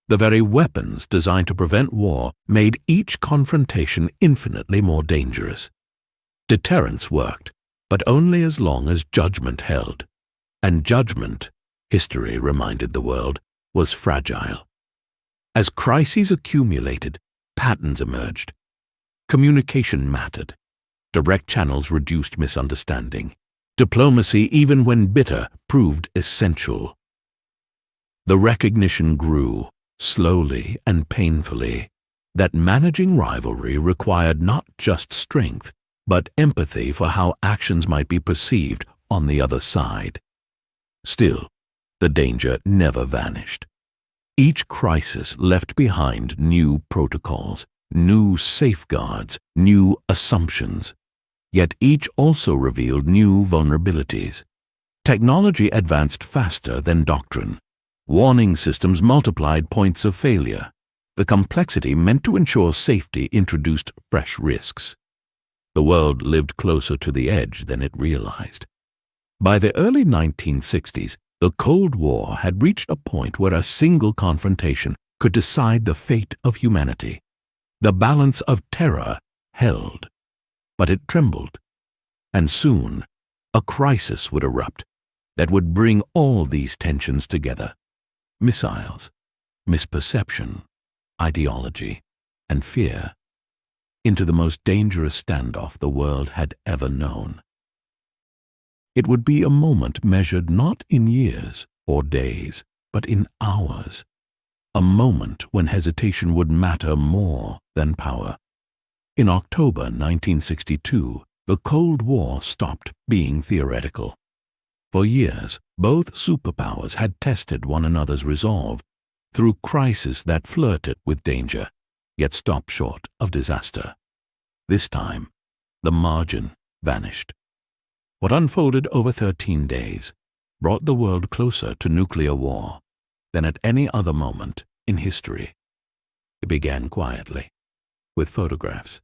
The very weapons designed to prevent war made each confrontation infinitely more dangerous. Deterrence worked, but only as long as judgment held. And judgment, history reminded the world, was fragile. As crises accumulated, patterns emerged. Communication mattered. Direct channels reduced misunderstanding. Diplomacy, even when bitter, proved essential. The recognition grew, slowly and painfully, that managing rivalry required not just strength, but empathy for how actions might be perceived on the other side. Still, the danger never vanished. Each crisis left behind new protocols, new safeguards, new assumptions. Yet each also revealed new vulnerabilities. Technology advanced faster than doctrine. Warning systems multiplied points of failure. The complexity meant to ensure safety introduced fresh risks. The world lived closer to the edge than it realized. By the early 1960s, the Cold War had reached a point where a single confrontation could decide the fate of humanity. The balance of terror held, but it trembled. And soon, a crisis would erupt that would bring all these tensions together. Missiles, misperception, ideology, and fear into the most dangerous standoff the world had ever known. It would be a moment measured not in years or days, but in hours. A moment when hesitation would matter more than power. In October 1962, the Cold War stopped being theoretical. For years, both superpowers had tested one another's resolve through crises that flirted with danger, yet stopped short of disaster. This time, the margin vanished. What unfolded over 13 days brought the world closer to nuclear war than at any other moment in history. It began quietly, with photographs.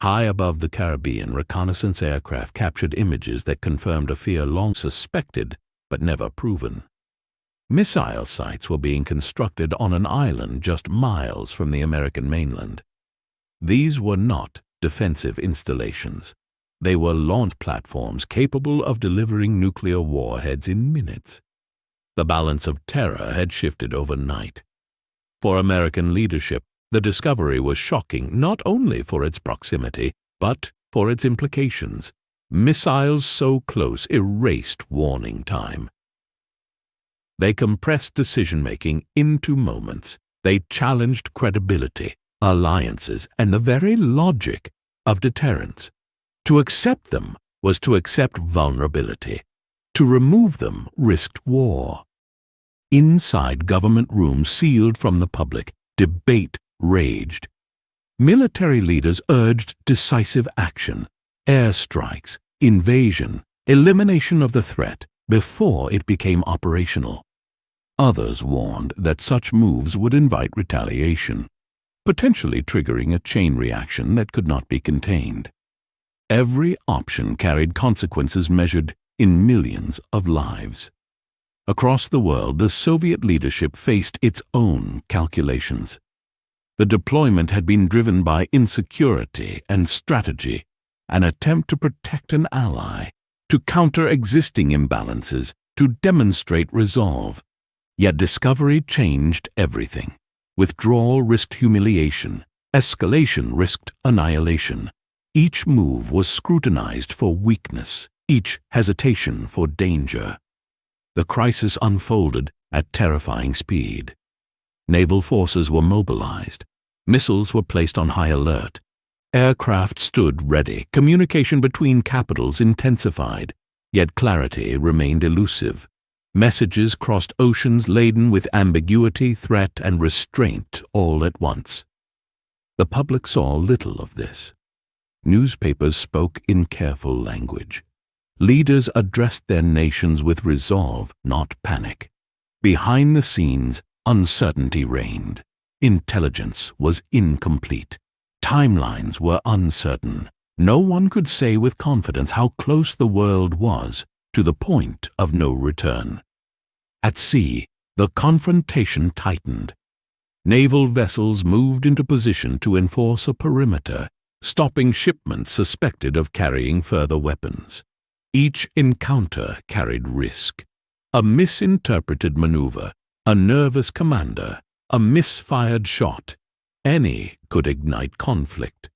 High above the Caribbean, reconnaissance aircraft captured images that confirmed a fear long suspected but never proven. Missile sites were being constructed on an island just miles from the American mainland. These were not defensive installations. They were launch platforms capable of delivering nuclear warheads in minutes. The balance of terror had shifted overnight. For American leadership, the discovery was shocking not only for its proximity, but for its implications. Missiles so close erased warning time. They compressed decision-making into moments. They challenged credibility, alliances, and the very logic of deterrence. To accept them was to accept vulnerability. To remove them risked war. Inside government rooms sealed from the public, debate raged. Military leaders urged decisive action, airstrikes, invasion, elimination of the threat before it became operational. Others warned that such moves would invite retaliation, potentially triggering a chain reaction that could not be contained. Every option carried consequences measured in millions of lives. Across the world, the Soviet leadership faced its own calculations. The deployment had been driven by insecurity and strategy, an attempt to protect an ally, to counter existing imbalances, to demonstrate resolve. Yet discovery changed everything. Withdrawal risked humiliation. Escalation risked annihilation. Each move was scrutinized for weakness, each hesitation for danger. The crisis unfolded at terrifying speed. Naval forces were mobilized. Missiles were placed on high alert. Aircraft stood ready. Communication between capitals intensified. Yet clarity remained elusive. Messages crossed oceans laden with ambiguity, threat, and restraint all at once. The public saw little of this. Newspapers spoke in careful language. Leaders addressed their nations with resolve, not panic. Behind the scenes, uncertainty reigned. Intelligence was incomplete. Timelines were uncertain. No one could say with confidence how close the world was to the point of no return. At sea, the confrontation tightened. Naval vessels moved into position to enforce a perimeter, stopping shipments suspected of carrying further weapons. Each encounter carried risk. A misinterpreted maneuver, a nervous commander, a misfired shot. Any could ignite conflict.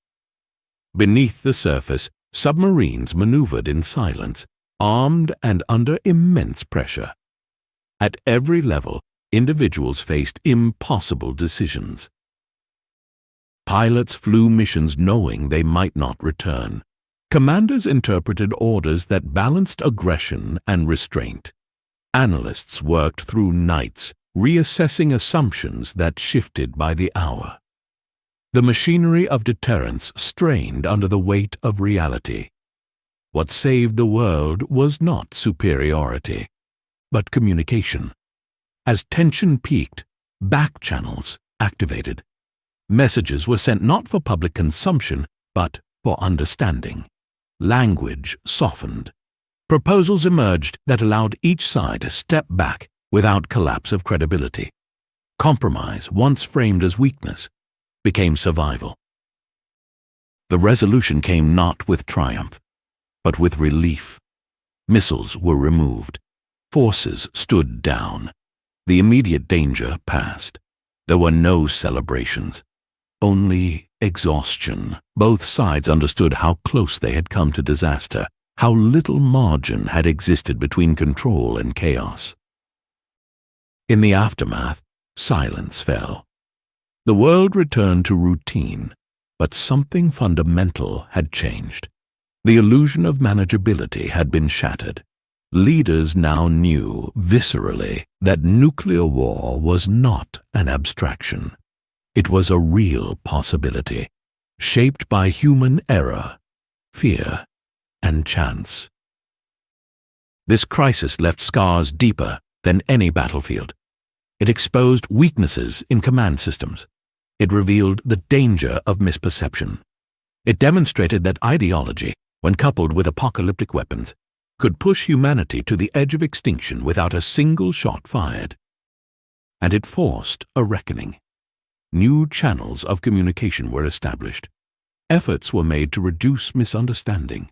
Beneath the surface, submarines maneuvered in silence, armed and under immense pressure. At every level, individuals faced impossible decisions. Pilots flew missions knowing they might not return. Commanders interpreted orders that balanced aggression and restraint. Analysts worked through nights, reassessing assumptions that shifted by the hour. The machinery of deterrence strained under the weight of reality. What saved the world was not superiority, but communication. As tension peaked, back channels activated. Messages were sent not for public consumption, but for understanding. Language softened. Proposals emerged that allowed each side to step back without collapse of credibility. Compromise, once framed as weakness, became survival. The resolution came not with triumph, but with relief. Missiles were removed. Forces stood down. The immediate danger passed. There were no celebrations, only exhaustion. Both sides understood how close they had come to disaster, how little margin had existed between control and chaos. In the aftermath, silence fell. The world returned to routine, but something fundamental had changed. The illusion of manageability had been shattered. Leaders now knew viscerally that nuclear war was not an abstraction. It was a real possibility, shaped by human error, fear, and chance. This crisis left scars deeper than any battlefield. It exposed weaknesses in command systems. It revealed the danger of misperception. It demonstrated that ideology, when coupled with apocalyptic weapons, could push humanity to the edge of extinction without a single shot fired. And it forced a reckoning. New channels of communication were established. Efforts were made to reduce misunderstanding.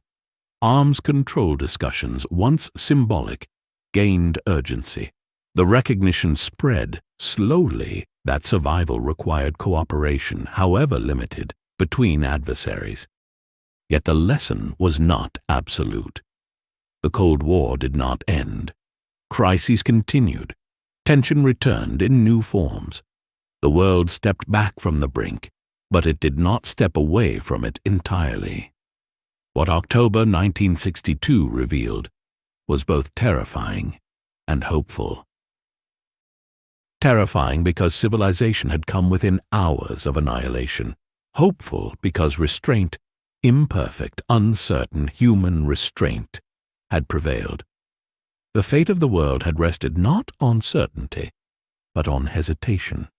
Arms control discussions, once symbolic, gained urgency. The recognition spread slowly that survival required cooperation, however limited, between adversaries. Yet the lesson was not absolute. The Cold War did not end. Crises continued. Tension returned in new forms. The world stepped back from the brink, but it did not step away from it entirely. What October 1962 revealed was both terrifying and hopeful. Terrifying because civilization had come within hours of annihilation. Hopeful because restraint, imperfect, uncertain human restraint, had prevailed. The fate of the world had rested not on certainty, but on hesitation.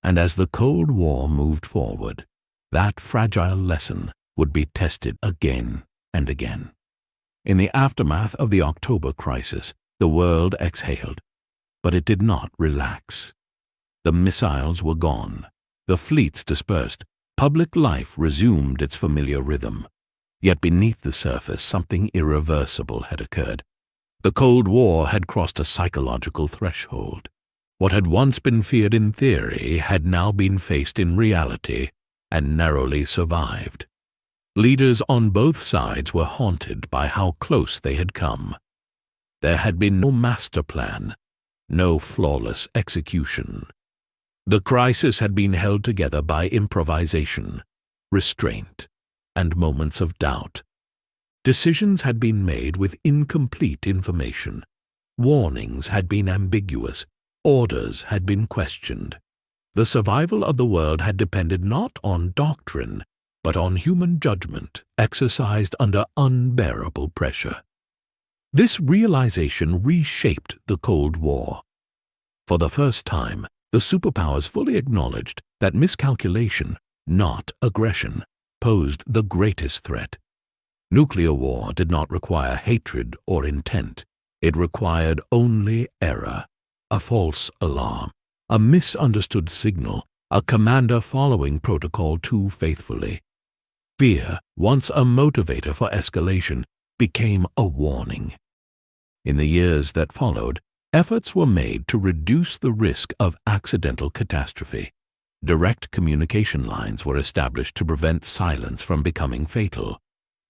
And as the Cold War moved forward, that fragile lesson would be tested again and again. In the aftermath of the October crisis, the world exhaled, but it did not relax. The missiles were gone. The fleets dispersed. Public life resumed its familiar rhythm. Yet beneath the surface, something irreversible had occurred. The Cold War had crossed a psychological threshold. What had once been feared in theory had now been faced in reality and narrowly survived. Leaders on both sides were haunted by how close they had come. There had been no master plan, no flawless execution. The crisis had been held together by improvisation, restraint, and moments of doubt. Decisions had been made with incomplete information. Warnings had been ambiguous. Orders had been questioned. The survival of the world had depended not on doctrine, but on human judgment exercised under unbearable pressure. This realization reshaped the Cold War. For the first time, the superpowers fully acknowledged that miscalculation, not aggression, posed the greatest threat. Nuclear war did not require hatred or intent. It required only error, a false alarm, a misunderstood signal, a commander following protocol too faithfully. Fear, once a motivator for escalation, became a warning. In the years that followed, efforts were made to reduce the risk of accidental catastrophe. Direct communication lines were established to prevent silence from becoming fatal.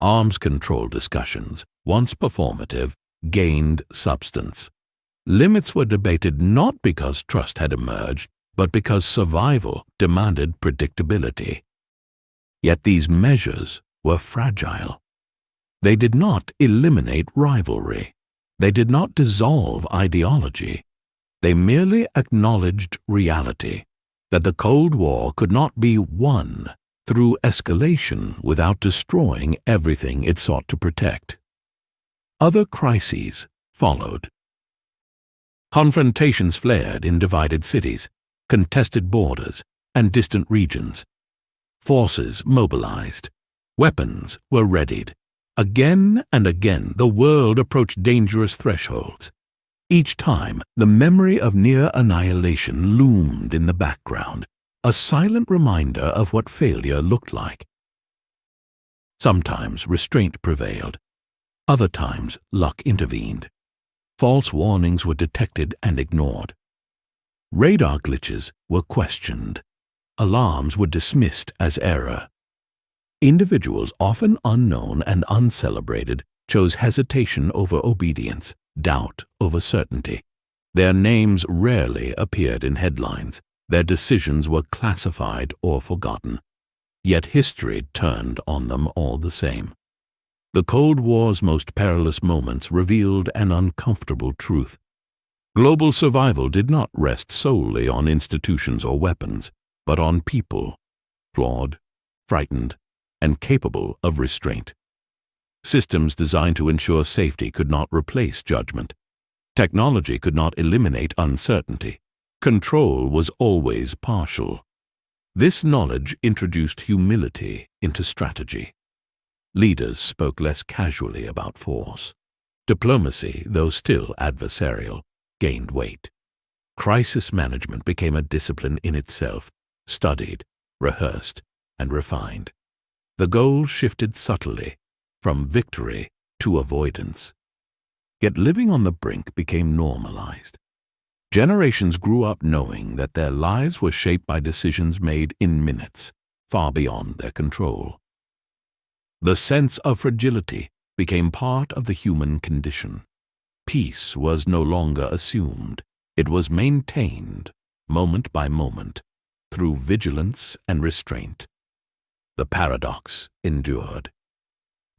Arms control discussions, once performative, gained substance. Limits were debated not because trust had emerged, but because survival demanded predictability. Yet these measures were fragile. They did not eliminate rivalry. They did not dissolve ideology. They merely acknowledged reality, that the Cold War could not be won through escalation without destroying everything it sought to protect. Other crises followed. Confrontations flared in divided cities, contested borders, and distant regions. Forces mobilized. Weapons were readied. Again and again, the world approached dangerous thresholds. Each time, the memory of near annihilation loomed in the background, a silent reminder of what failure looked like. Sometimes restraint prevailed. Other times, luck intervened. False warnings were detected and ignored. Radar glitches were questioned. Alarms were dismissed as error. Individuals, often unknown and uncelebrated, chose hesitation over obedience, doubt over certainty. Their names rarely appeared in headlines. Their decisions were classified or forgotten. Yet history turned on them all the same. The Cold War's most perilous moments revealed an uncomfortable truth. Global survival did not rest solely on institutions or weapons, but on people, flawed, frightened, and capable of restraint. Systems designed to ensure safety could not replace judgment. Technology could not eliminate uncertainty. Control was always partial. This knowledge introduced humility into strategy. Leaders spoke less casually about force. Diplomacy, though still adversarial, gained weight. Crisis management became a discipline in itself, studied, rehearsed, and refined. The goal shifted subtly, from victory to avoidance. Yet living on the brink became normalized. Generations grew up knowing that their lives were shaped by decisions made in minutes, far beyond their control. The sense of fragility became part of the human condition. Peace was no longer assumed. It was maintained, moment by moment, through vigilance and restraint. The paradox endured.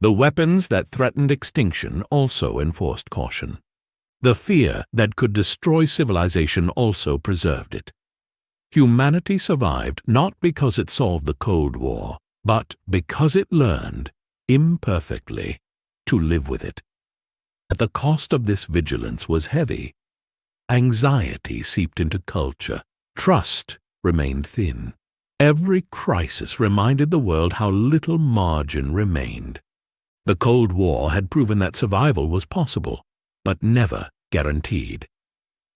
The weapons that threatened extinction also enforced caution. The fear that could destroy civilization also preserved it. Humanity survived not because it solved the Cold War, but because it learned, imperfectly, to live with it. At the cost of this vigilance was heavy. Anxiety seeped into culture. Trust remained thin. Every crisis reminded the world how little margin remained. The Cold War had proven that survival was possible, but never guaranteed.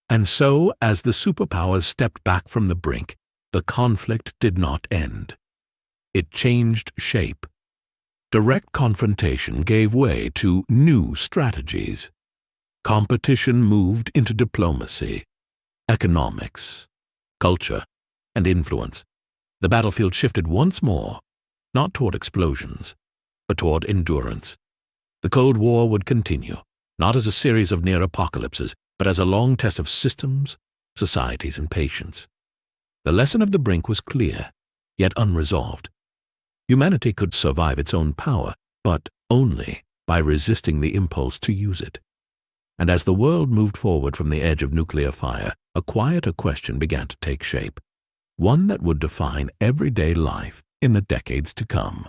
And so, as the superpowers stepped back from the brink, the conflict did not end. It changed shape. Direct confrontation gave way to new strategies. Competition moved into diplomacy, economics, culture, and influence. The battlefield shifted once more, not toward explosions, but toward endurance. The Cold War would continue, not as a series of near apocalypses, but as a long test of systems, societies, and patience. The lesson of the brink was clear, yet unresolved. Humanity could survive its own power, but only by resisting the impulse to use it. And as the world moved forward from the edge of nuclear fire, a quieter question began to take shape, one that would define everyday life in the decades to come.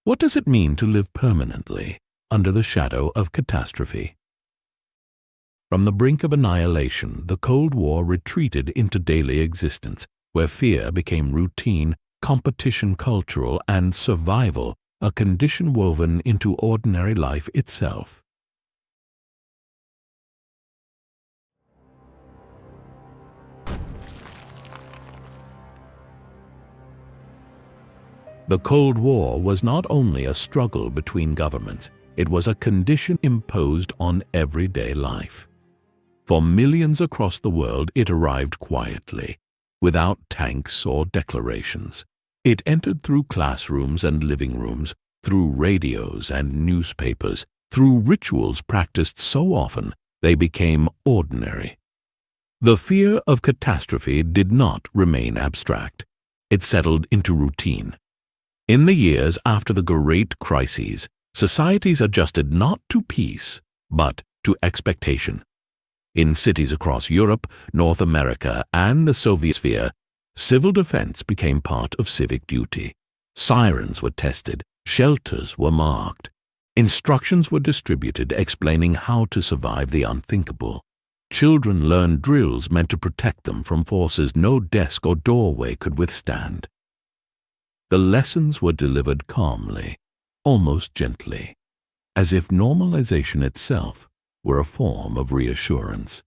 What does it mean to live permanently under the shadow of catastrophe? From the brink of annihilation, the Cold War retreated into daily existence, where fear became routine, competition cultural, and survival a condition woven into ordinary life itself. The Cold War was not only a struggle between governments, it was a condition imposed on everyday life. For millions across the world, it arrived quietly, without tanks or declarations. It entered through classrooms and living rooms, through radios and newspapers, through rituals practiced so often they became ordinary. The fear of catastrophe did not remain abstract. It settled into routine. In the years after the great crises, societies adjusted not to peace, but to expectation. In cities across Europe, North America, and the Soviet sphere, civil defense became part of civic duty. Sirens were tested, shelters were marked. Instructions were distributed explaining how to survive the unthinkable. Children learned drills meant to protect them from forces no desk or doorway could withstand. The lessons were delivered calmly, almost gently, as if normalization itself were a form of reassurance.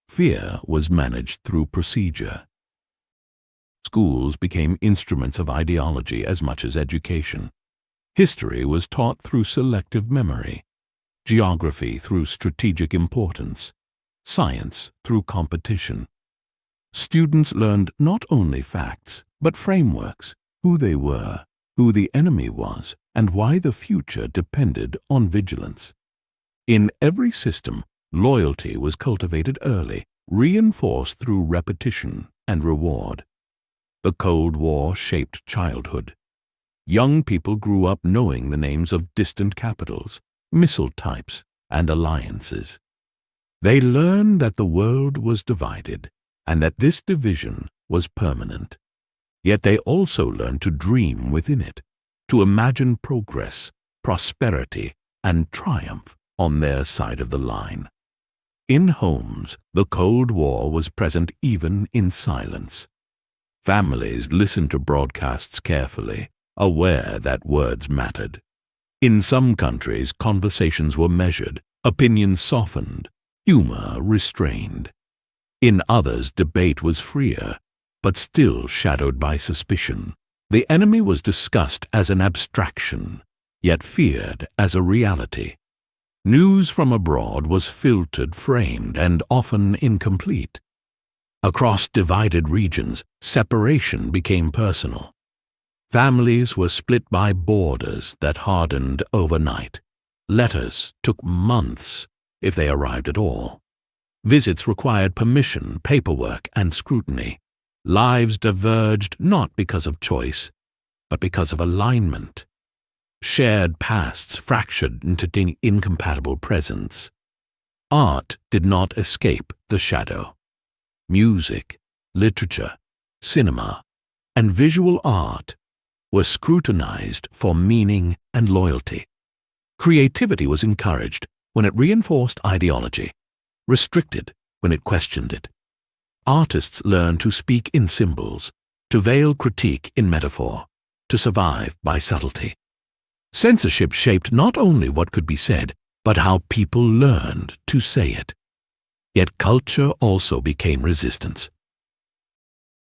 Fear was managed through procedure. Schools became instruments of ideology as much as education. History was taught through selective memory, geography through strategic importance, science through competition. Students learned not only facts, but frameworks, who they were, who the enemy was, and why the future depended on vigilance. In every system, loyalty was cultivated early, reinforced through repetition and reward. The Cold War shaped childhood. Young people grew up knowing the names of distant capitals, missile types, and alliances. They learned that the world was divided, and that this division was permanent. Yet they also learned to dream within it, to imagine progress, prosperity, and triumph on their side of the line. In homes, the Cold War was present even in silence. Families listened to broadcasts carefully, aware that words mattered. In some countries, conversations were measured, opinions softened, humor restrained. In others, debate was freer, but still shadowed by suspicion. The enemy was discussed as an abstraction, yet feared as a reality. News from abroad was filtered, framed, and often incomplete. Across divided regions, separation became personal. Families were split by borders that hardened overnight. Letters took months, if they arrived at all. Visits required permission, paperwork, and scrutiny. Lives diverged not because of choice, but because of alignment. Shared pasts fractured into incompatible presents. Art did not escape the shadow. Music, literature, cinema, and visual art were scrutinized for meaning and loyalty. Creativity was encouraged when it reinforced ideology, restricted when it questioned it. Artists learned to speak in symbols, to veil critique in metaphor, to survive by subtlety. Censorship shaped not only what could be said, but how people learned to say it. Yet culture also became resistance.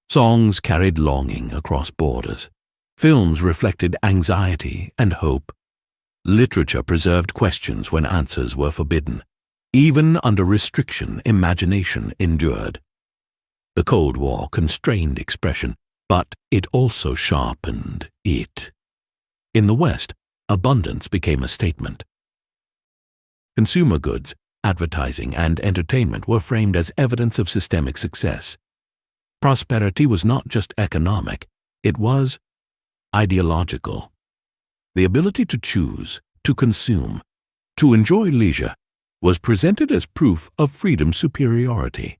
Songs carried longing across borders. Films reflected anxiety and hope. Literature preserved questions when answers were forbidden. Even under restriction, imagination endured. The Cold War constrained expression, but it also sharpened it. In the West, abundance became a statement. Consumer goods, advertising, and entertainment were framed as evidence of systemic success. Prosperity was not just economic, it was ideological. The ability to choose, to consume, to enjoy leisure was presented as proof of freedom's superiority.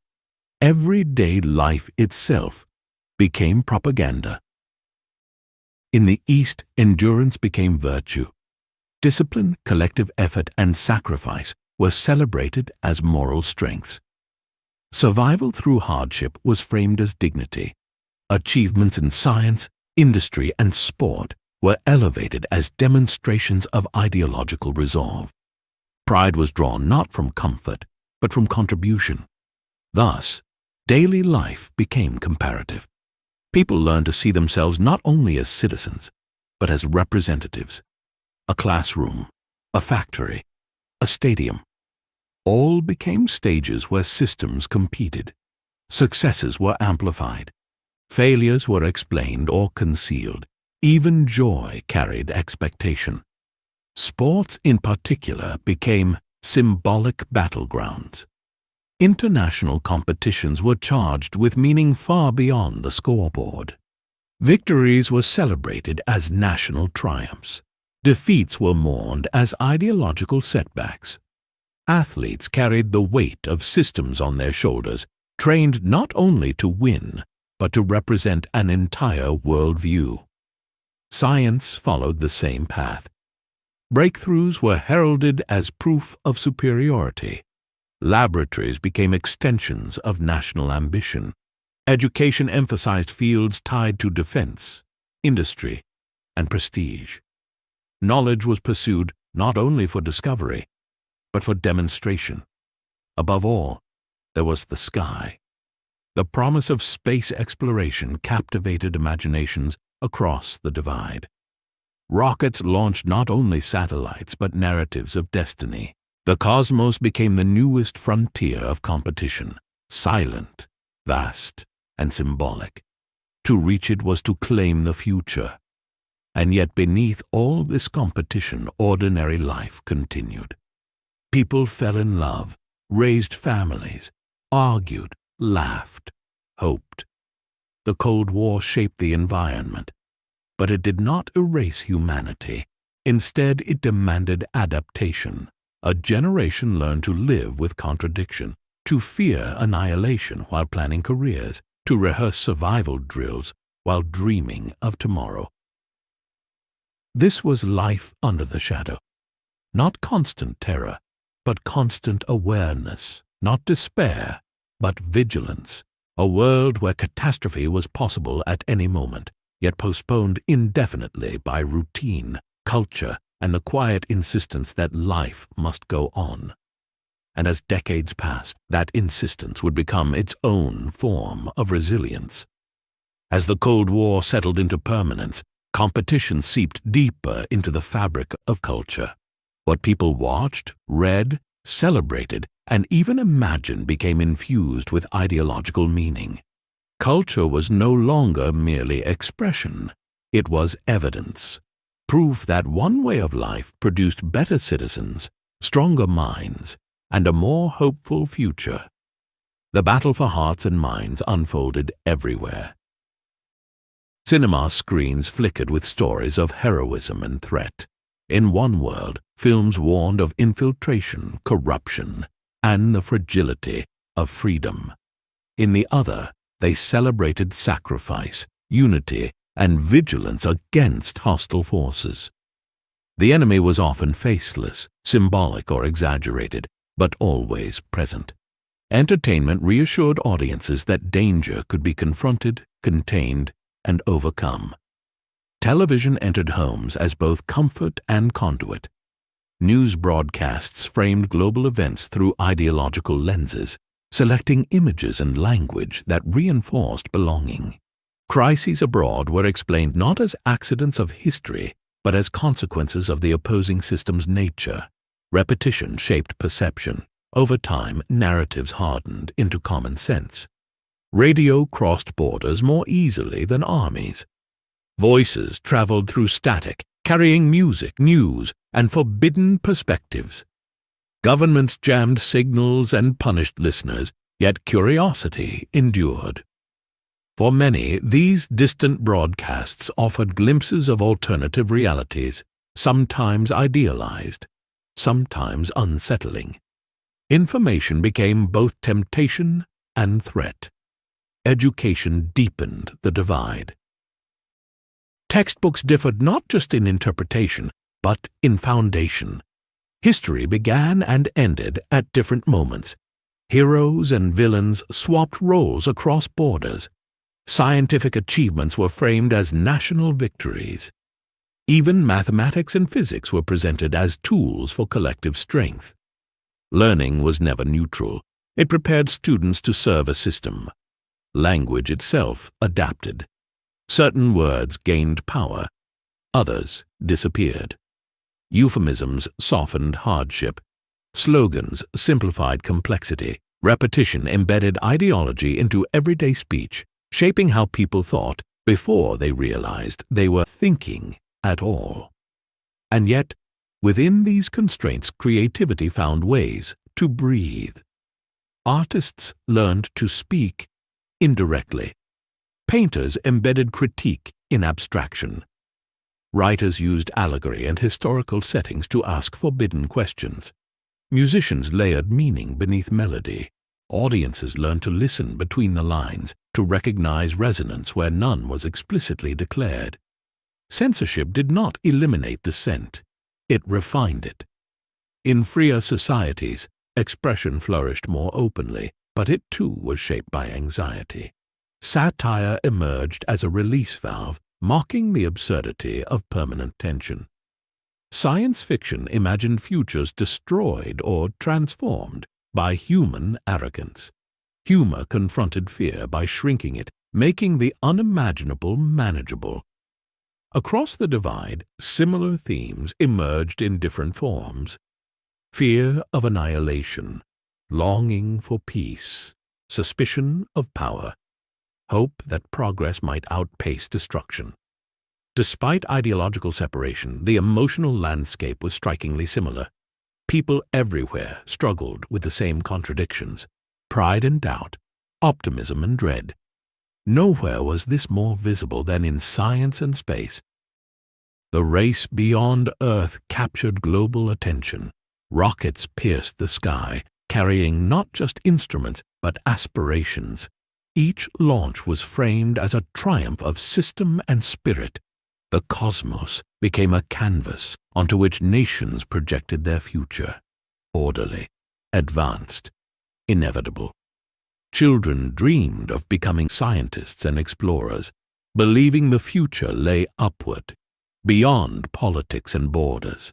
Everyday life itself became propaganda. In the East, endurance became virtue. Discipline, collective effort, and sacrifice were celebrated as moral strengths. Survival through hardship was framed as dignity. Achievements in science, industry, and sport were elevated as demonstrations of ideological resolve. Pride was drawn not from comfort, but from contribution. Thus, daily life became comparative. People learned to see themselves not only as citizens, but as representatives. A classroom, a factory, a stadium. All became stages where systems competed. Successes were amplified. Failures were explained or concealed. Even joy carried expectation. Sports in particular became symbolic battlegrounds. International competitions were charged with meaning far beyond the scoreboard. Victories were celebrated as national triumphs. Defeats were mourned as ideological setbacks. Athletes carried the weight of systems on their shoulders, trained not only to win, but to represent an entire worldview. Science followed the same path. Breakthroughs were heralded as proof of superiority. Laboratories became extensions of national ambition. Education emphasized fields tied to defense, industry, and prestige. Knowledge was pursued not only for discovery, but for demonstration. Above all, there was the sky. The promise of space exploration captivated imaginations across the divide. Rockets launched not only satellites, but narratives of destiny. The cosmos became the newest frontier of competition, silent, vast, and symbolic. To reach it was to claim the future. And yet beneath all this competition, ordinary life continued. People fell in love, raised families, argued, laughed, hoped. The Cold War shaped the environment, but it did not erase humanity. Instead, it demanded adaptation. A generation learned to live with contradiction, to fear annihilation while planning careers, to rehearse survival drills while dreaming of tomorrow. This was life under the shadow. Not constant terror, but constant awareness. Not despair, but vigilance. A world where catastrophe was possible at any moment, yet postponed indefinitely by routine, culture, and the quiet insistence that life must go on. And as decades passed, that insistence would become its own form of resilience. As the Cold War settled into permanence, competition seeped deeper into the fabric of culture. What people watched, read, celebrated, and even imagined became infused with ideological meaning. Culture was no longer merely expression. It was evidence. Proof that one way of life produced better citizens, stronger minds, and a more hopeful future. The battle for hearts and minds unfolded everywhere. Cinema screens flickered with stories of heroism and threat. In one world, films warned of infiltration, corruption, and the fragility of freedom. In the other, they celebrated sacrifice, unity, and vigilance against hostile forces. The enemy was often faceless, symbolic, or exaggerated, but always present. Entertainment reassured audiences that danger could be confronted, contained, and overcome. Television entered homes as both comfort and conduit. News broadcasts framed global events through ideological lenses. selecting images and language that reinforced belonging. Crises abroad were explained not as accidents of history, but as consequences of the opposing system's nature. Repetition shaped perception. Over time, narratives hardened into common sense. Radio crossed borders more easily than armies. Voices traveled through static, carrying music, news, and forbidden perspectives. Governments jammed signals and punished listeners, yet curiosity endured. For many, these distant broadcasts offered glimpses of alternative realities, sometimes idealized, sometimes unsettling. Information became both temptation and threat. Education deepened the divide. Textbooks differed not just in interpretation, but in foundation. History began and ended at different moments. Heroes and villains swapped roles across borders. Scientific achievements were framed as national victories. Even mathematics and physics were presented as tools for collective strength. Learning was never neutral. It prepared students to serve a system. Language itself adapted. Certain words gained power. Others disappeared. Euphemisms softened hardship. Slogans simplified complexity. Repetition embedded ideology into everyday speech, shaping how people thought before they realized they were thinking at all. And yet, within these constraints, creativity found ways to breathe. Artists learned to speak indirectly. Painters embedded critique in abstraction. Writers used allegory and historical settings to ask forbidden questions. Musicians layered meaning beneath melody. Audiences learned to listen between the lines, to recognize resonance where none was explicitly declared. Censorship did not eliminate dissent. It refined it. In freer societies, expression flourished more openly, but it too was shaped by anxiety. Satire emerged as a release valve, mocking the absurdity of permanent tension. Science fiction imagined futures destroyed or transformed by human arrogance. Humor confronted fear by shrinking it, making the unimaginable manageable. Across the divide, similar themes emerged in different forms. Fear of annihilation, longing for peace, suspicion of power, hope that progress might outpace destruction. Despite ideological separation, the emotional landscape was strikingly similar. People everywhere struggled with the same contradictions: pride and doubt, optimism and dread. Nowhere was this more visible than in science and space. The race beyond Earth captured global attention. Rockets pierced the sky, carrying not just instruments, but aspirations. Each launch was framed as a triumph of system and spirit. The cosmos became a canvas onto which nations projected their future. Orderly, advanced, inevitable. Children dreamed of becoming scientists and explorers, believing the future lay upward, beyond politics and borders.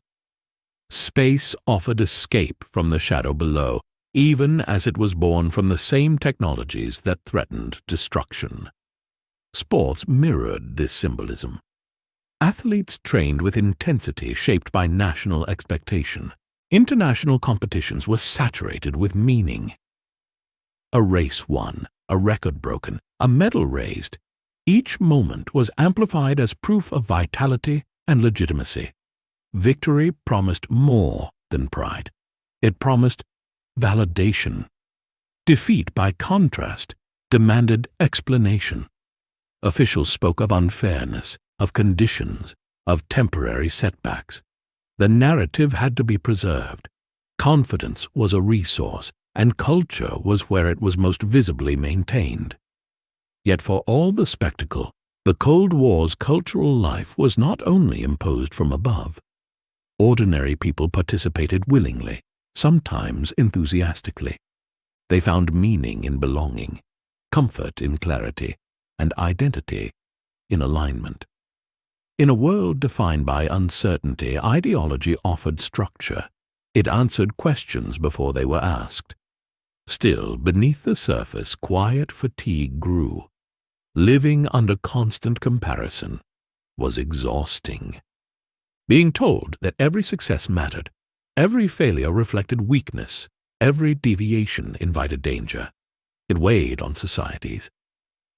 Space offered escape from the shadow below, even as it was born from the same technologies that threatened destruction. Sports mirrored this symbolism. Athletes trained with intensity shaped by national expectation. International competitions were saturated with meaning. A race won, a record broken, a medal raised. Each moment was amplified as proof of vitality and legitimacy. Victory promised more than pride. It promised validation. Defeat, by contrast, demanded explanation. Officials spoke of unfairness, of conditions, of temporary setbacks. The narrative had to be preserved. Confidence was a resource, and culture was where it was most visibly maintained. Yet for all the spectacle, the Cold War's cultural life was not only imposed from above. Ordinary people participated willingly, sometimes enthusiastically. They found meaning in belonging, comfort in clarity, and identity in alignment. In a world defined by uncertainty, ideology offered structure. It answered questions before they were asked. Still, beneath the surface, quiet fatigue grew. Living under constant comparison was exhausting. Being told that every success mattered, every failure reflected weakness, every deviation invited danger, it weighed on societies.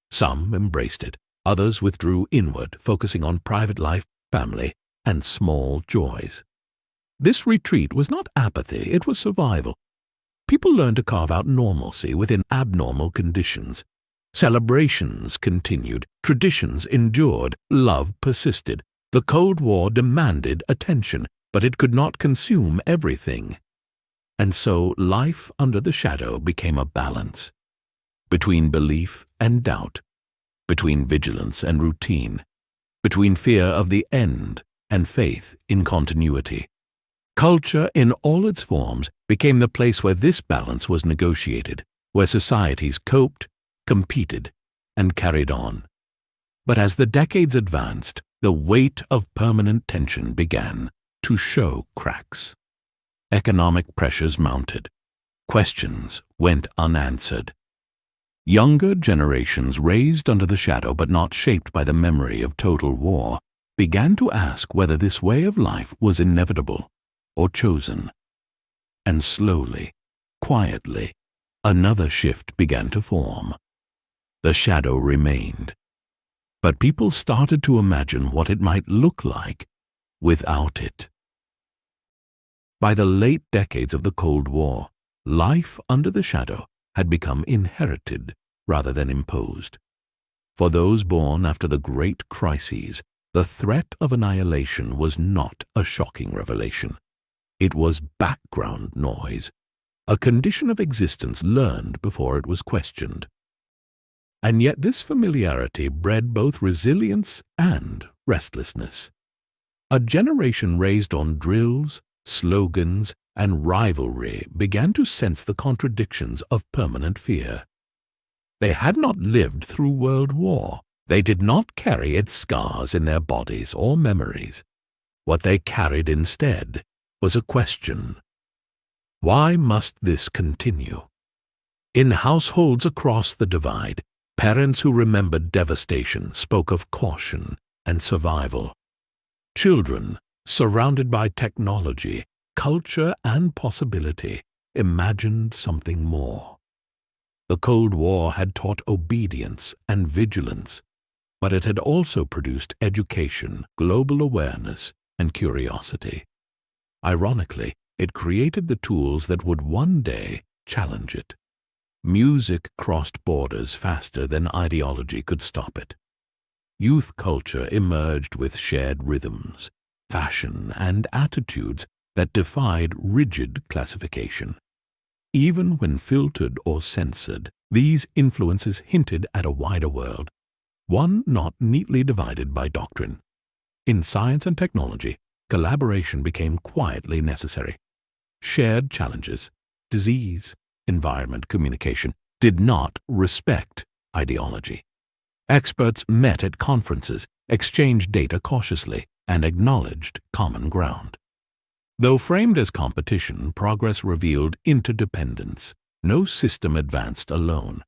Some embraced it, others withdrew inward, focusing on private life, family, and small joys. This retreat was not apathy, it was survival. People learned to carve out normalcy within abnormal conditions. Celebrations continued, traditions endured, love persisted. The Cold War demanded attention, but it could not consume everything. And so life under the shadow became a balance between belief and doubt, between vigilance and routine, between fear of the end and faith in continuity. Culture in all its forms became the place where this balance was negotiated, where societies coped, competed, and carried on. But as the decades advanced, the weight of permanent tension began to show cracks. Economic pressures mounted. Questions went unanswered. Younger generations, raised under the shadow but not shaped by the memory of total war, began to ask whether this way of life was inevitable or chosen. And slowly, quietly, another shift began to form. The shadow remained, but people started to imagine what it might look like without it. By the late decades of the Cold War, life under the shadow had become inherited rather than imposed. For those born after the great crises, the threat of annihilation was not a shocking revelation. It was background noise, a condition of existence learned before it was questioned. And yet this familiarity bred both resilience and restlessness. A generation raised on drills, slogans, and rivalry began to sense the contradictions of permanent fear. They had not lived through World War. They did not carry its scars in their bodies or memories. What they carried instead was a question. Why must this continue? In households across the divide, parents who remembered devastation spoke of caution and survival. Children, surrounded by technology, culture, and possibility, imagined something more. The Cold War had taught obedience and vigilance, but it had also produced education, global awareness, and curiosity. Ironically, it created the tools that would one day challenge it. Music crossed borders faster than ideology could stop it. Youth culture emerged with shared rhythms, fashion, and attitudes that defied rigid classification. Even when filtered or censored, these influences hinted at a wider world, one not neatly divided by doctrine. In science and technology, collaboration became quietly necessary. Shared challenges, disease, environment, communication, did not respect ideology. Experts met at conferences, exchanged data cautiously, and acknowledged common ground. Though framed as competition, progress revealed interdependence. No system advanced alone.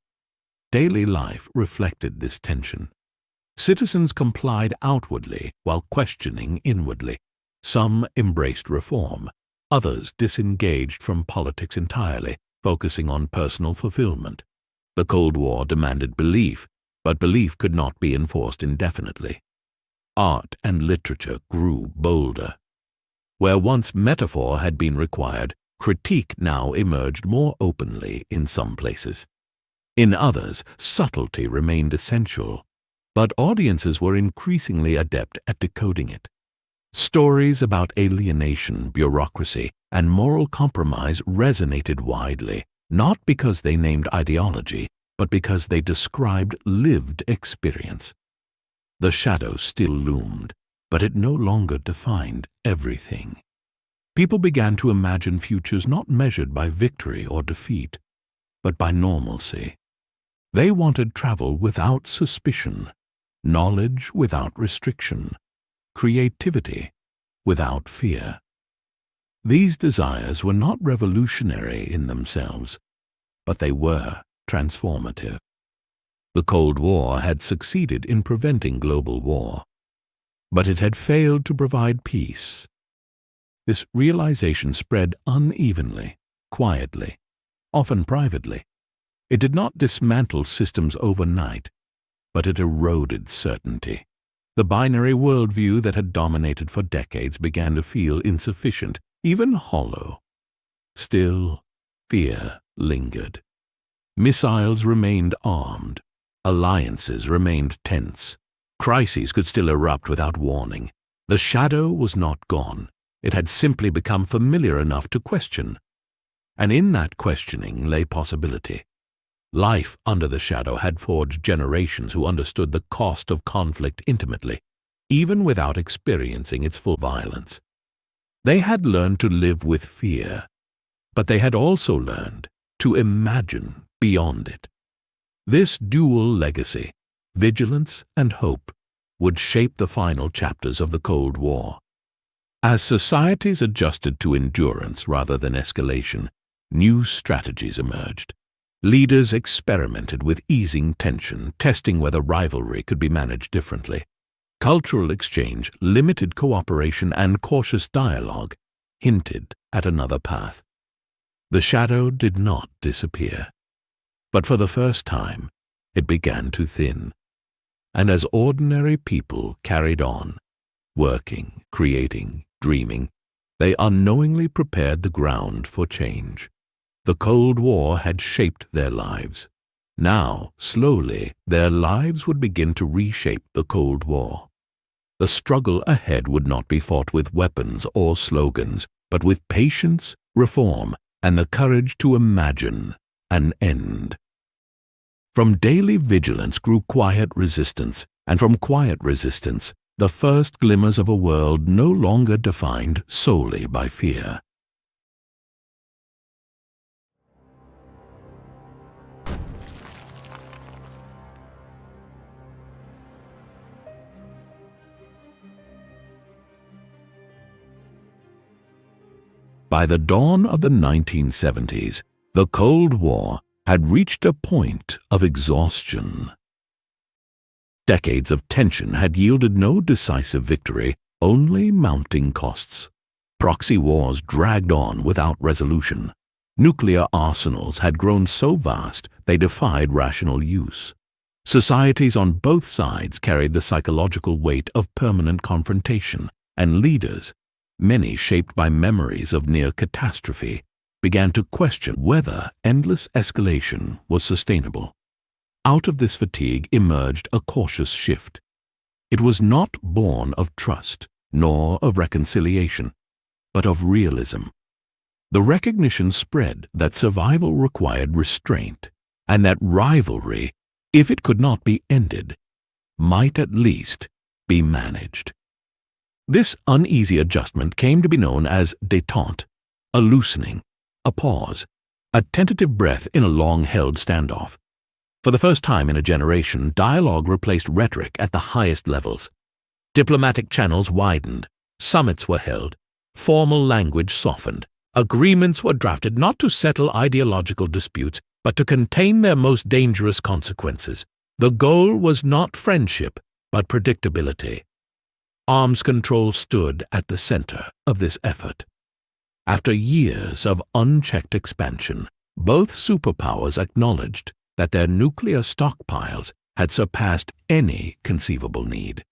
Daily life reflected this tension. Citizens complied outwardly while questioning inwardly. Some embraced reform. Others disengaged from politics entirely, focusing on personal fulfillment. The Cold War demanded belief, but belief could not be enforced indefinitely. Art and literature grew bolder. Where once metaphor had been required, critique now emerged more openly in some places. In others, subtlety remained essential, but audiences were increasingly adept at decoding it. Stories about alienation, bureaucracy, and moral compromise resonated widely, not because they named ideology, but because they described lived experience. The shadow still loomed, but it no longer defined everything. People began to imagine futures not measured by victory or defeat, but by normalcy. They wanted travel without suspicion, knowledge without restriction, creativity without fear. These desires were not revolutionary in themselves. but they were transformative. The Cold War had succeeded in preventing global war, but it had failed to provide peace. This realization spread unevenly, quietly, often privately. It did not dismantle systems overnight, but it eroded certainty. The binary worldview that had dominated for decades began to feel insufficient, even hollow. Still, fear lingered. Missiles remained armed. Alliances remained tense. Crises could still erupt without warning. The shadow was not gone. It had simply become familiar enough to question. And in that questioning lay possibility. Life under the shadow had forged generations who understood the cost of conflict intimately, even without experiencing its full violence. They had learned to live with fear, but they had also learned to imagine beyond it. This dual legacy, vigilance and hope, would shape the final chapters of the Cold War. As societies adjusted to endurance rather than escalation, new strategies emerged. Leaders experimented with easing tension, testing whether rivalry could be managed differently. Cultural exchange, limited cooperation, and cautious dialogue hinted at another path. The shadow did not disappear, but for the first time it began to thin. And as ordinary people carried on, working, creating, dreaming, they unknowingly prepared the ground for change. The Cold War had shaped their lives. Now, slowly, their lives would begin to reshape the Cold War. The struggle ahead would not be fought with weapons or slogans, but with patience, reform, and the courage to imagine an end. From daily vigilance grew quiet resistance, and from quiet resistance, the first glimmers of a world no longer defined solely by fear. By the dawn of the 1970s, the Cold War had reached a point of exhaustion. Decades of tension had yielded no decisive victory, only mounting costs. Proxy wars dragged on without resolution. Nuclear arsenals had grown so vast they defied rational use. Societies on both sides carried the psychological weight of permanent confrontation, and leaders, many shaped by memories of near catastrophe, began to question whether endless escalation was sustainable. Out of this fatigue emerged a cautious shift. It was not born of trust, nor of reconciliation, but of realism. The recognition spread that survival required restraint, and that rivalry, if it could not be ended, might at least be managed. This uneasy adjustment came to be known as détente, a loosening, a pause, a tentative breath in a long-held standoff. For the first time in a generation, dialogue replaced rhetoric at the highest levels. Diplomatic channels widened, summits were held, formal language softened, agreements were drafted not to settle ideological disputes, but to contain their most dangerous consequences. The goal was not friendship, but predictability. Arms control stood at the center of this effort. After years of unchecked expansion, both superpowers acknowledged that their nuclear stockpiles had surpassed any conceivable need.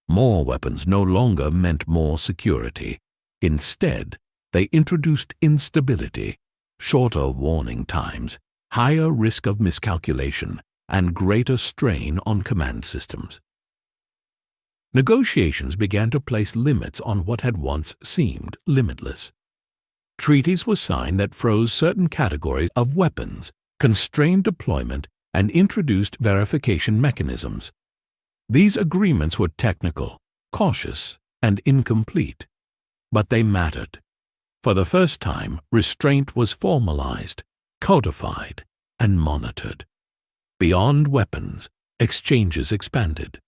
More weapons no longer meant more security. Instead, they introduced instability, shorter warning times, higher risk of miscalculation, and greater strain on command systems. Negotiations began to place limits on what had once seemed limitless. Treaties were signed that froze certain categories of weapons, constrained deployment, and introduced verification mechanisms. These agreements were technical, cautious, and incomplete, but they mattered. For the first time, restraint was formalized, codified, and monitored. Beyond weapons, exchanges expanded.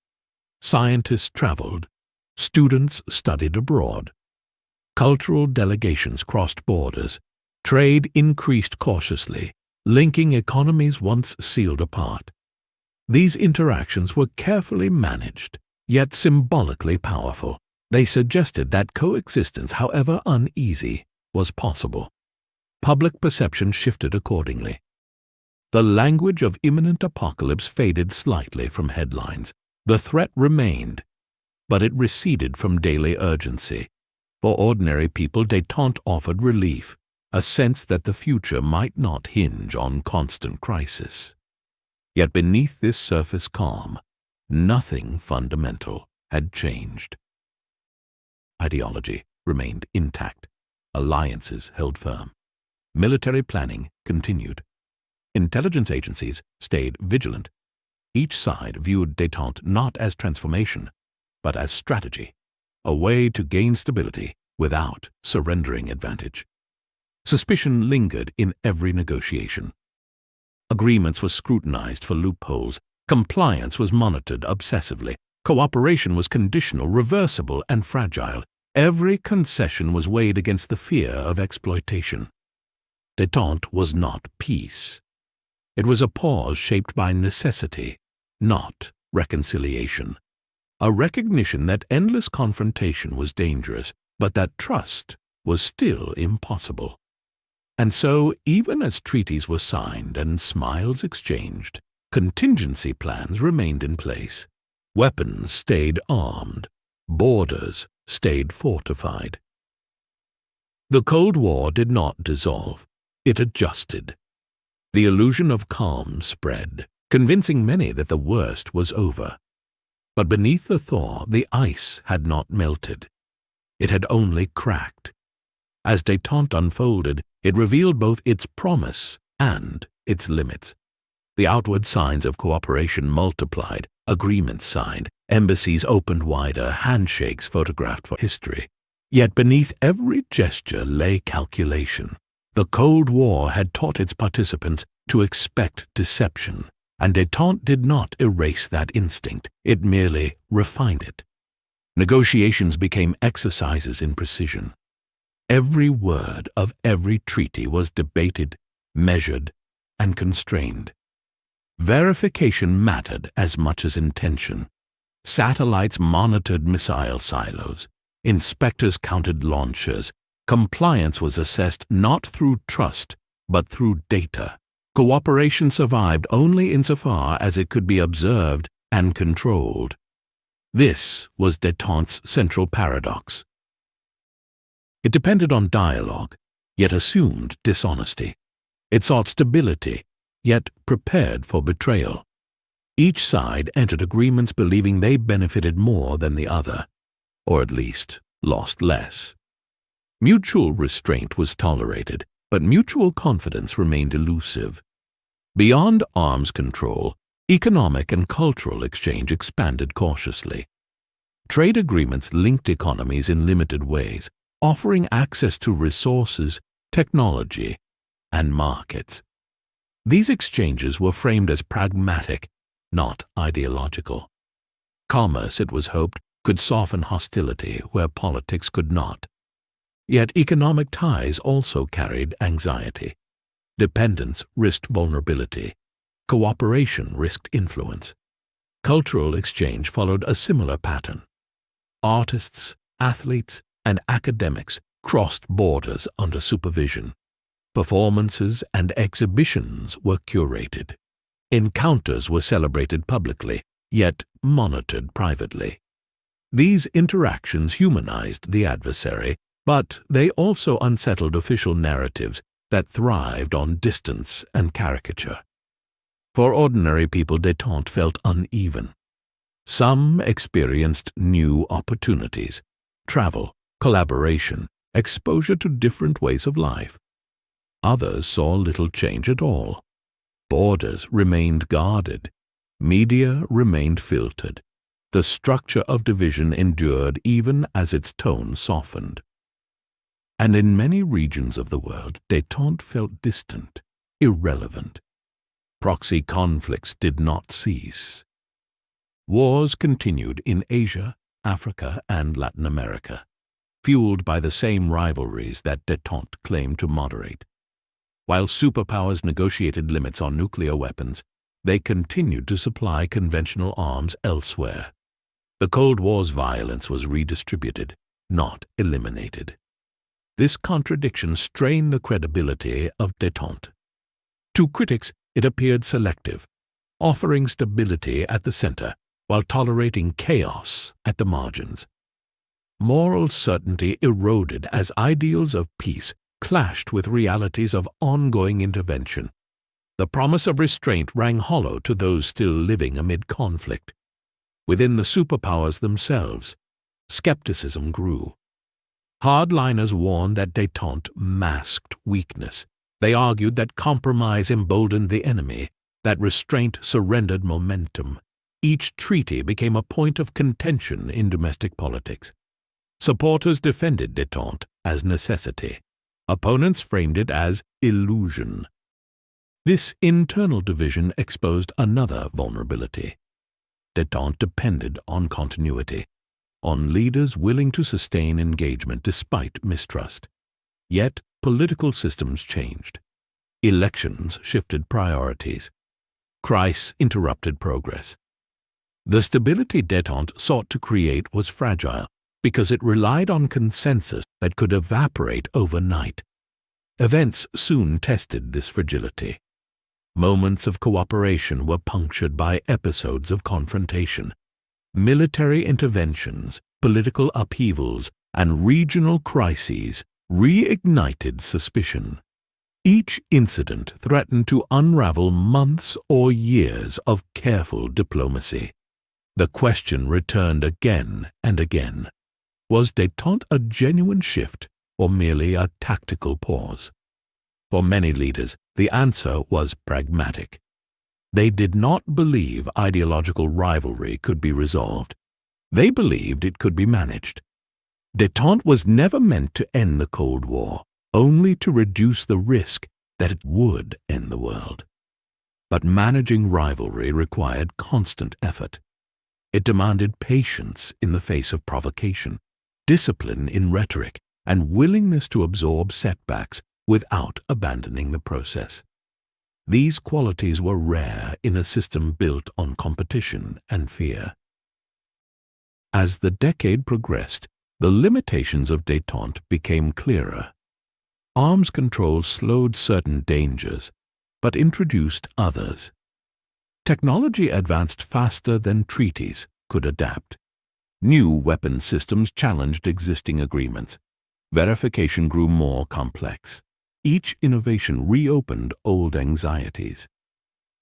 Scientists traveled, students studied abroad. Cultural delegations crossed borders, trade increased cautiously, linking economies once sealed apart. These interactions were carefully managed, yet symbolically powerful. They suggested that coexistence, however uneasy, was possible. Public perception shifted accordingly. The language of imminent apocalypse faded slightly from headlines. The threat remained, but it receded from daily urgency. For ordinary people, détente offered relief, a sense that the future might not hinge on constant crisis. Yet beneath this surface calm, nothing fundamental had changed. Ideology remained intact. Alliances held firm. Military planning continued. Intelligence agencies stayed vigilant. Each side viewed détente not as transformation, but as strategy, a way to gain stability without surrendering advantage. Suspicion lingered in every negotiation. Agreements were scrutinized for loopholes. Compliance was monitored obsessively. Cooperation was conditional, reversible, and fragile. Every concession was weighed against the fear of exploitation. Détente was not peace. It was a pause shaped by necessity, not reconciliation. A recognition that endless confrontation was dangerous, but that trust was still impossible. And so, even as treaties were signed and smiles exchanged, contingency plans remained in place. Weapons stayed armed. Borders stayed fortified. The Cold War did not dissolve. It adjusted. The illusion of calm spread, convincing many that the worst was over. But beneath the thaw, the ice had not melted. It had only cracked. As détente unfolded, it revealed both its promise and its limits. The outward signs of cooperation multiplied, agreements signed, embassies opened wider, handshakes photographed for history. Yet beneath every gesture lay calculation. The Cold War had taught its participants to expect deception, and détente did not erase that instinct, it merely refined it. Negotiations became exercises in precision. Every word of every treaty was debated, measured, and constrained. Verification mattered as much as intention. Satellites monitored missile silos. Inspectors counted launchers. Compliance was assessed not through trust, but through data. Cooperation survived only insofar as it could be observed and controlled. This was détente's central paradox. It depended on dialogue, yet assumed dishonesty. It sought stability, yet prepared for betrayal. Each side entered agreements believing they benefited more than the other, or at least lost less. Mutual restraint was tolerated, but mutual confidence remained elusive. Beyond arms control, economic and cultural exchange expanded cautiously. Trade agreements linked economies in limited ways, offering access to resources, technology, and markets. These exchanges were framed as pragmatic, not ideological. Commerce, it was hoped, could soften hostility where politics could not. Yet economic ties also carried anxiety. Dependence risked vulnerability. Cooperation risked influence. Cultural exchange followed a similar pattern. Artists, athletes, and academics crossed borders under supervision. Performances and exhibitions were curated. Encounters were celebrated publicly, yet monitored privately. These interactions humanized the adversary, but they also unsettled official narratives that thrived on distance and caricature. For ordinary people, détente felt uneven. Some experienced new opportunities, travel, collaboration, exposure to different ways of life. Others saw little change at all. Borders remained guarded. Media remained filtered. The structure of division endured even as its tone softened. And in many regions of the world, détente felt distant, irrelevant. Proxy conflicts did not cease. Wars continued in Asia, Africa, and Latin America, fueled by the same rivalries that détente claimed to moderate. While superpowers negotiated limits on nuclear weapons, they continued to supply conventional arms elsewhere. The Cold War's violence was redistributed, not eliminated. This contradiction strained the credibility of détente. To critics, it appeared selective, offering stability at the center while tolerating chaos at the margins. Moral certainty eroded as ideals of peace clashed with realities of ongoing intervention. The promise of restraint rang hollow to those still living amid conflict. Within the superpowers themselves, skepticism grew. Hardliners warned that détente masked weakness. They argued that compromise emboldened the enemy, that restraint surrendered momentum. Each treaty became a point of contention in domestic politics. Supporters defended détente as necessity. Opponents framed it as illusion. This internal division exposed another vulnerability. Détente depended on continuity, on leaders willing to sustain engagement despite mistrust. Yet, political systems changed. Elections shifted priorities. Crises interrupted progress. The stability détente sought to create was fragile because it relied on consensus that could evaporate overnight. Events soon tested this fragility. Moments of cooperation were punctured by episodes of confrontation. Military interventions, political upheavals, and regional crises reignited suspicion. Each incident threatened to unravel months or years of careful diplomacy. The question returned again and again. Was détente a genuine shift or merely a tactical pause? For many leaders, the answer was pragmatic. They did not believe ideological rivalry could be resolved. They believed it could be managed. Détente was never meant to end the Cold War, only to reduce the risk that it would end the world. But managing rivalry required constant effort. It demanded patience in the face of provocation, discipline in rhetoric, and willingness to absorb setbacks without abandoning the process. These qualities were rare in a system built on competition and fear. As the decade progressed, the limitations of détente became clearer. Arms control slowed certain dangers, but introduced others. Technology advanced faster than treaties could adapt. New weapon systems challenged existing agreements. Verification grew more complex. Each innovation reopened old anxieties.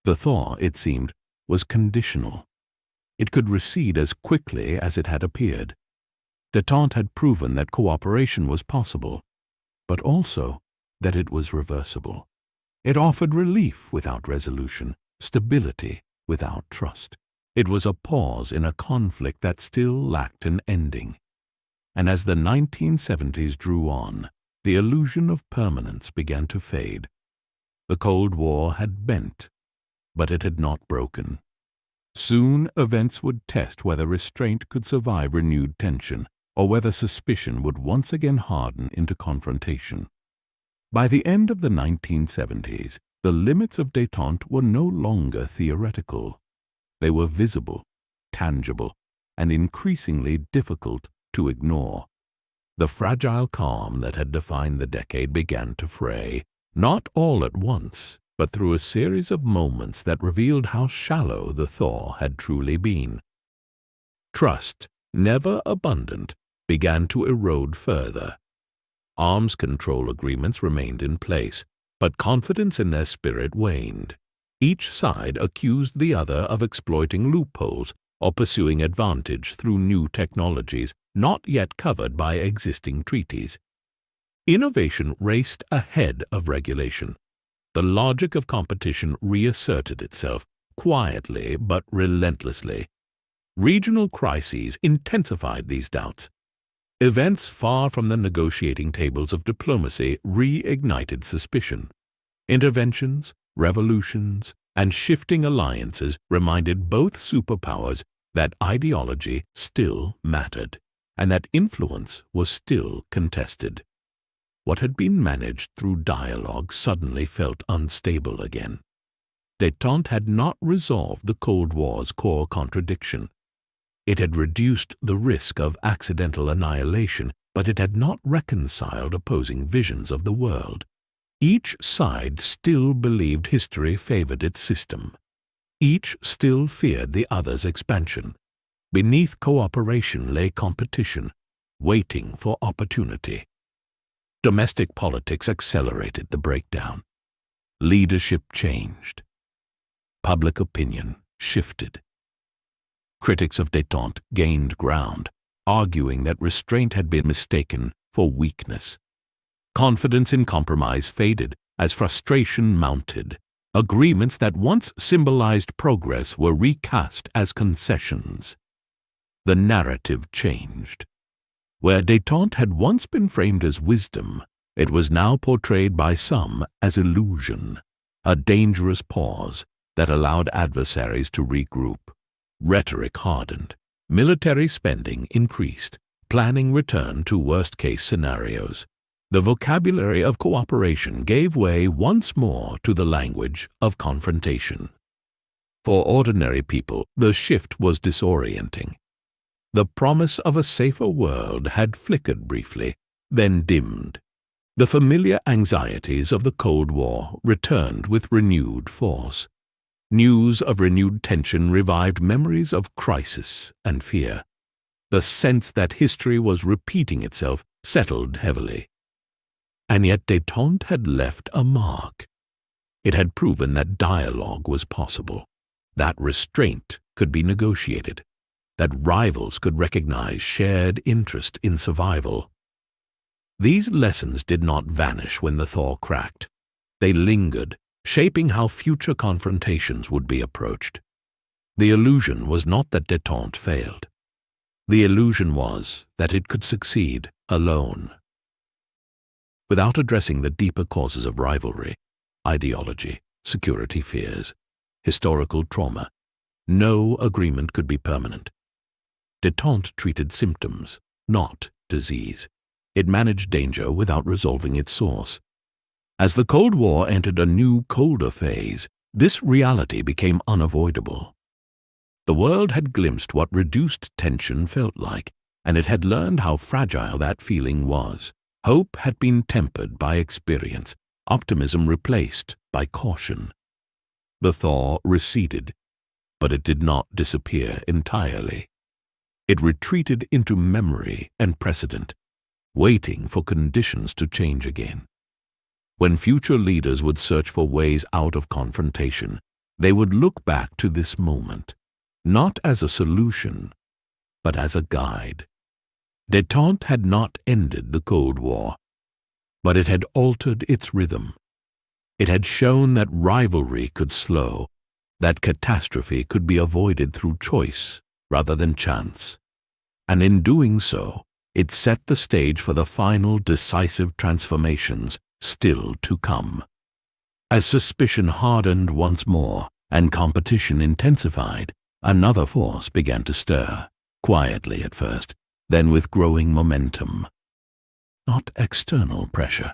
The thaw, it seemed, was conditional. It could recede as quickly as it had appeared. Détente had proven that cooperation was possible, but also that it was reversible. It offered relief without resolution, stability without trust. It was a pause in a conflict that still lacked an ending. And as the 1970s drew on, the illusion of permanence began to fade. The Cold War had bent, but it had not broken. Soon events would test whether restraint could survive renewed tension, or whether suspicion would once again harden into confrontation. By the end of the 1970s, the limits of détente were no longer theoretical. They were visible, tangible, and increasingly difficult to ignore. The fragile calm that had defined the decade began to fray, not all at once, but through a series of moments that revealed how shallow the thaw had truly been. Trust, never abundant, began to erode further. Arms control agreements remained in place, but confidence in their spirit waned. Each side accused the other of exploiting loopholes or pursuing advantage through new technologies not yet covered by existing treaties. Innovation raced ahead of regulation. The logic of competition reasserted itself, quietly but relentlessly. Regional crises intensified these doubts. Events far from the negotiating tables of diplomacy reignited suspicion. Interventions, revolutions, and shifting alliances reminded both superpowers that ideology still mattered, and that influence was still contested. What had been managed through dialogue suddenly felt unstable again. Détente had not resolved the Cold War's core contradiction. It had reduced the risk of accidental annihilation, but it had not reconciled opposing visions of the world. Each side still believed history favored its system. Each still feared the other's expansion. Beneath cooperation lay competition, waiting for opportunity. Domestic politics accelerated the breakdown. Leadership changed. Public opinion shifted. Critics of détente gained ground, arguing that restraint had been mistaken for weakness. Confidence in compromise faded as frustration mounted. Agreements that once symbolized progress were recast as concessions. The narrative changed. Where détente had once been framed as wisdom, it was now portrayed by some as illusion, a dangerous pause that allowed adversaries to regroup. Rhetoric hardened. Military spending increased. Planning returned to worst-case scenarios. The vocabulary of cooperation gave way once more to the language of confrontation. For ordinary people, the shift was disorienting. The promise of a safer world had flickered briefly, then dimmed. The familiar anxieties of the Cold War returned with renewed force. News of renewed tension revived memories of crisis and fear. The sense that history was repeating itself settled heavily. And yet détente had left a mark. It had proven that dialogue was possible, that restraint could be negotiated, that rivals could recognize shared interest in survival. These lessons did not vanish when the thaw cracked. They lingered, shaping how future confrontations would be approached. The illusion was not that détente failed. The illusion was that it could succeed alone. Without addressing the deeper causes of rivalry, ideology, security fears, historical trauma, no agreement could be permanent. Détente treated symptoms, not disease. It managed danger without resolving its source. As the Cold War entered a new, colder phase, this reality became unavoidable. The world had glimpsed what reduced tension felt like, and it had learned how fragile that feeling was. Hope had been tempered by experience, optimism replaced by caution. The thaw receded, but it did not disappear entirely. It retreated into memory and precedent, waiting for conditions to change again. When future leaders would search for ways out of confrontation, they would look back to this moment, not as a solution, but as a guide. Détente had not ended the Cold War, but it had altered its rhythm. It had shown that rivalry could slow, that catastrophe could be avoided through choice rather than chance. And in doing so, it set the stage for the final decisive transformations still to come. As suspicion hardened once more and competition intensified, another force began to stir, quietly at first, then with growing momentum. Not external pressure,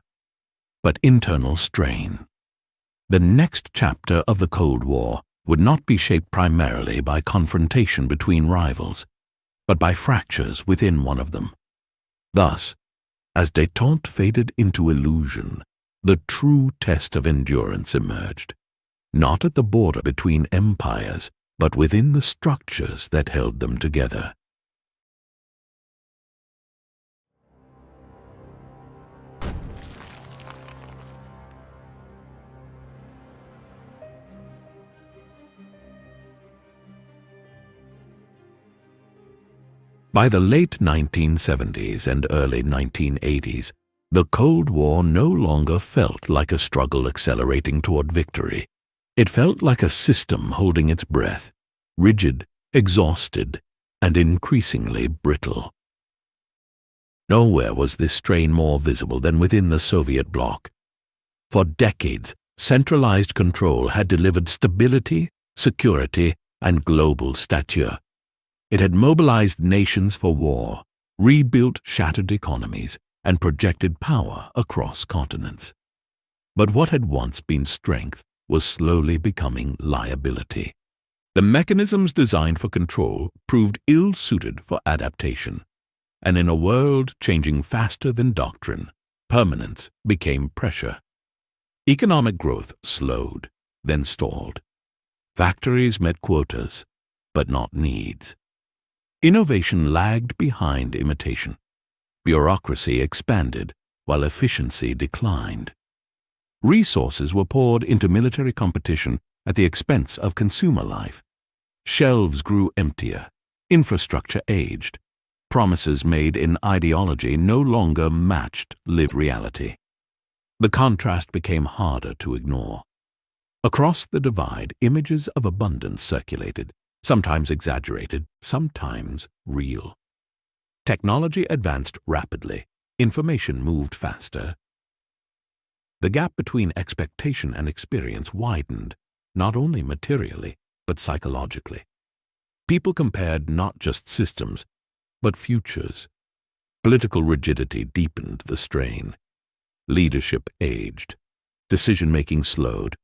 but internal strain. The next chapter of the Cold War would not be shaped primarily by confrontation between rivals, but by fractures within one of them. Thus, as détente faded into illusion, the true test of endurance emerged, not at the border between empires, but within the structures that held them together. By the late 1970s and early 1980s, the Cold War no longer felt like a struggle accelerating toward victory. It felt like a system holding its breath, rigid, exhausted, and increasingly brittle. Nowhere was this strain more visible than within the Soviet bloc. For decades, centralized control had delivered stability, security, and global stature. It had mobilized nations for war, rebuilt shattered economies, and projected power across continents. But what had once been strength was slowly becoming liability. The mechanisms designed for control proved ill-suited for adaptation, and in a world changing faster than doctrine, permanence became pressure. Economic growth slowed, then stalled. Factories met quotas, but not needs. Innovation lagged behind imitation. Bureaucracy expanded while efficiency declined. Resources were poured into military competition at the expense of consumer life. Shelves grew emptier, infrastructure aged. Promises made in ideology no longer matched lived reality. The contrast became harder to ignore. Across the divide, images of abundance circulated, sometimes exaggerated, sometimes real. Technology advanced rapidly. Information moved faster. The gap between expectation and experience widened, not only materially, but psychologically. People compared not just systems, but futures. Political rigidity deepened the strain. Leadership aged. Decision-making slowed.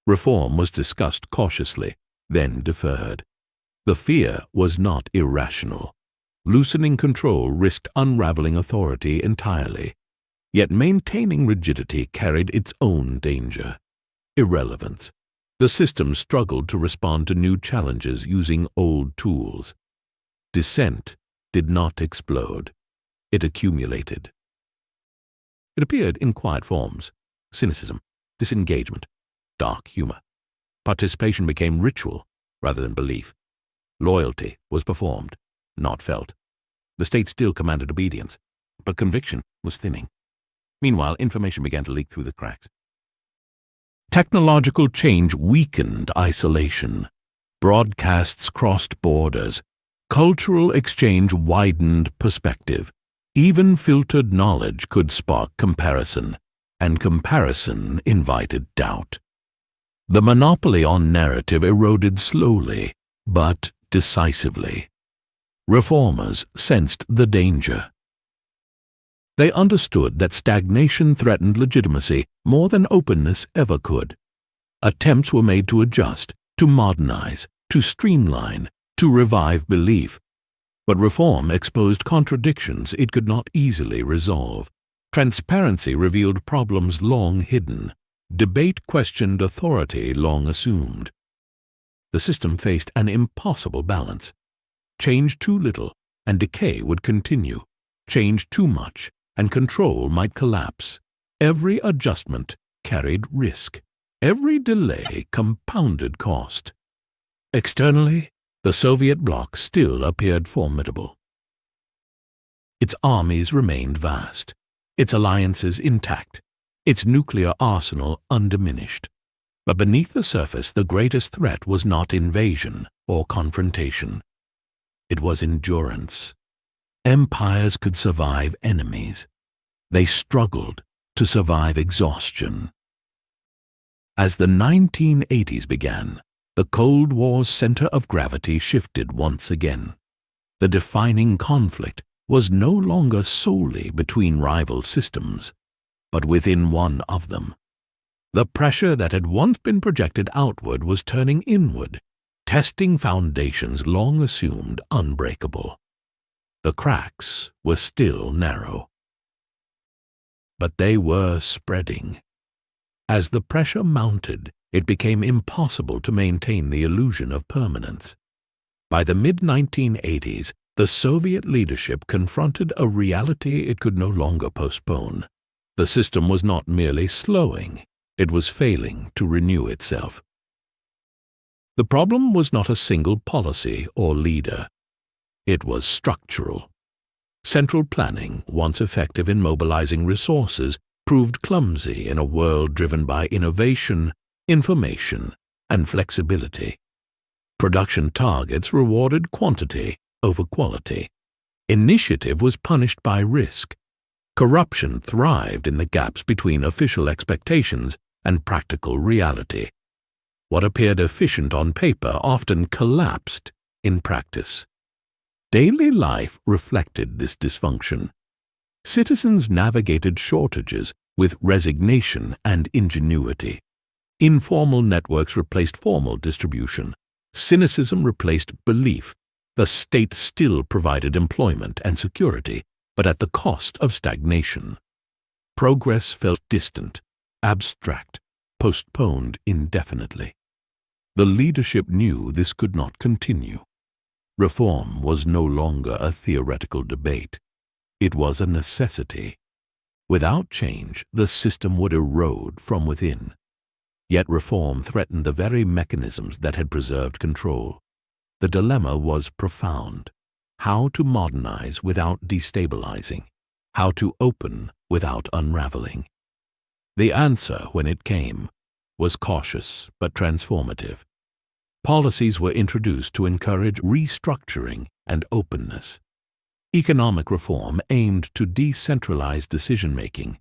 Reform was discussed cautiously, then deferred. The fear was not irrational. Loosening control risked unraveling authority entirely. Yet maintaining rigidity carried its own danger. Irrelevance. The system struggled to respond to new challenges using old tools. Dissent did not explode. It accumulated. It appeared in quiet forms: cynicism, disengagement, dark humor. Participation became ritual rather than belief. Loyalty was performed, not felt. The state still commanded obedience, but conviction was thinning. Meanwhile, information began to leak through the cracks. Technological change weakened isolation. Broadcasts crossed borders. Cultural exchange widened perspective. Even filtered knowledge could spark comparison, and comparison invited doubt. The monopoly on narrative eroded slowly, but decisively. Reformers sensed the danger. They understood that stagnation threatened legitimacy more than openness ever could. Attempts were made to adjust, to modernize, to streamline, to revive belief. But reform exposed contradictions it could not easily resolve. Transparency revealed problems long hidden. Debate questioned authority long assumed. The system faced an impossible balance. Change too little, and decay would continue. Change too much, and control might collapse. Every adjustment carried risk. Every delay compounded cost. Externally, the Soviet bloc still appeared formidable. Its armies remained vast, its alliances intact, its nuclear arsenal undiminished. But beneath the surface, the greatest threat was not invasion or confrontation. It was endurance. Empires could survive enemies. They struggled to survive exhaustion. As the 1980s began, the Cold War's center of gravity shifted once again. The defining conflict was no longer solely between rival systems, but within one of them. The pressure that had once been projected outward was turning inward, testing foundations long assumed unbreakable. The cracks were still narrow, but they were spreading. As the pressure mounted, it became impossible to maintain the illusion of permanence. By the mid-1980s, the Soviet leadership confronted a reality it could no longer postpone. The system was not merely slowing, it was failing to renew itself. The problem was not a single policy or leader. It was structural. Central planning, once effective in mobilizing resources, proved clumsy in a world driven by innovation, information, and flexibility. Production targets rewarded quantity over quality. Initiative was punished by risk. Corruption thrived in the gaps between official expectations and practical reality. What appeared efficient on paper often collapsed in practice. Daily life reflected this dysfunction. Citizens navigated shortages with resignation and ingenuity. Informal networks replaced formal distribution. Cynicism replaced belief. The state still provided employment and security, but at the cost of stagnation. Progress felt distant, abstract, postponed indefinitely. The leadership knew this could not continue. Reform was no longer a theoretical debate. It was a necessity. Without change, the system would erode from within. Yet reform threatened the very mechanisms that had preserved control. The dilemma was profound. How to modernize without destabilizing? How to open without unraveling? The answer, when it came, was cautious but transformative. Policies were introduced to encourage restructuring and openness. Economic reform aimed to decentralize decision-making,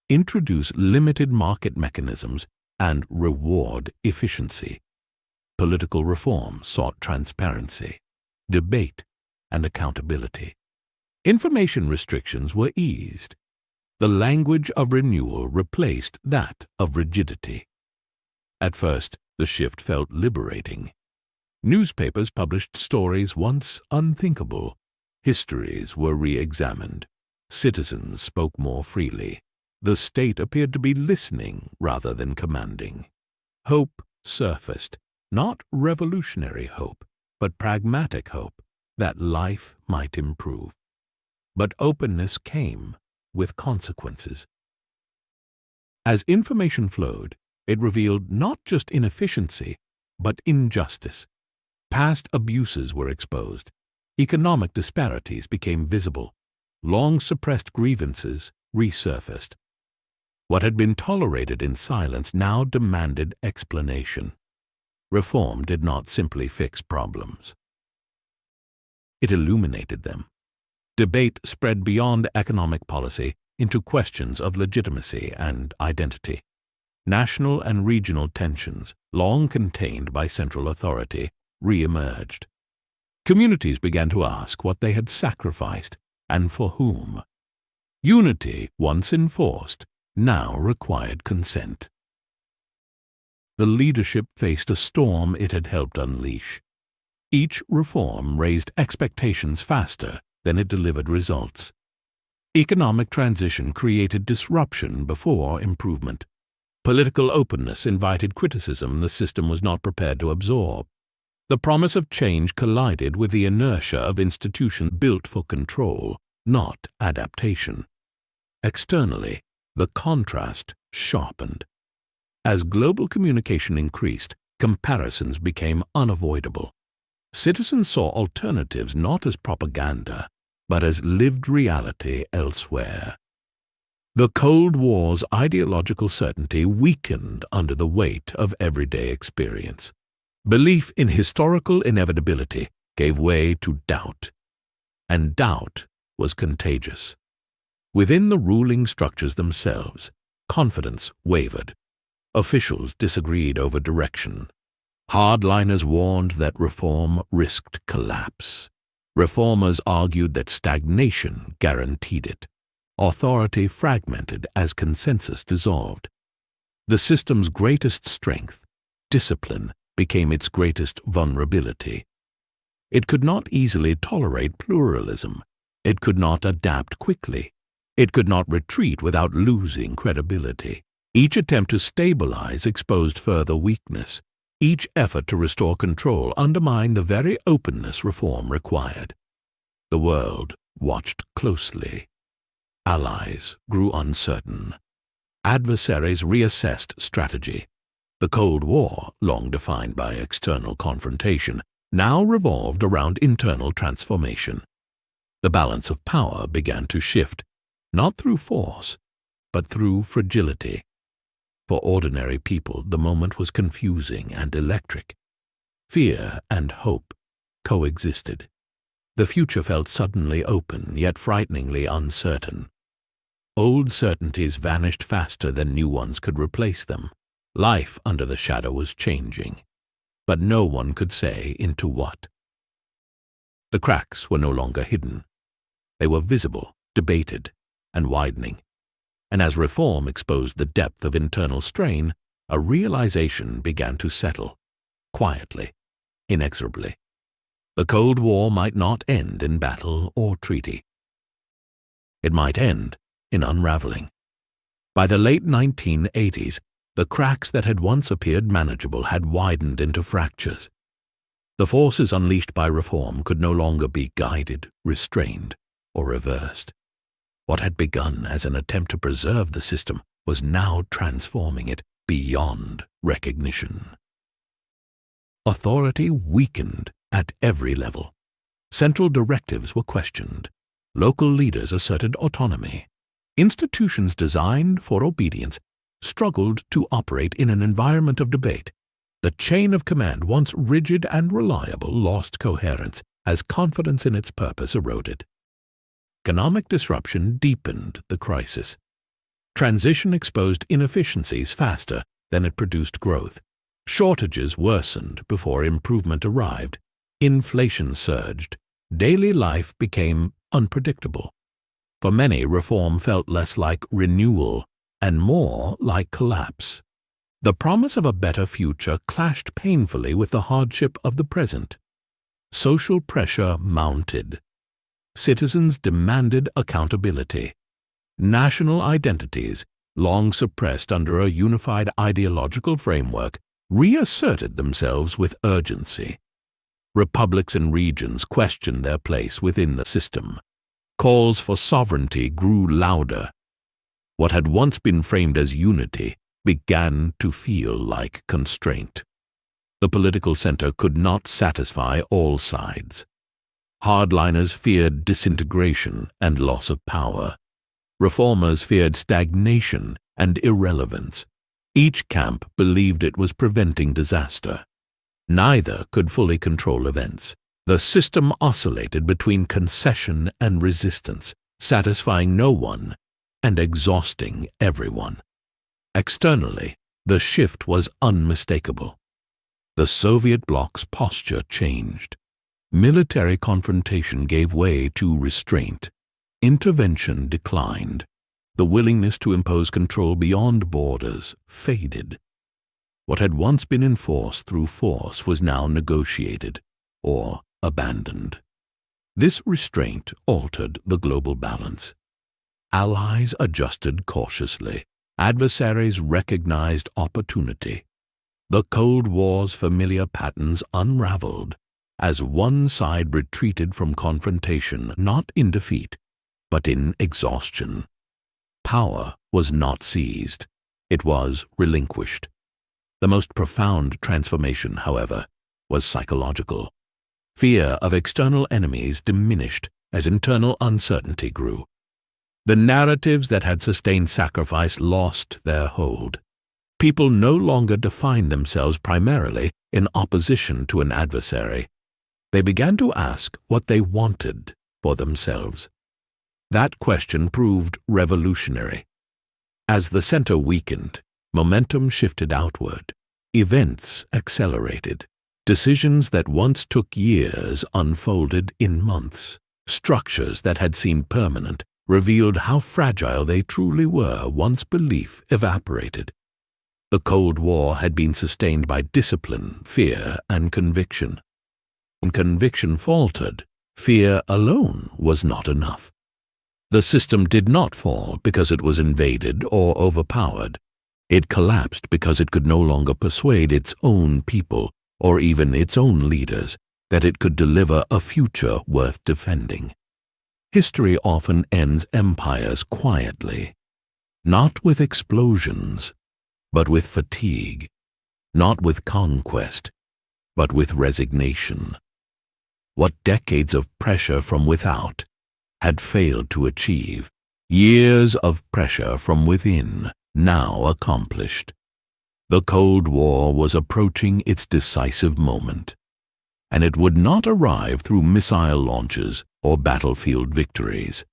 introduce limited market mechanisms, and reward efficiency. Political reform sought transparency, debate, and accountability. Information restrictions were eased. The language of renewal replaced that of rigidity. At first, the shift felt liberating. Newspapers published stories once unthinkable. Histories were re-examined. Citizens spoke more freely. The state appeared to be listening rather than commanding. Hope surfaced, not revolutionary hope, but pragmatic hope that life might improve. But openness came with consequences. As information flowed, it revealed not just inefficiency, but injustice. Past abuses were exposed. Economic disparities became visible. Long-suppressed grievances resurfaced. What had been tolerated in silence now demanded explanation. Reform did not simply fix problems. It illuminated them. Debate spread beyond economic policy into questions of legitimacy and identity. National and regional tensions, long contained by central authority, re-emerged. Communities began to ask what they had sacrificed and for whom. Unity, once enforced, now required consent. The leadership faced a storm it had helped unleash. Each reform raised expectations faster than it delivered results. Economic transition created disruption before improvement. Political openness invited criticism the system was not prepared to absorb. The promise of change collided with the inertia of institutions built for control, not adaptation. Externally, the contrast sharpened. As global communication increased, comparisons became unavoidable. Citizens saw alternatives not as propaganda, but as lived reality elsewhere. The Cold War's ideological certainty weakened under the weight of everyday experience. Belief in historical inevitability gave way to doubt, and doubt was contagious. Within the ruling structures themselves, confidence wavered. Officials disagreed over direction. Hardliners warned that reform risked collapse. Reformers argued that stagnation guaranteed it. Authority fragmented as consensus dissolved. The system's greatest strength, discipline, became its greatest vulnerability. It could not easily tolerate pluralism. It could not adapt quickly. It could not retreat without losing credibility. Each attempt to stabilize exposed further weakness. Each effort to restore control undermined the very openness reform required. The world watched closely. Allies grew uncertain. Adversaries reassessed strategy. The Cold War, long defined by external confrontation, now revolved around internal transformation. The balance of power began to shift, not through force, but through fragility. For ordinary people, the moment was confusing and electric. Fear and hope coexisted. The future felt suddenly open, yet frighteningly uncertain. Old certainties vanished faster than new ones could replace them. Life under the shadow was changing, but no one could say into what. The cracks were no longer hidden. They were visible, debated, and widening. And as reform exposed the depth of internal strain, a realization began to settle, quietly, inexorably. The Cold War might not end in battle or treaty. It might end in unraveling. By the late 1980s, the cracks that had once appeared manageable had widened into fractures. The forces unleashed by reform could no longer be guided, restrained, or reversed. What had begun as an attempt to preserve the system was now transforming it beyond recognition. Authority weakened at every level. Central directives were questioned. Local leaders asserted autonomy. Institutions designed for obedience struggled to operate in an environment of debate. The chain of command, once rigid and reliable, lost coherence as confidence in its purpose eroded. Economic disruption deepened the crisis. Transition exposed inefficiencies faster than it produced growth. Shortages worsened before improvement arrived. Inflation surged. Daily life became unpredictable. For many, reform felt less like renewal and more like collapse. The promise of a better future clashed painfully with the hardship of the present. Social pressure mounted. Citizens demanded accountability. National identities, long suppressed under a unified ideological framework, reasserted themselves with urgency. Republics and regions questioned their place within the system. Calls for sovereignty grew louder. What had once been framed as unity began to feel like constraint. The political center could not satisfy all sides. Hardliners feared disintegration and loss of power. Reformers feared stagnation and irrelevance. Each camp believed it was preventing disaster. Neither could fully control events. The system oscillated between concession and resistance, satisfying no one and exhausting everyone. Externally, the shift was unmistakable. The Soviet bloc's posture changed. Military confrontation gave way to restraint. Intervention declined. The willingness to impose control beyond borders faded. What had once been enforced through force was now negotiated or abandoned. This restraint altered the global balance. Allies adjusted cautiously. Adversaries recognized opportunity. The Cold War's familiar patterns unraveled as one side retreated from confrontation, not in defeat, but in exhaustion. Power was not seized. It was relinquished. The most profound transformation, however, was psychological. Fear of external enemies diminished as internal uncertainty grew. The narratives that had sustained sacrifice lost their hold. People no longer defined themselves primarily in opposition to an adversary. They began to ask what they wanted for themselves. That question proved revolutionary. As the center weakened, momentum shifted outward. Events accelerated. Decisions that once took years unfolded in months. Structures that had seemed permanent revealed how fragile they truly were once belief evaporated. The Cold War had been sustained by discipline, fear, and conviction. When conviction faltered, fear alone was not enough. The system did not fall because it was invaded or overpowered. It collapsed because it could no longer persuade its own people, or even its own leaders, that it could deliver a future worth defending. History often ends empires quietly, not with explosions, but with fatigue, not with conquest, but with resignation. What decades of pressure from without had failed to achieve, years of pressure from within now accomplished. The Cold War was approaching its decisive moment, and it would not arrive through missile launches or battlefield victories,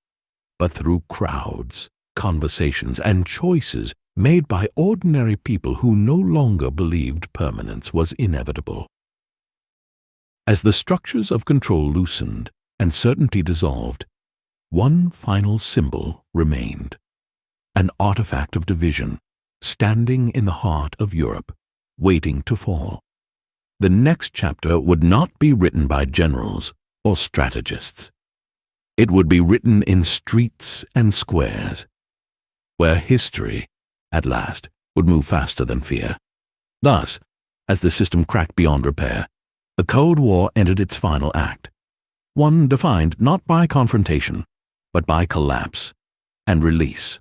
but through crowds, conversations, and choices made by ordinary people who no longer believed permanence was inevitable. As the structures of control loosened and certainty dissolved, one final symbol remained, an artifact of division, standing in the heart of Europe, waiting to fall. The next chapter would not be written by generals or strategists. It would be written in streets and squares, where history, at last, would move faster than fear. Thus, as the system cracked beyond repair, the Cold War entered its final act, one defined not by confrontation, but by collapse and release.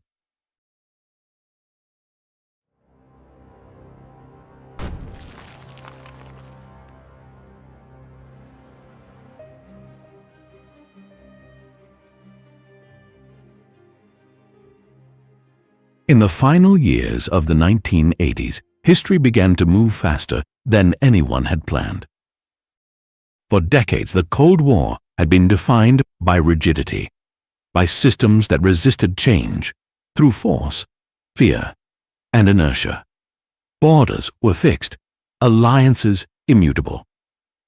In the final years of the 1980s, history began to move faster than anyone had planned. For decades, the Cold War had been defined by rigidity, by systems that resisted change through force, fear, and inertia. Borders were fixed, alliances immutable.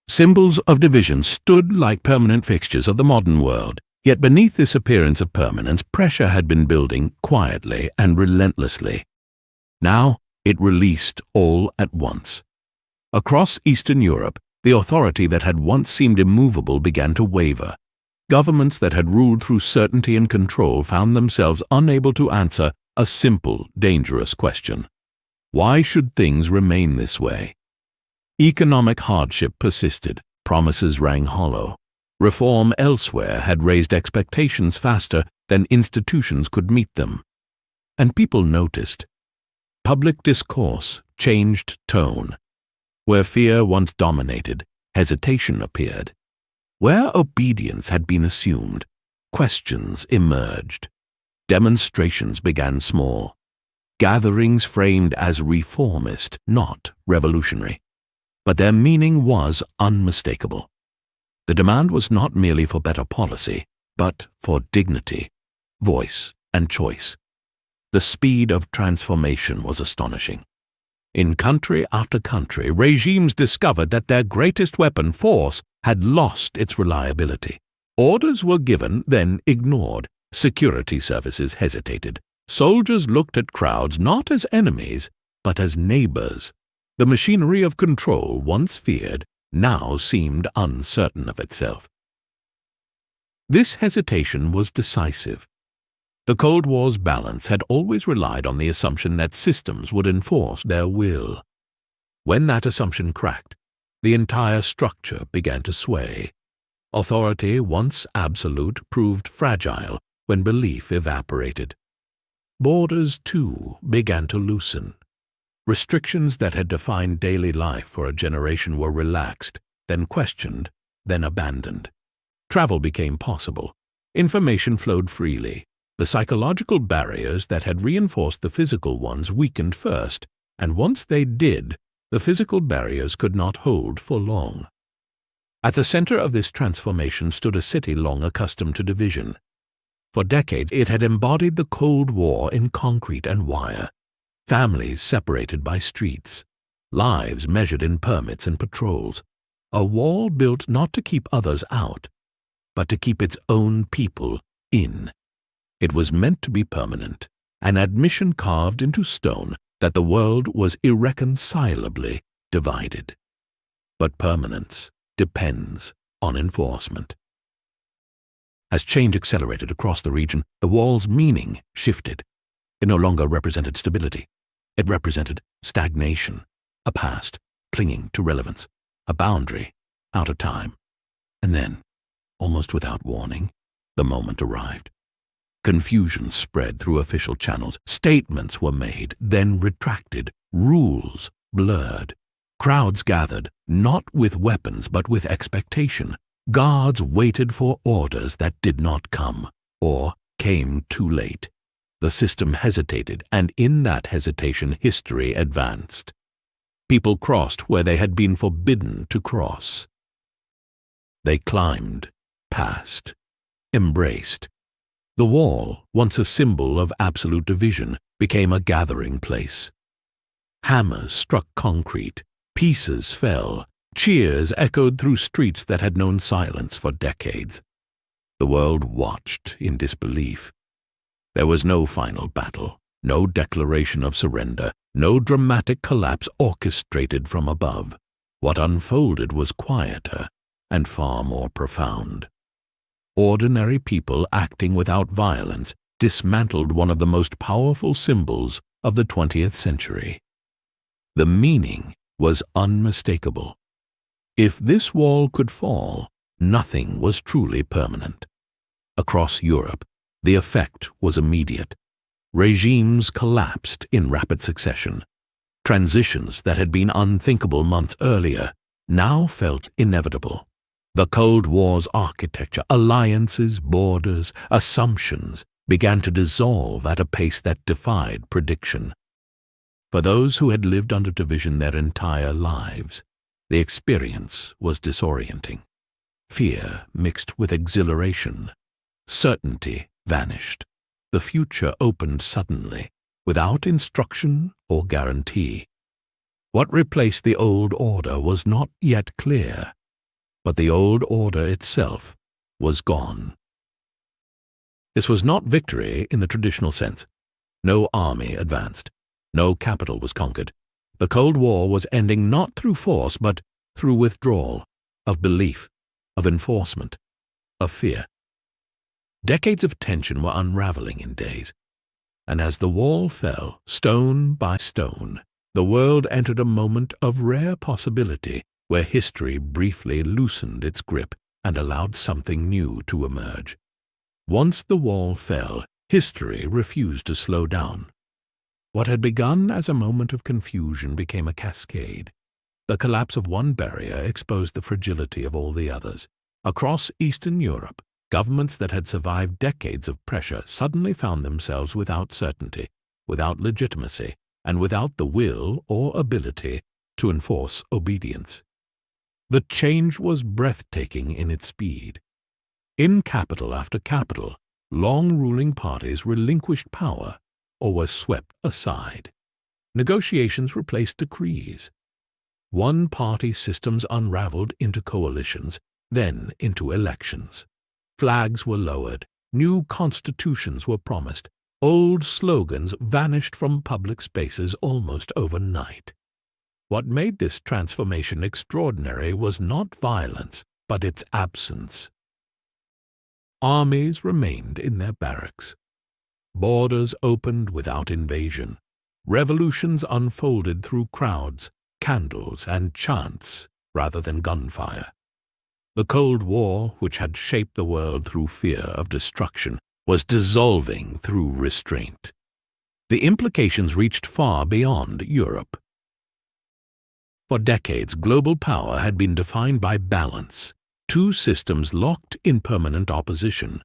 Symbols of division stood like permanent fixtures of the modern world. Yet beneath this appearance of permanence, pressure had been building quietly and relentlessly. Now it released all at once. Across Eastern Europe, the authority that had once seemed immovable began to waver. Governments that had ruled through certainty and control found themselves unable to answer a simple, dangerous question. Why should things remain this way? Economic hardship persisted. Promises rang hollow. Reform elsewhere had raised expectations faster than institutions could meet them. And people noticed. Public discourse changed tone. Where fear once dominated, hesitation appeared. Where obedience had been assumed, questions emerged. Demonstrations began small. Gatherings framed as reformist, not revolutionary. But their meaning was unmistakable. The demand was not merely for better policy, but for dignity, voice, and choice. The speed of transformation was astonishing. In country after country, regimes discovered that their greatest weapon, force, had lost its reliability. Orders were given, then ignored. Security services hesitated. Soldiers looked at crowds not as enemies, but as neighbors. The machinery of control, once feared, now seemed uncertain of itself. This hesitation was decisive. The Cold War's balance had always relied on the assumption that systems would enforce their will. When that assumption cracked, the entire structure began to sway. Authority, once absolute, proved fragile when belief evaporated. Borders, too, began to loosen. Restrictions that had defined daily life for a generation were relaxed, then questioned, then abandoned. Travel became possible. Information flowed freely. The psychological barriers that had reinforced the physical ones weakened first, and once they did, the physical barriers could not hold for long. At the center of this transformation stood a city long accustomed to division. For decades, it had embodied the Cold War in concrete and wire. Families separated by streets, lives measured in permits and patrols, a wall built not to keep others out, but to keep its own people in. It was meant to be permanent, an admission carved into stone that the world was irreconcilably divided. But permanence depends on enforcement. As change accelerated across the region, the wall's meaning shifted. It no longer represented stability. It represented stagnation, a past clinging to relevance, a boundary out of time. And then, almost without warning, the moment arrived. Confusion spread through official channels. Statements were made, then retracted. Rules blurred. Crowds gathered, not with weapons but with expectation. Guards waited for orders that did not come, or came too late. The system hesitated, and in that hesitation history advanced. People crossed where they had been forbidden to cross. They climbed, passed, embraced. The wall, once a symbol of absolute division, became a gathering place. Hammers struck concrete, pieces fell, cheers echoed through streets that had known silence for decades. The world watched in disbelief. There was no final battle, no declaration of surrender, no dramatic collapse orchestrated from above. What unfolded was quieter and far more profound. Ordinary people acting without violence dismantled one of the most powerful symbols of the 20th century. The meaning was unmistakable. If this wall could fall, nothing was truly permanent. Across Europe, the effect was immediate. Regimes collapsed in rapid succession. Transitions that had been unthinkable months earlier now felt inevitable. The Cold War's architecture, alliances, borders, assumptions began to dissolve at a pace that defied prediction. For those who had lived under division their entire lives, the experience was disorienting. Fear mixed with exhilaration. Certainty vanished. The future opened suddenly, without instruction or guarantee. What replaced the old order was not yet clear, but the old order itself was gone. This was not victory in the traditional sense. No army advanced. No capital was conquered. The Cold War was ending not through force, but through withdrawal, of belief, of enforcement, of fear. Decades of tension were unraveling in days, and as the wall fell, stone by stone, the world entered a moment of rare possibility where history briefly loosened its grip and allowed something new to emerge. Once the wall fell, history refused to slow down. What had begun as a moment of confusion became a cascade. The collapse of one barrier exposed the fragility of all the others. Across Eastern Europe, governments that had survived decades of pressure suddenly found themselves without certainty, without legitimacy, and without the will or ability to enforce obedience. The change was breathtaking in its speed. In capital after capital, long-ruling parties relinquished power or were swept aside. Negotiations replaced decrees. One-party systems unraveled into coalitions, then into elections. Flags were lowered, new constitutions were promised, old slogans vanished from public spaces almost overnight. What made this transformation extraordinary was not violence, but its absence. Armies remained in their barracks. Borders opened without invasion. Revolutions unfolded through crowds, candles, and chants rather than gunfire. The Cold War, which had shaped the world through fear of destruction, was dissolving through restraint. The implications reached far beyond Europe. For decades, global power had been defined by balance, two systems locked in permanent opposition.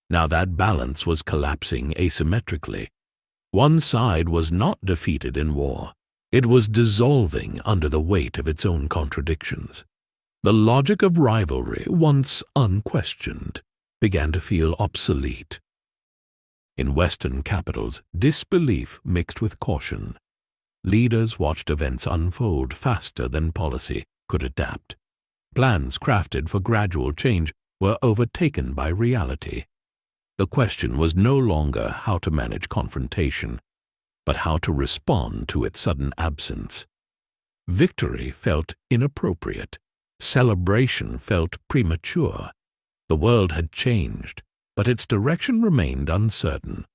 Now that balance was collapsing asymmetrically. One side was not defeated in war. It was dissolving under the weight of its own contradictions. The logic of rivalry, once unquestioned, began to feel obsolete. In Western capitals, disbelief mixed with caution. Leaders watched events unfold faster than policy could adapt. Plans crafted for gradual change were overtaken by reality. The question was no longer how to manage confrontation, but how to respond to its sudden absence. Victory felt inappropriate. Celebration felt premature. The world had changed, but its direction remained uncertain.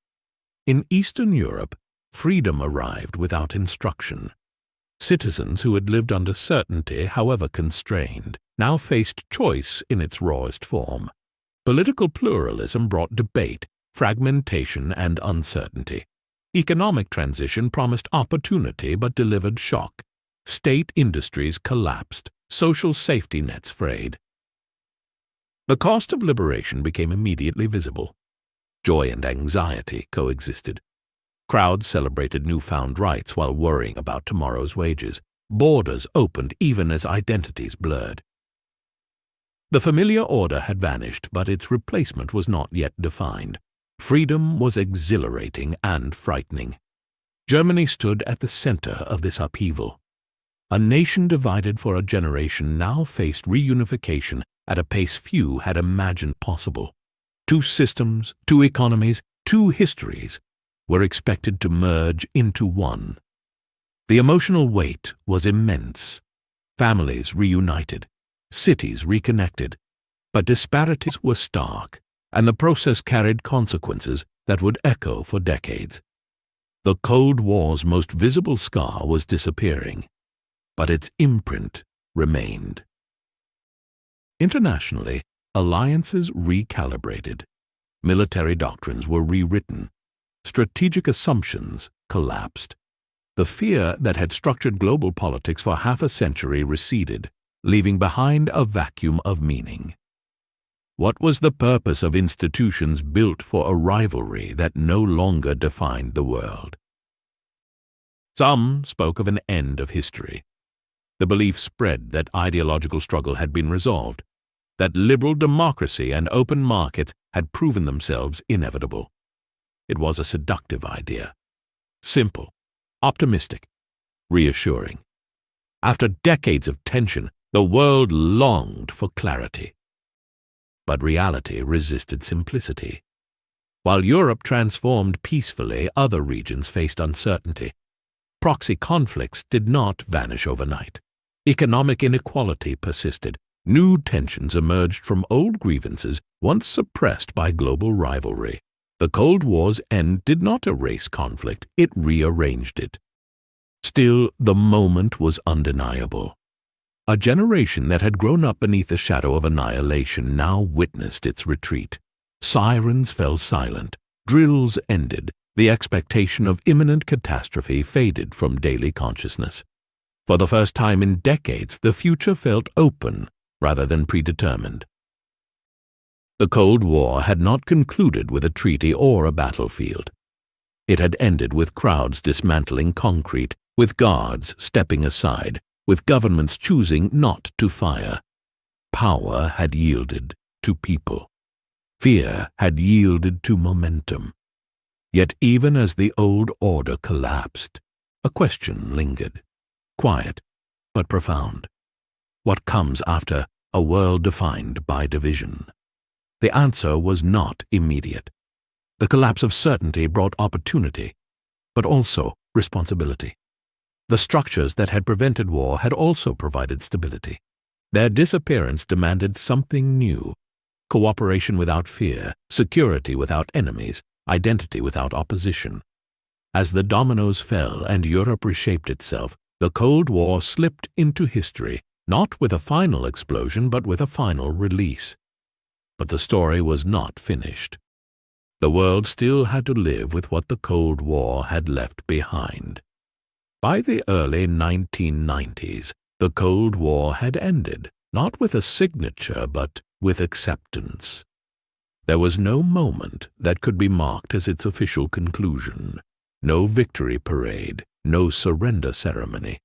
In Eastern Europe, freedom arrived without instruction. Citizens who had lived under certainty, however constrained, now faced choice in its rawest form. Political pluralism brought debate, fragmentation, and uncertainty. Economic transition promised opportunity but delivered shock. State industries collapsed, social safety nets frayed. The cost of liberation became immediately visible. Joy and anxiety coexisted. Crowds celebrated newfound rights while worrying about tomorrow's wages. Borders opened even as identities blurred. The familiar order had vanished, but its replacement was not yet defined. Freedom was exhilarating and frightening. Germany stood at the center of this upheaval. A nation divided for a generation now faced reunification at a pace few had imagined possible. Two systems, two economies, two histories were expected to merge into one. The emotional weight was immense. Families reunited, cities reconnected, but disparities were stark, and the process carried consequences that would echo for decades. The Cold War's most visible scar was disappearing, but its imprint remained. Internationally, alliances recalibrated, military doctrines were rewritten, strategic assumptions collapsed. The fear that had structured global politics for half a century receded, leaving behind a vacuum of meaning. What was the purpose of institutions built for a rivalry that no longer defined the world? Some spoke of an end of history. The belief spread that ideological struggle had been resolved, that liberal democracy and open markets had proven themselves inevitable. It was a seductive idea. Simple, optimistic, reassuring. After decades of tension, the world longed for clarity. But reality resisted simplicity. While Europe transformed peacefully, other regions faced uncertainty. Proxy conflicts did not vanish overnight. Economic inequality persisted. New tensions emerged from old grievances once suppressed by global rivalry. The Cold War's end did not erase conflict, it rearranged it. Still, the moment was undeniable. A generation that had grown up beneath the shadow of annihilation now witnessed its retreat. Sirens fell silent, drills ended, the expectation of imminent catastrophe faded from daily consciousness. For the first time in decades, the future felt open rather than predetermined. The Cold War had not concluded with a treaty or a battlefield. It had ended with crowds dismantling concrete, with guards stepping aside, with governments choosing not to fire. Power had yielded to people. Fear had yielded to momentum. Yet even as the old order collapsed, a question lingered, quiet but profound. What comes after a world defined by division? The answer was not immediate. The collapse of certainty brought opportunity, but also responsibility. The structures that had prevented war had also provided stability. Their disappearance demanded something new: cooperation without fear, security without enemies, identity without opposition. As the dominoes fell and Europe reshaped itself, the Cold War slipped into history, not with a final explosion but with a final release. But the story was not finished. The world still had to live with what the Cold War had left behind. By the early 1990s, the Cold War had ended, not with a signature but with acceptance. There was no moment that could be marked as its official conclusion, no victory parade, no surrender ceremony.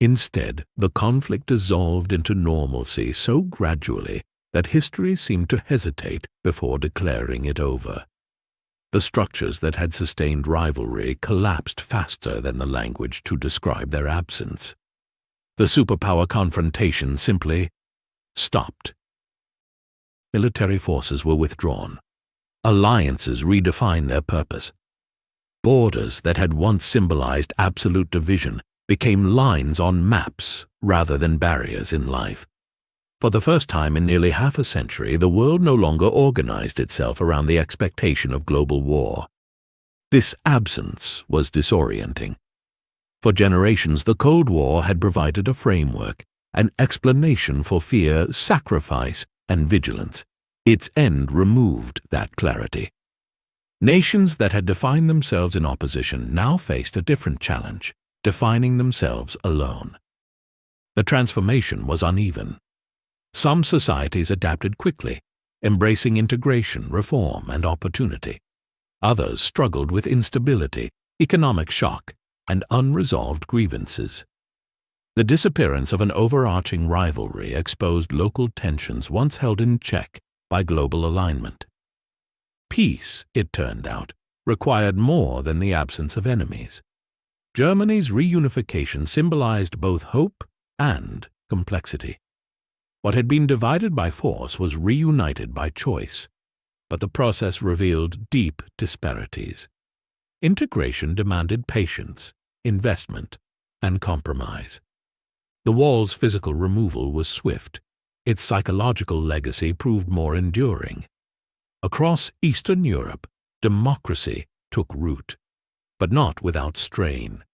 Instead, the conflict dissolved into normalcy so gradually that history seemed to hesitate before declaring it over. The structures that had sustained rivalry collapsed faster than the language to describe their absence. The superpower confrontation simply stopped. Military forces were withdrawn. Alliances redefined their purpose. Borders that had once symbolized absolute division became lines on maps rather than barriers in life. For the first time in nearly half a century, the world no longer organized itself around the expectation of global war. This absence was disorienting. For generations, the Cold War had provided a framework, an explanation for fear, sacrifice, and vigilance. Its end removed that clarity. Nations that had defined themselves in opposition now faced a different challenge, defining themselves alone. The transformation was uneven. Some societies adapted quickly, embracing integration, reform, and opportunity. Others struggled with instability, economic shock, and unresolved grievances. The disappearance of an overarching rivalry exposed local tensions once held in check by global alignment. Peace, it turned out, required more than the absence of enemies. Germany's reunification symbolized both hope and complexity. What had been divided by force was reunited by choice. but the process revealed deep disparities. Integration demanded patience, investment, and compromise. The wall's physical removal was swift. Its psychological legacy proved more enduring. Across Eastern Europe, democracy took root, but not without strain.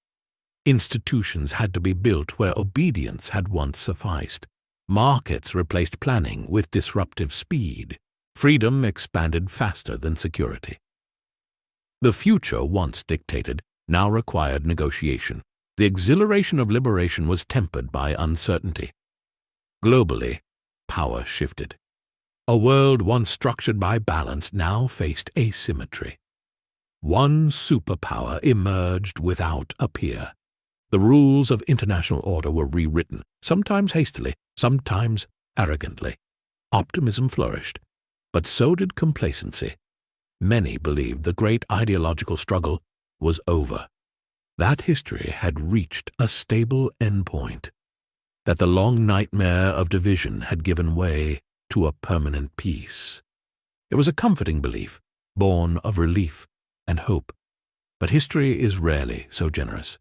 Institutions had to be built where obedience had once sufficed. Markets replaced planning with disruptive speed. Freedom expanded faster than security. The future, once dictated, now required negotiation. The exhilaration of liberation was tempered by uncertainty. Globally, power shifted. A world once structured by balance now faced asymmetry. One superpower emerged without a peer. The rules of international order were rewritten, sometimes hastily, sometimes arrogantly. Optimism flourished, but so did complacency. Many believed the great ideological struggle was over, that history had reached a stable endpoint, that the long nightmare of division had given way to a permanent peace. It was a comforting belief, born of relief and hope, but history is rarely so generous.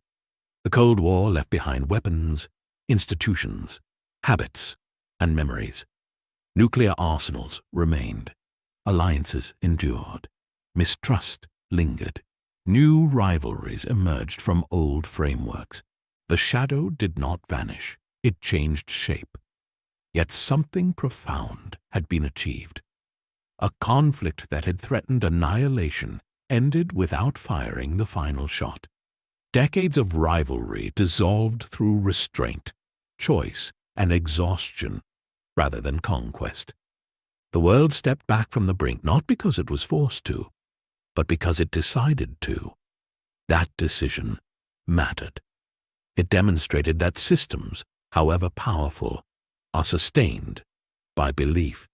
The Cold War left behind weapons, institutions, habits, and memories. Nuclear arsenals remained. Alliances endured. Mistrust lingered. New rivalries emerged from old frameworks. The shadow did not vanish. It changed shape. Yet something profound had been achieved. A conflict that had threatened annihilation ended without firing the final shot. Decades of rivalry dissolved through restraint, choice, and exhaustion rather than conquest. The world stepped back from the brink not because it was forced to, but because it decided to. That decision mattered. It demonstrated that systems, however powerful, are sustained by belief.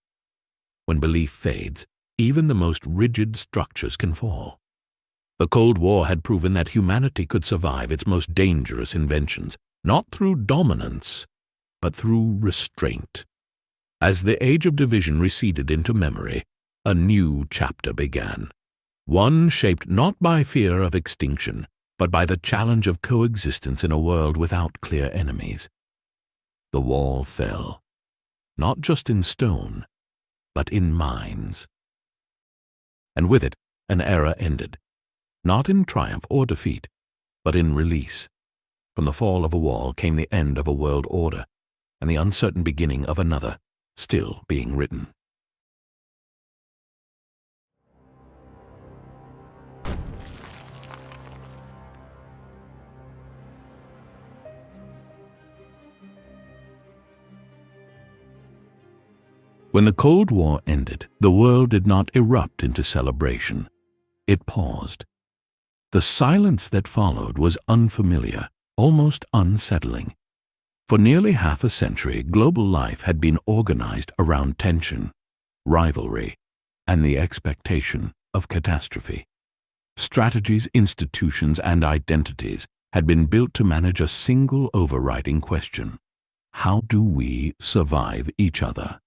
When belief fades, even the most rigid structures can fall. The Cold War had proven that humanity could survive its most dangerous inventions, not through dominance, but through restraint. As the age of division receded into memory, a new chapter began. One shaped not by fear of extinction, but by the challenge of coexistence in a world without clear enemies. The wall fell, not just in stone, but in minds. And with it, an era ended, not in triumph or defeat, but in release. From the fall of a wall came the end of a world order, and the uncertain beginning of another, still being written. When the Cold War ended, the world did not erupt into celebration. It paused. The silence that followed was unfamiliar, almost unsettling. For nearly half a century, global life had been organized around tension, rivalry, and the expectation of catastrophe. Strategies, institutions, and identities had been built to manage a single overriding question: how do we survive each other?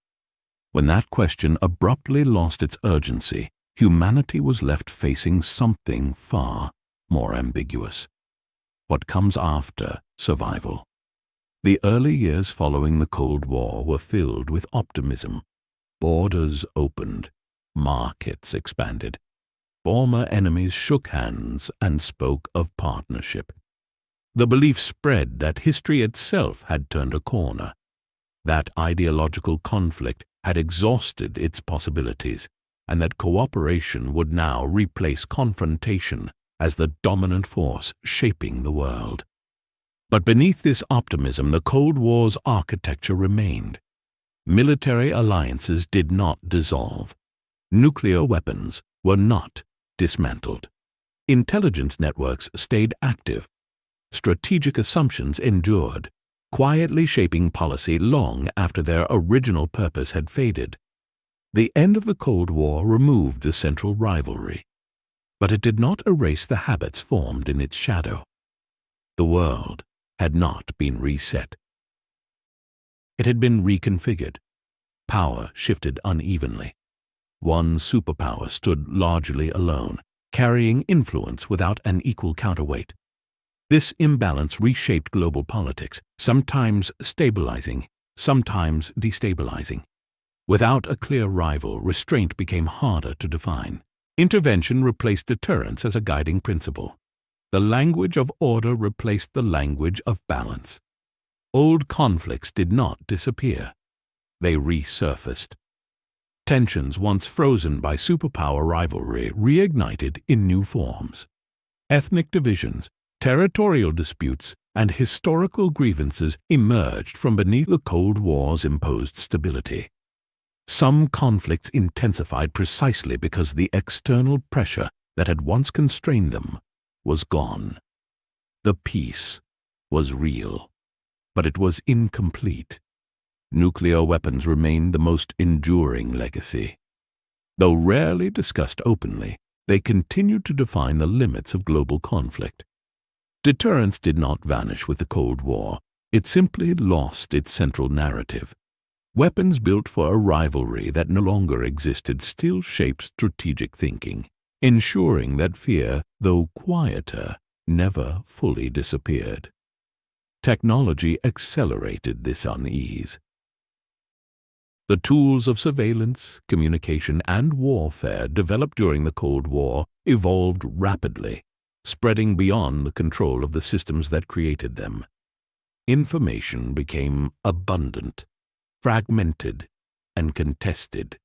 When that question abruptly lost its urgency, humanity was left facing something far more ambiguous. What comes after survival? The early years following the Cold War were filled with optimism. Borders opened, markets expanded. Former enemies shook hands and spoke of partnership. The belief spread that history itself had turned a corner, that ideological conflict had exhausted its possibilities, and that cooperation would now replace confrontation as the dominant force shaping the world. But beneath this optimism, the Cold War's architecture remained. Military alliances did not dissolve. Nuclear weapons were not dismantled. Intelligence networks stayed active. Strategic assumptions endured, quietly shaping policy long after their original purpose had faded. The end of the Cold War removed the central rivalry, but it did not erase the habits formed in its shadow. The world had not been reset. It had been reconfigured. Power shifted unevenly. One superpower stood largely alone, carrying influence without an equal counterweight. This imbalance reshaped global politics, sometimes stabilizing, sometimes destabilizing. Without a clear rival, restraint became harder to define. Intervention replaced deterrence as a guiding principle. The language of order replaced the language of balance. Old conflicts did not disappear. They resurfaced. Tensions once frozen by superpower rivalry reignited in new forms. Ethnic divisions, territorial disputes, and historical grievances emerged from beneath the Cold War's imposed stability. Some conflicts intensified precisely because the external pressure that had once constrained them was gone. The peace was real, but it was incomplete. Nuclear weapons remained the most enduring legacy. Though rarely discussed openly, they continued to define the limits of global conflict. Deterrence did not vanish with the Cold War. It simply lost its central narrative. Weapons built for a rivalry that no longer existed still shaped strategic thinking, ensuring that fear, though quieter, never fully disappeared. Technology accelerated this unease. The tools of surveillance, communication, and warfare developed during the Cold War evolved rapidly, spreading beyond the control of the systems that created them. Information became abundant, fragmented, and contested.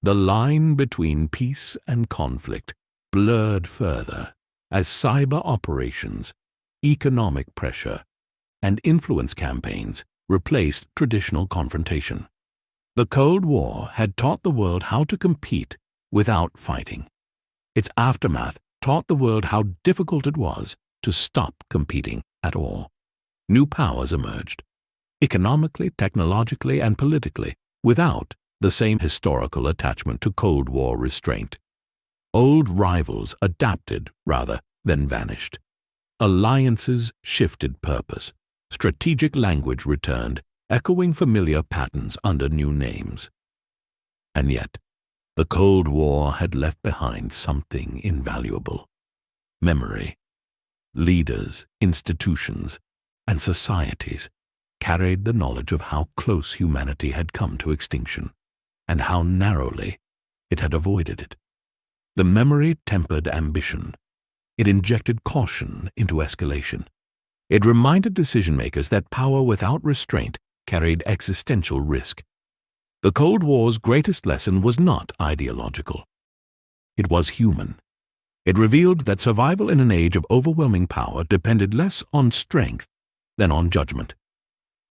The line between peace and conflict blurred further as cyber operations, economic pressure, and influence campaigns replaced traditional confrontation. The Cold War had taught the world how to compete without fighting. Its aftermath taught the world how difficult it was to stop competing at all. New powers emerged, economically, technologically, and politically, without the same historical attachment to Cold War restraint. Old rivals adapted rather than vanished. Alliances shifted purpose. Strategic language returned, echoing familiar patterns under new names. And yet, the Cold War had left behind something invaluable: memory. Leaders, institutions, and societies carried the knowledge of how close humanity had come to extinction, and how narrowly it had avoided it. The memory tempered ambition. It injected caution into escalation. It reminded decision-makers that power without restraint carried existential risk. The Cold War's greatest lesson was not ideological. It was human. It revealed that survival in an age of overwhelming power depended less on strength than on judgment,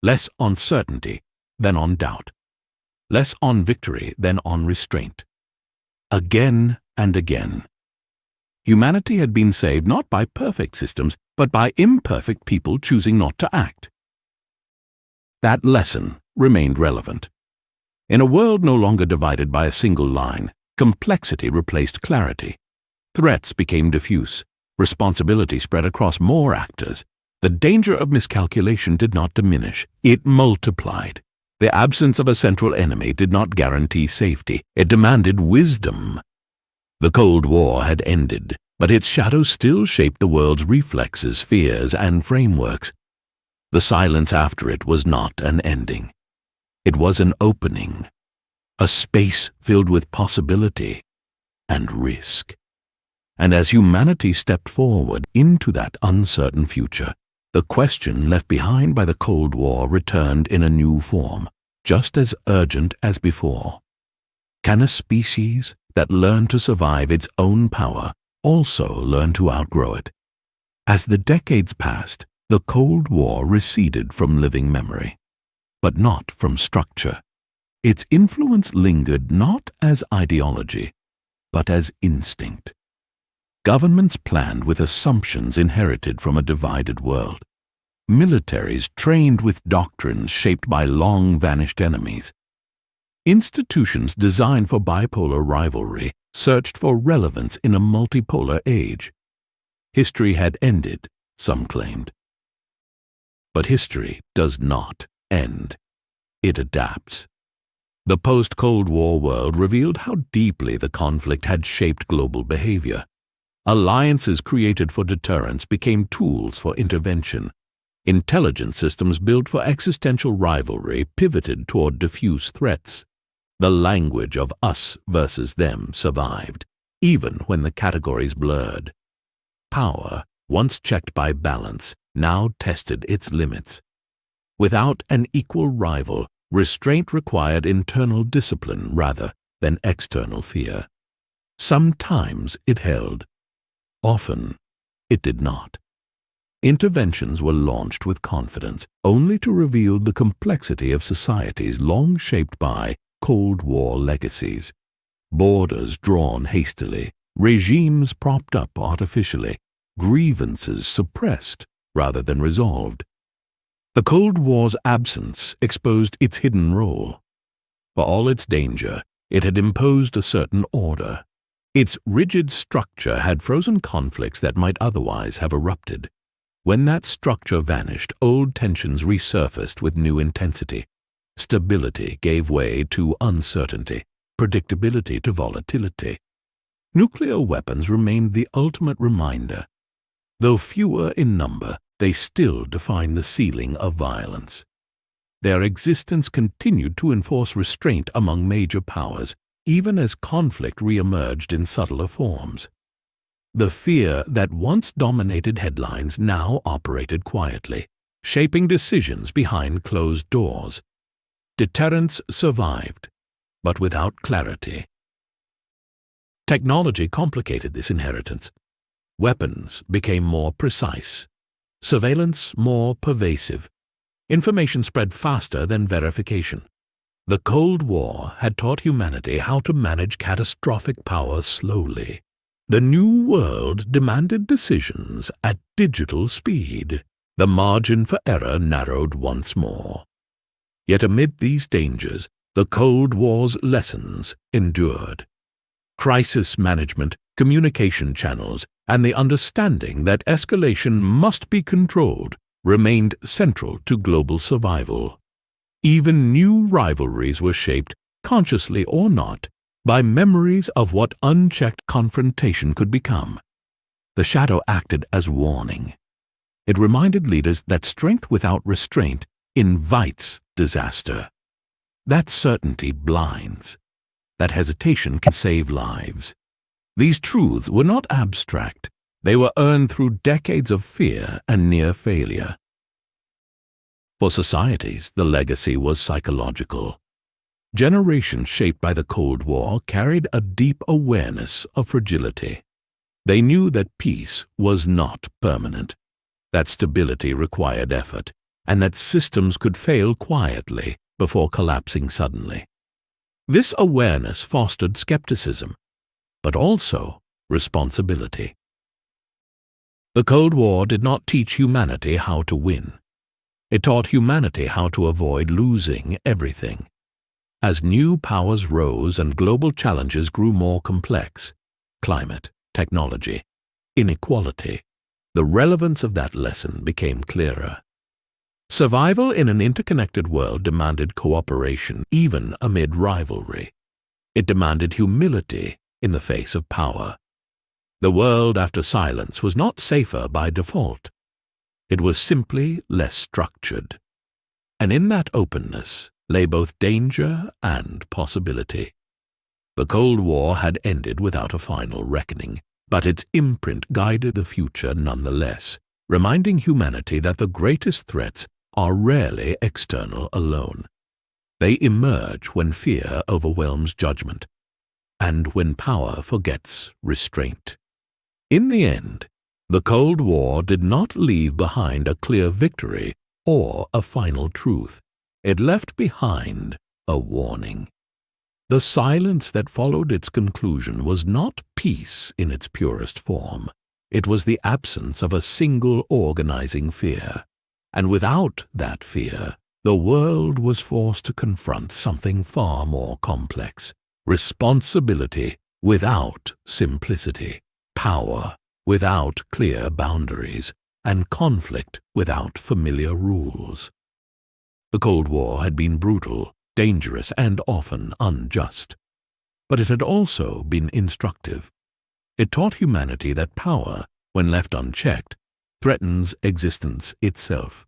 less on certainty than on doubt, less on victory than on restraint. Again and again, humanity had been saved not by perfect systems, but by imperfect people choosing not to act. That lesson remained relevant. In a world no longer divided by a single line, complexity replaced clarity. Threats became diffuse. Responsibility spread across more actors. The danger of miscalculation did not diminish. It multiplied. The absence of a central enemy did not guarantee safety. It demanded wisdom. The Cold War had ended, but its shadow still shaped the world's reflexes, fears, and frameworks. The silence after it was not an ending. It was an opening, a space filled with possibility and risk. And as humanity stepped forward into that uncertain future, the question left behind by the Cold War returned in a new form, just as urgent as before. Can a species that learned to survive its own power also learn to outgrow it? As the decades passed, the Cold War receded from living memory, but not from structure. Its influence lingered not as ideology, but as instinct. Governments planned with assumptions inherited from a divided world. Militaries trained with doctrines shaped by long-vanished enemies. Institutions designed for bipolar rivalry searched for relevance in a multipolar age. History had ended, some claimed. But history does not end. It adapts. The post-Cold War world revealed how deeply the conflict had shaped global behavior. Alliances created for deterrence became tools for intervention. Intelligence systems built for existential rivalry pivoted toward diffuse threats. The language of us versus them survived, even when the categories blurred. Power, once checked by balance, now tested its limits. Without an equal rival, restraint required internal discipline rather than external fear. Sometimes it held. Often it did not. Interventions were launched with confidence, only to reveal the complexity of societies long shaped by Cold War legacies. Borders drawn hastily, regimes propped up artificially, grievances suppressed rather than resolved. The Cold War's absence exposed its hidden role. For all its danger, it had imposed a certain order. Its rigid structure had frozen conflicts that might otherwise have erupted. When that structure vanished, old tensions resurfaced with new intensity. Stability gave way to uncertainty, predictability to volatility. Nuclear weapons remained the ultimate reminder. Though fewer in number, they still defined the ceiling of violence. Their existence continued to enforce restraint among major powers, even as conflict reemerged in subtler forms. The fear that once dominated headlines now operated quietly, shaping decisions behind closed doors. Deterrence survived, but without clarity. Technology complicated this inheritance. Weapons became more precise, surveillance more pervasive. Information spread faster than verification. The Cold War had taught humanity how to manage catastrophic power slowly. The new world demanded decisions at digital speed. The margin for error narrowed once more. Yet amid these dangers, the Cold War's lessons endured. Crisis management, communication channels, and the understanding that escalation must be controlled remained central to global survival. Even new rivalries were shaped, consciously or not, by memories of what unchecked confrontation could become. The shadow acted as warning. It reminded leaders that strength without restraint invites disaster. That certainty blinds. That hesitation can save lives. These truths were not abstract. They were earned through decades of fear and near failure. For societies, the legacy was psychological. Generations shaped by the Cold War carried a deep awareness of fragility. They knew that peace was not permanent, that stability required effort, and that systems could fail quietly before collapsing suddenly. This awareness fostered skepticism, but also responsibility. The Cold War did not teach humanity how to win. It taught humanity how to avoid losing everything. As new powers rose and global challenges grew more complex, climate, technology, inequality, the relevance of that lesson became clearer. Survival in an interconnected world demanded cooperation, even amid rivalry. It demanded humility in the face of power. The world after silence was not safer by default. It was simply less structured. And in that openness lay both danger and possibility. The Cold War had ended without a final reckoning, but its imprint guided the future nonetheless, reminding humanity that the greatest threats are rarely external alone. They emerge when fear overwhelms judgment, and when power forgets restraint. In the end, the Cold War did not leave behind a clear victory or a final truth. It left behind a warning. The silence that followed its conclusion was not peace in its purest form. It was the absence of a single organizing fear. And without that fear, the world was forced to confront something far more complex. Responsibility without simplicity, power without clear boundaries, and conflict without familiar rules. The Cold War had been brutal, dangerous and often unjust. But it had also been instructive. It taught humanity that power, when left unchecked, threatens existence itself.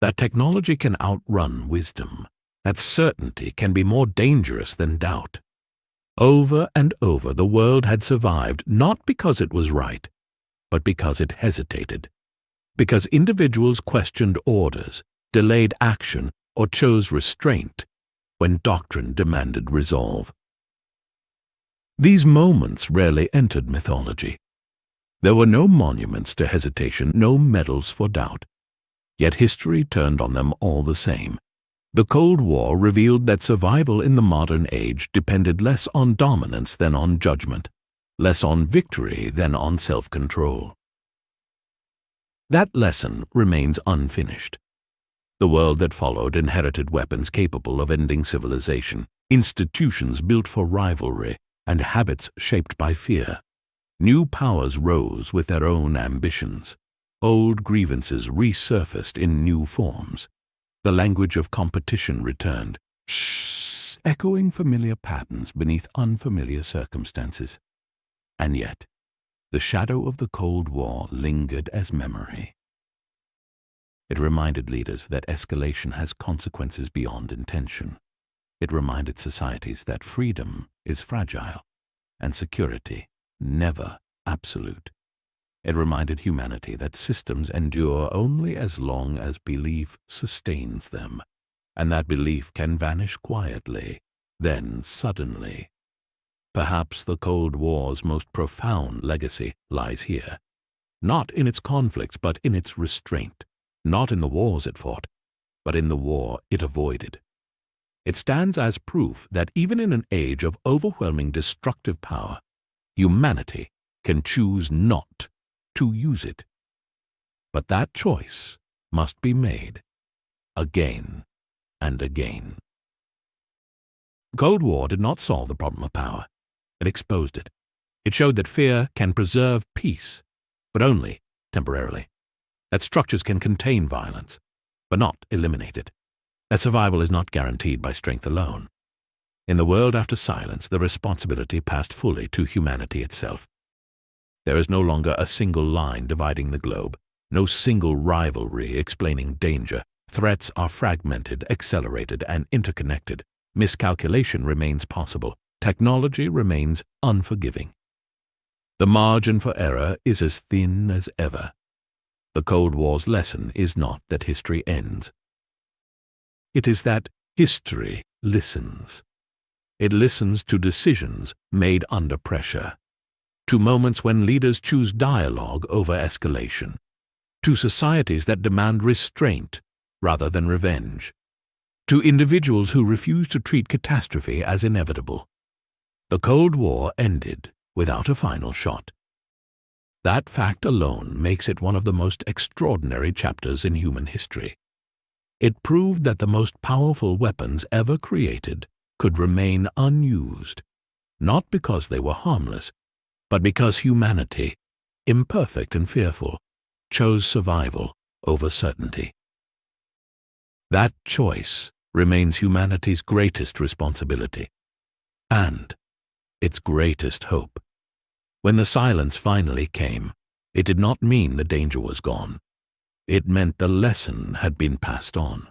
That technology can outrun wisdom. That certainty can be more dangerous than doubt. Over and over the world had survived not because it was right, but because it hesitated. Because individuals questioned orders, delayed action, or chose restraint when doctrine demanded resolve. These moments rarely entered mythology. There were no monuments to hesitation, no medals for doubt. Yet history turned on them all the same. The Cold War revealed that survival in the modern age depended less on dominance than on judgment, less on victory than on self-control. That lesson remains unfinished. The world that followed inherited weapons capable of ending civilization, institutions built for rivalry, and habits shaped by fear. New powers rose with their own ambitions. Old grievances resurfaced in new forms. The language of competition returned, echoing familiar patterns beneath unfamiliar circumstances. And yet, the shadow of the Cold War lingered as memory. It reminded leaders that escalation has consequences beyond intention. It reminded societies that freedom is fragile and security never absolute. It reminded humanity that systems endure only as long as belief sustains them, and that belief can vanish quietly, then suddenly. Perhaps the Cold War's most profound legacy lies here, not in its conflicts but in its restraint, not in the wars it fought, but in the war it avoided. It stands as proof that even in an age of overwhelming destructive power, humanity can choose not to use it. But that choice must be made again and again. The Cold War did not solve the problem of power. It exposed it. It showed that fear can preserve peace, but only temporarily. That structures can contain violence, but not eliminate it. That survival is not guaranteed by strength alone. In the world after silence, the responsibility passed fully to humanity itself. There is no longer a single line dividing the globe, no single rivalry explaining danger. Threats are fragmented, accelerated, and interconnected. Miscalculation remains possible. Technology remains unforgiving. The margin for error is as thin as ever. The Cold War's lesson is not that history ends. It is that history listens. It listens to decisions made under pressure, to moments when leaders choose dialogue over escalation, to societies that demand restraint rather than revenge, to individuals who refuse to treat catastrophe as inevitable. The Cold War ended without a final shot. That fact alone makes it one of the most extraordinary chapters in human history. It proved that the most powerful weapons ever created could remain unused, not because they were harmless, but because humanity, imperfect and fearful, chose survival over certainty. That choice remains humanity's greatest responsibility, and its greatest hope. When the silence finally came, it did not mean the danger was gone. It meant the lesson had been passed on.